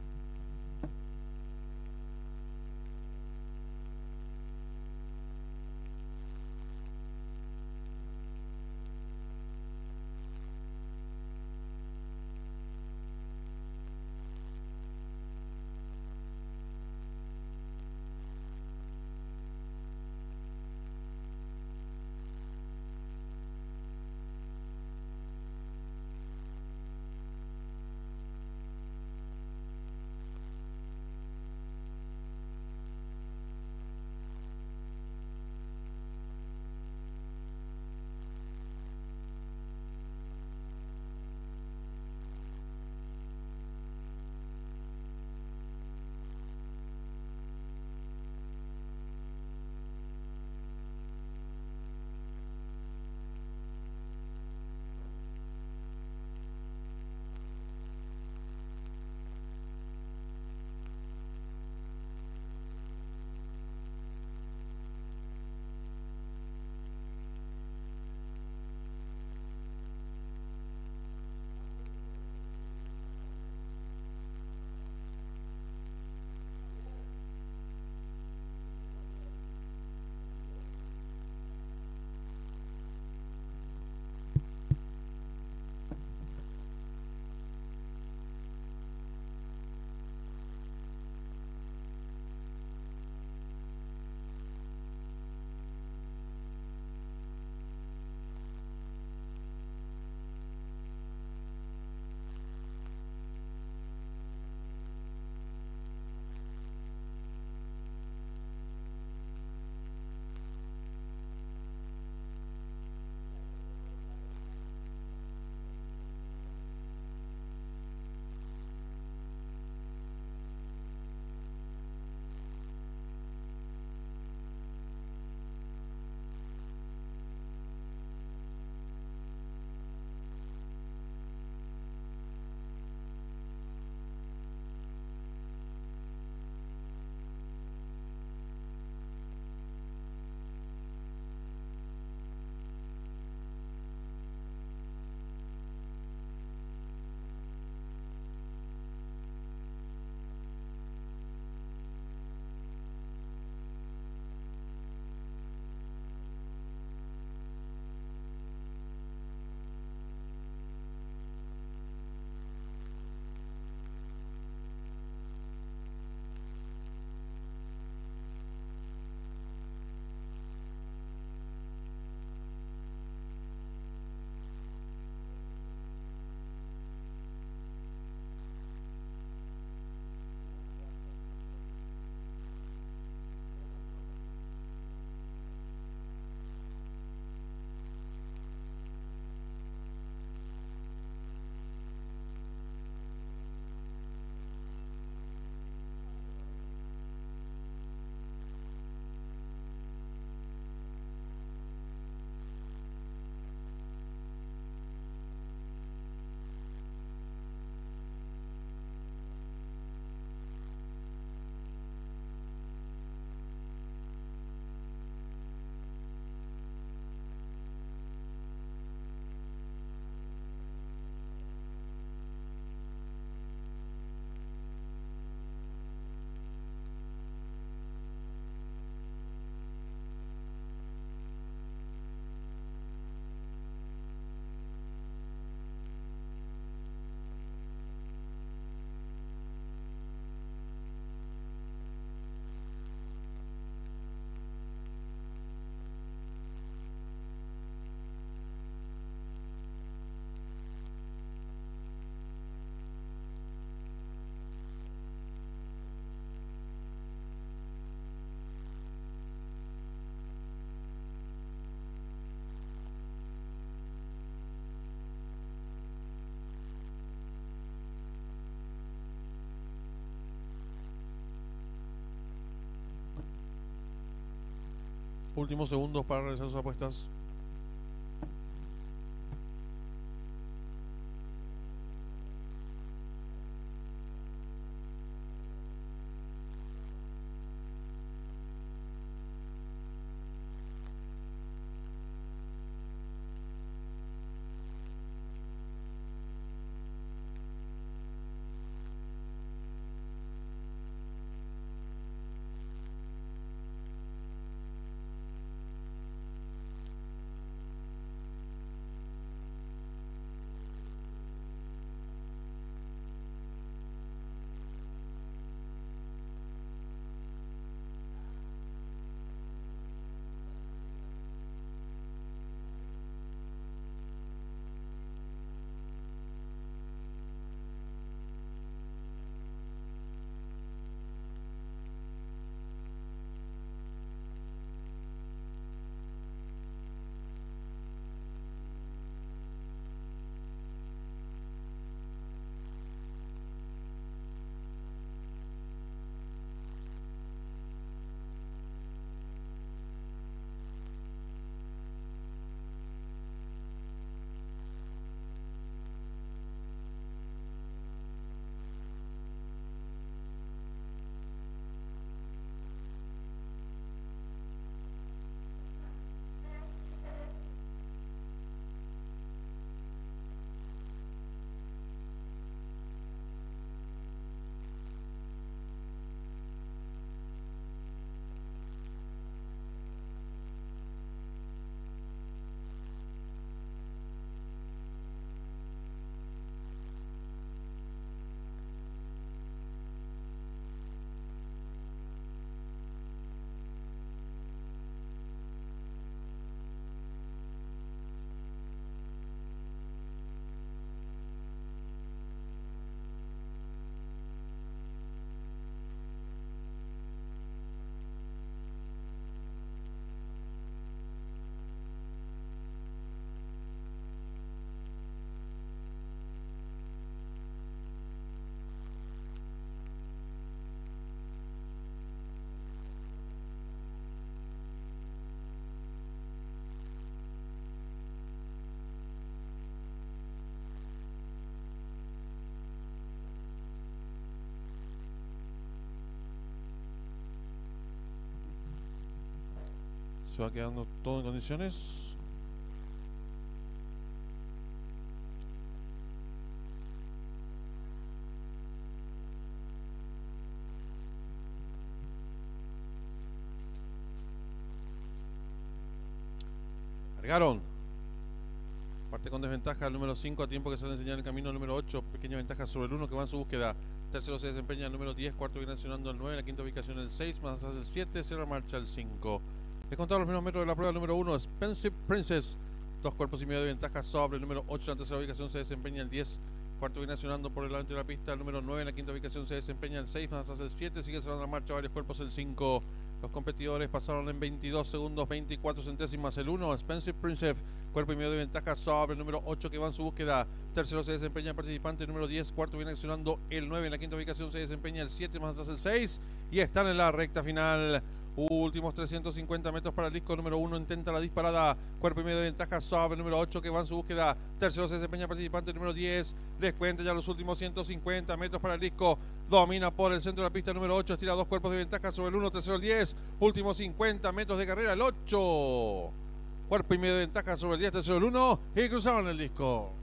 Últimos segundos para realizar sus apuestas. Se va quedando todo en condiciones. Cargaron. Parte con desventaja el número 5 a tiempo que sale a enseñar el camino el número 8. Pequeña ventaja sobre el 1 que va en su búsqueda. Tercero se desempeña el número 10. Cuarto viene accionando el 9. En la quinta ubicación el 6. Más atrás el 7. Cierra marcha el 5. Descontado los primeros metros de la prueba el número 1. Expensive Princess. 2 cuerpos y medio de ventaja sobre el número 8. En la tercera ubicación se desempeña el 10. Cuarto viene accionando por delante de la pista el número 9. En la quinta ubicación se desempeña el 6. Más atrás el 7. Sigue cerrando la marcha varios cuerpos el 5. Los competidores pasaron en 22 segundos 24 centésimas el 1. Expensive Princess. Cuerpo y medio de ventaja sobre el número 8 que va en su búsqueda. Tercero se desempeña el participante número 10. Cuarto viene accionando el 9. En la quinta ubicación se desempeña el 7. Más atrás el 6. Y están en la recta final. Últimos 350 metros para el disco número 1. Intenta la disparada. Cuerpo y medio de ventaja sobre el número 8 que va en su búsqueda. Tercero se desempeña el participante número 10. Descuenta ya los últimos 150 metros para el disco. Domina por el centro de la pista número 8. Estira 2 cuerpos de ventaja sobre el 1. Tercero el 10. Últimos 50 metros de carrera el 8. Cuerpo y medio de ventaja sobre el 10. Tercero el 1. Y cruzaron el disco.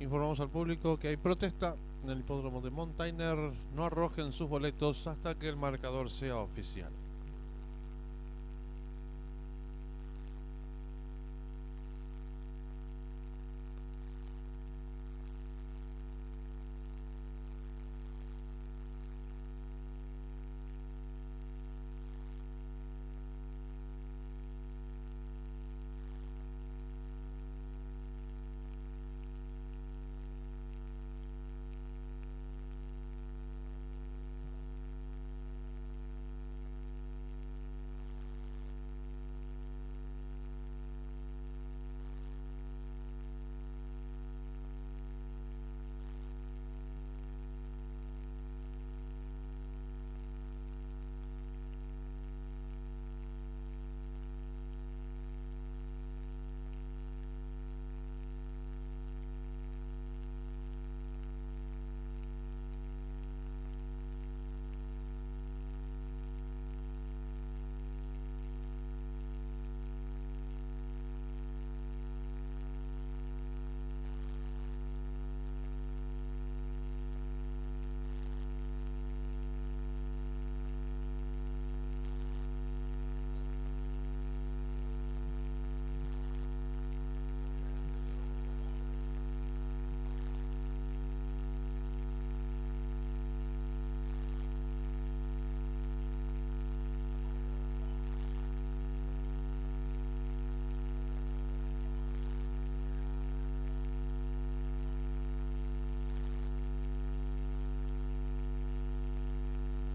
Informamos al público que hay protesta en el hipódromo de Montainer. No arrojen sus boletos hasta que el marcador sea oficial.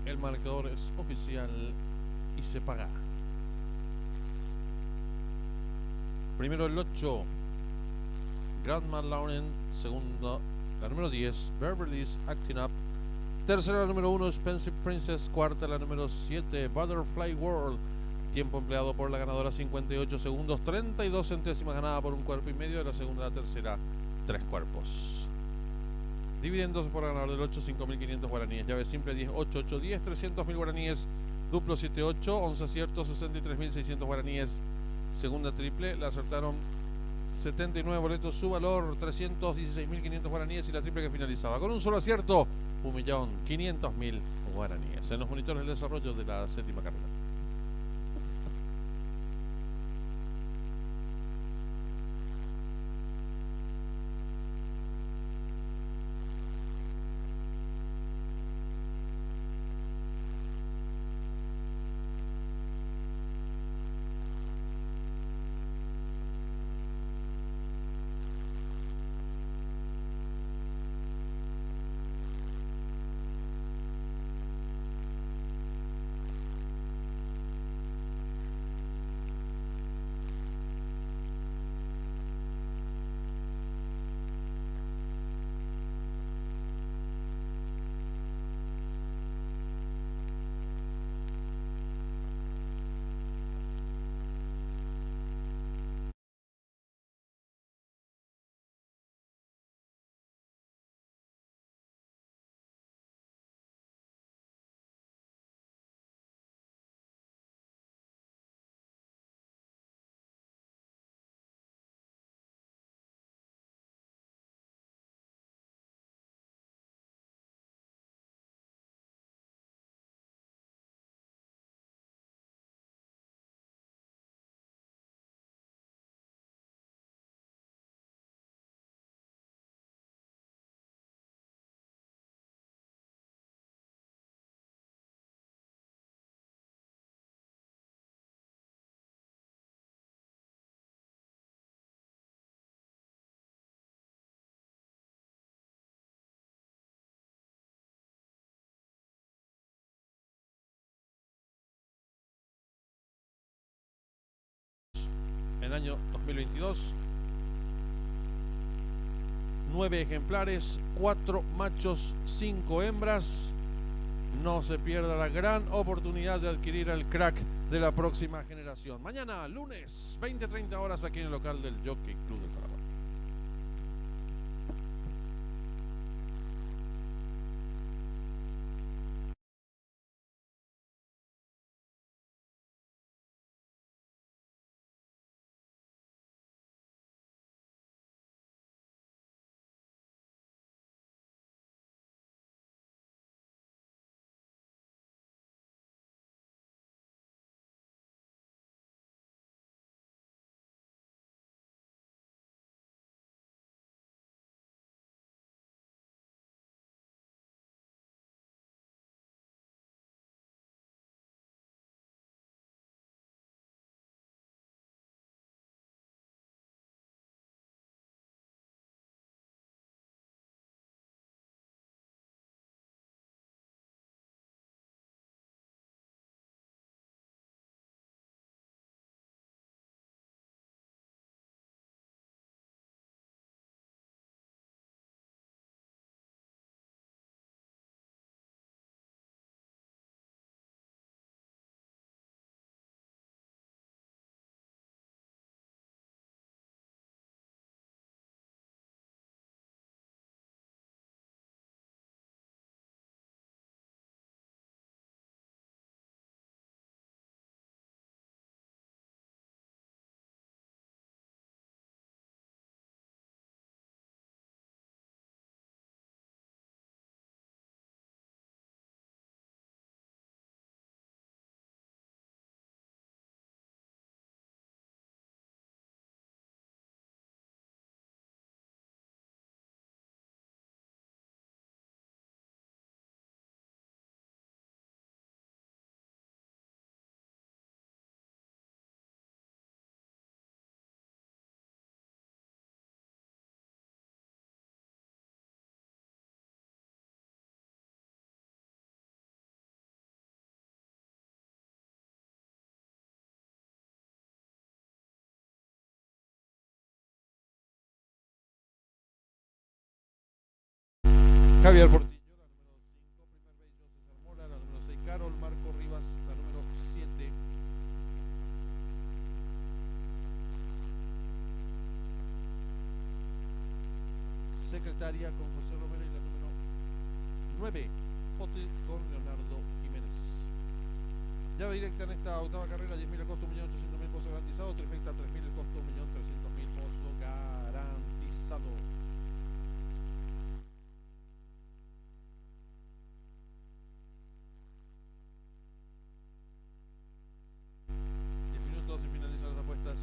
El marcador es oficial y se paga. Primero el 8, Grandma Lauren. Segundo, la número 10, Beverly's Acting Up. Tercera, la número 1, Expensive Princess. Cuarta, la número 7, Butterfly World. Tiempo empleado por la ganadora 58 segundos, 32 centésimas ganada por un cuerpo y medio. De la segunda a la tercera, 3 cuerpos. Dividendos por ganador del 8, 5.500 guaraníes. Llave simple 10, 8, 8, 10, 300.000 guaraníes. Duplo 7, 8, 11 aciertos, 63.600 guaraníes. Segunda triple, la acertaron 79 boletos, su valor 316.500 guaraníes. Y la triple que finalizaba con un solo acierto, 1.500.000 guaraníes. En los monitores de desarrollo de la séptima carrera. En el año 2022, 9 ejemplares, 4 machos, 5 hembras. No se pierda la gran oportunidad de adquirir el crack de la próxima generación. Mañana, lunes, 20-30 horas, aquí en el local del Jockey Club de Paraguay. Javier Portillo, la número 5, primer base César Mora, la número 6 Carol, Marco Rivas, la número 7 secretaria con José Romero y la número 9 Pote con Leonardo Jiménez. Llave directa en esta octava carrera, 10.000 el costo, 1.800.000 pozo garantizado, trifecta 3.000 el costo, 1.300.000 pozo garantizado. Minutos y finalizan las apuestas.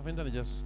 ventanillas.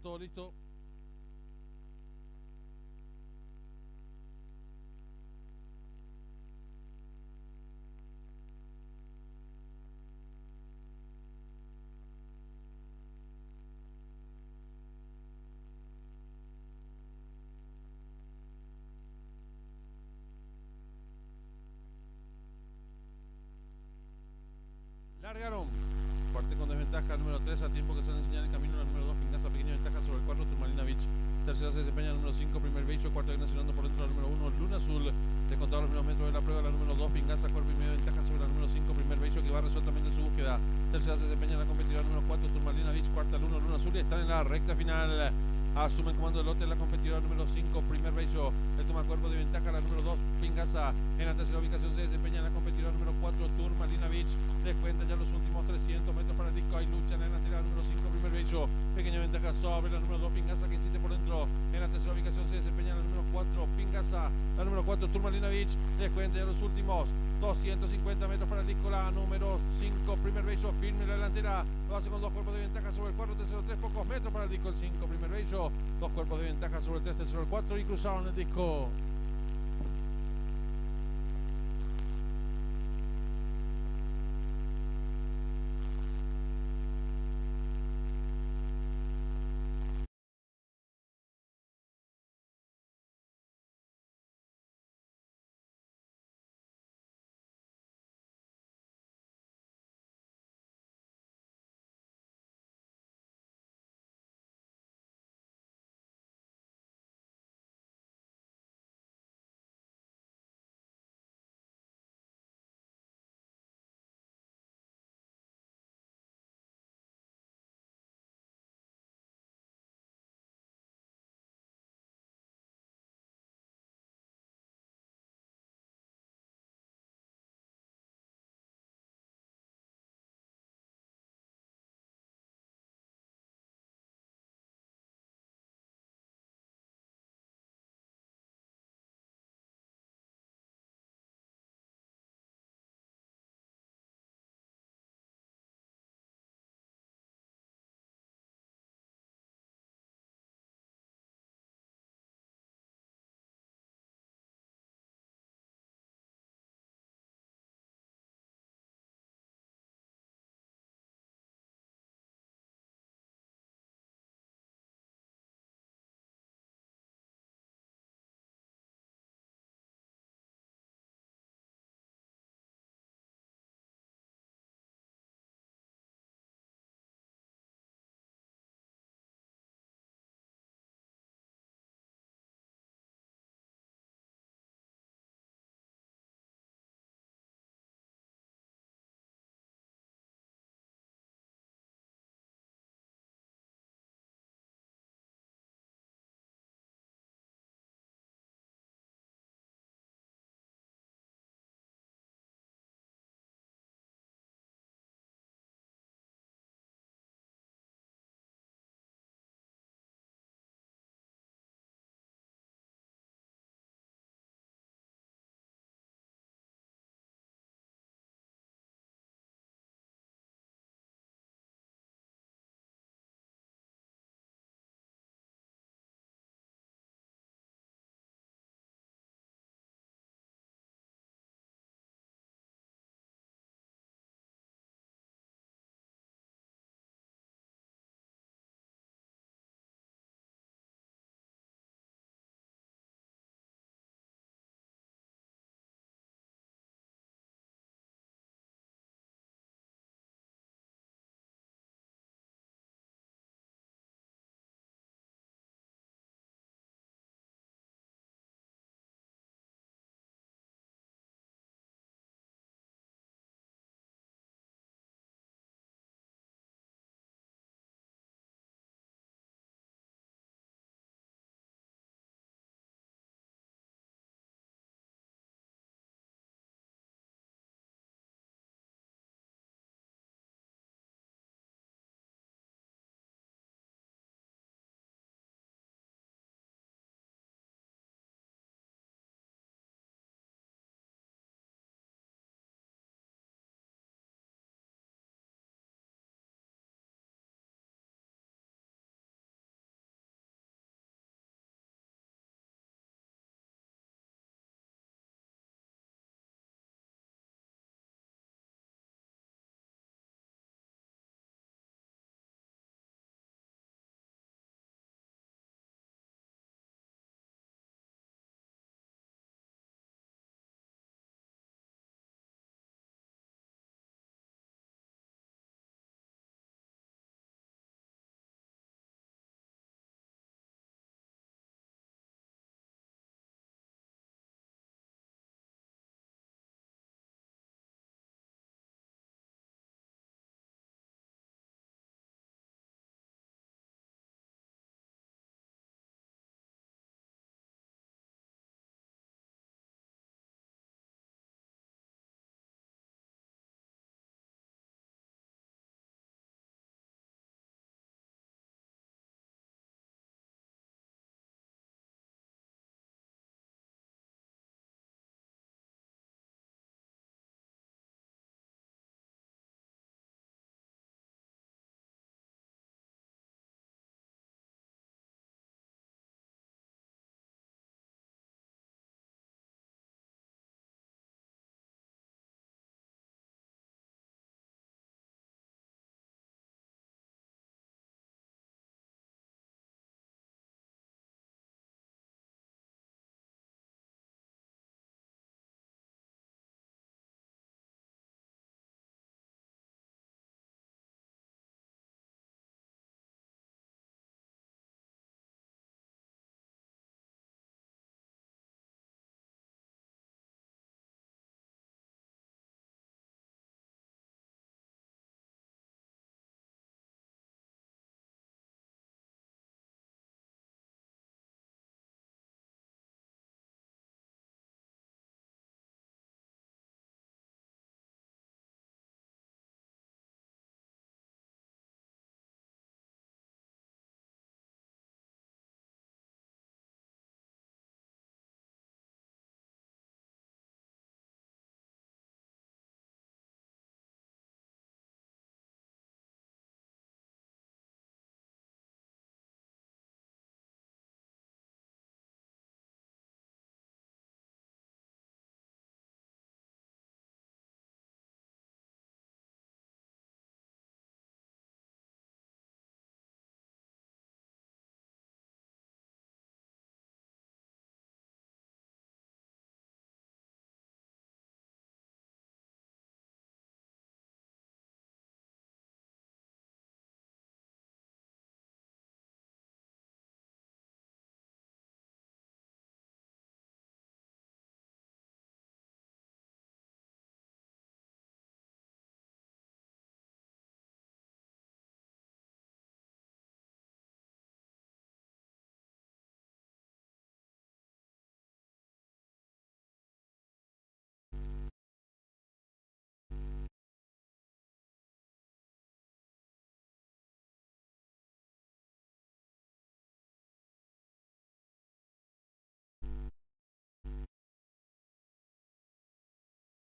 Todo listo. Largaron. Parte con desventaja número 3 a tiempo que se enseña el camino. La número 2 Pingaza, pequeña ventaja sobre el 4 Turmalina Beach. Tercera se desempeña el número 5 Primer Bello. Cuarto viene nacionando por dentro la número 1 Luna Azul. Descontado los primeros metros de la prueba. La número 2 Pingaza, cuerpo y media ventaja sobre la número 5 Primer Bello, que va resueltamente en su búsqueda. Tercera se desempeña la competidora número 4 Turmalina Beach. Cuarta Luna Azul y están en la recta final. Asume el comando del lote la competidora número 5 Primer Bello. El toma cuerpo de ventaja la número 2 Pingaza. En la tercera ubicación se desempeña la competidora número 4 Turmalina Beach. Descuenta ya los últimos 300 metros para el disco. Hay lucha en la delantera número 5 Primer Bello. Pequeña ventaja sobre la número 2 Pingaza, que insiste por dentro. En la tercera ubicación se desempeña la número 4 Pingaza. La número 4 Turmalina Beach. Descuenta ya los últimos 250 metros para el disco. La número 5 Primer Bello firme en la delantera. Lo hace con dos cuerpos de ventaja sobre el 4, tercero 3, pocos metros para el disco. El 5 Primer Bello. Dos cuerpos de ventaja sobre el 3, tercero el 4 y cruzaron el disco.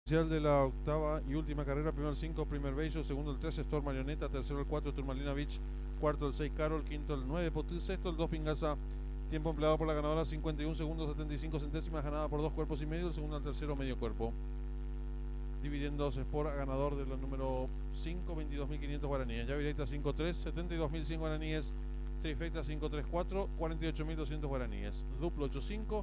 Inicial de la octava y última carrera, primero el 5, primer Bello, segundo el 3, Storm Marioneta, tercero el 4, Turmalina Beach, cuarto el 6, Carol, quinto el 9, Potil, sexto el 2, Pingaza. Tiempo empleado por la ganadora, 51 segundos 75 centésimas, ganada por 2 cuerpos y medio, el segundo al tercero medio cuerpo. Dividiéndose por ganador de la número 5, 22.500 guaraníes. Llave directa 5-3, 72.100 guaraníes. Trifecta 5-3-4, 48.200 guaraníes. Duplo 8-5,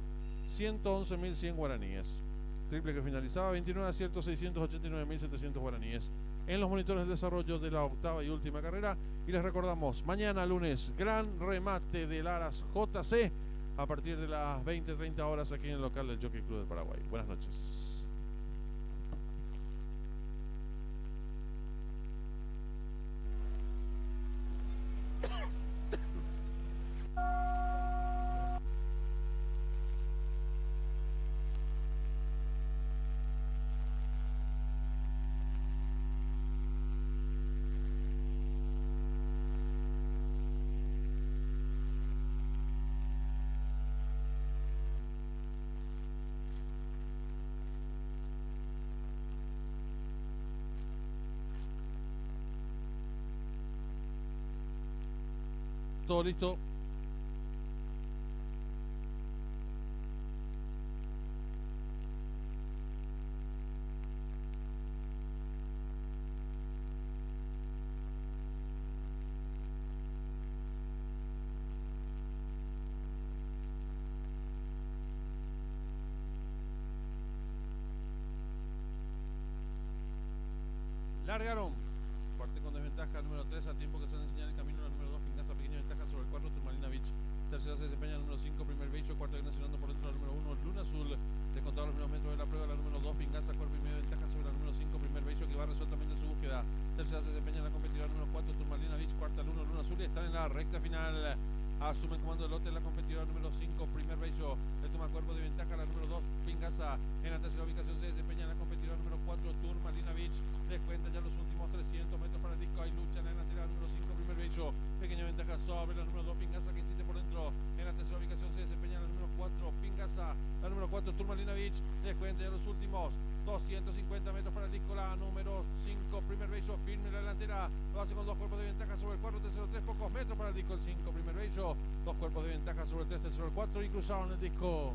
111.100 guaraníes. Triple que finalizaba, 29 aciertos, 689.700 guaraníes. En los monitores de desarrollo de la octava y última carrera. Y les recordamos, mañana lunes, gran remate del Aras JC a partir de las 20-30 horas aquí en el local del Jockey Club del Paraguay. Buenas noches. Todo listo. Largaron. Parte con desventaja el número 3 a tiempo que se enseña el camino. El número 2 Pingaza, pequeña ventaja sobre el 4 Turmalina Beach. Tercera se desempeña el número 5 primer Bello. Cuarto nacionando por dentro el número 1 Luna Azul. Descontado los primeros metros de la prueba. La número 2 Pingaza, cuerpo y medio ventaja sobre el número 5 primer Bello, que va resueltamente en su búsqueda. Tercera se desempeña la competidora número 4 Turmalina Beach. Cuarta el 1 Luna Azul y están en la recta final. Asume el comando del lote la competidora número 5 primer Bello. Le toma cuerpo de ventaja la número 2 Pingaza. En la tercera ubicación se desempeña la competidora número 4 Turmalina Beach. Descuenta ya los últimos 300 metros para el disco. Hay lucha en la delantera número 5 primer Bello. Pequeña ventaja sobre la número 2 Pingaza, que insiste por dentro. En la tercera ubicación se desempeña la número 4 Pingaza. La número 4 Turmalina Beach. Descuenta ya los últimos 250 metros para el disco. La número 5 primer Bello firme en la delantera. Lo hace con 2 cuerpos de ventaja sobre el 4 tercero 3. Pocos metros para el disco. El 5 primer Bello. 2 cuerpos de ventaja sobre el 3 tercero 4. Y cruzaron el disco.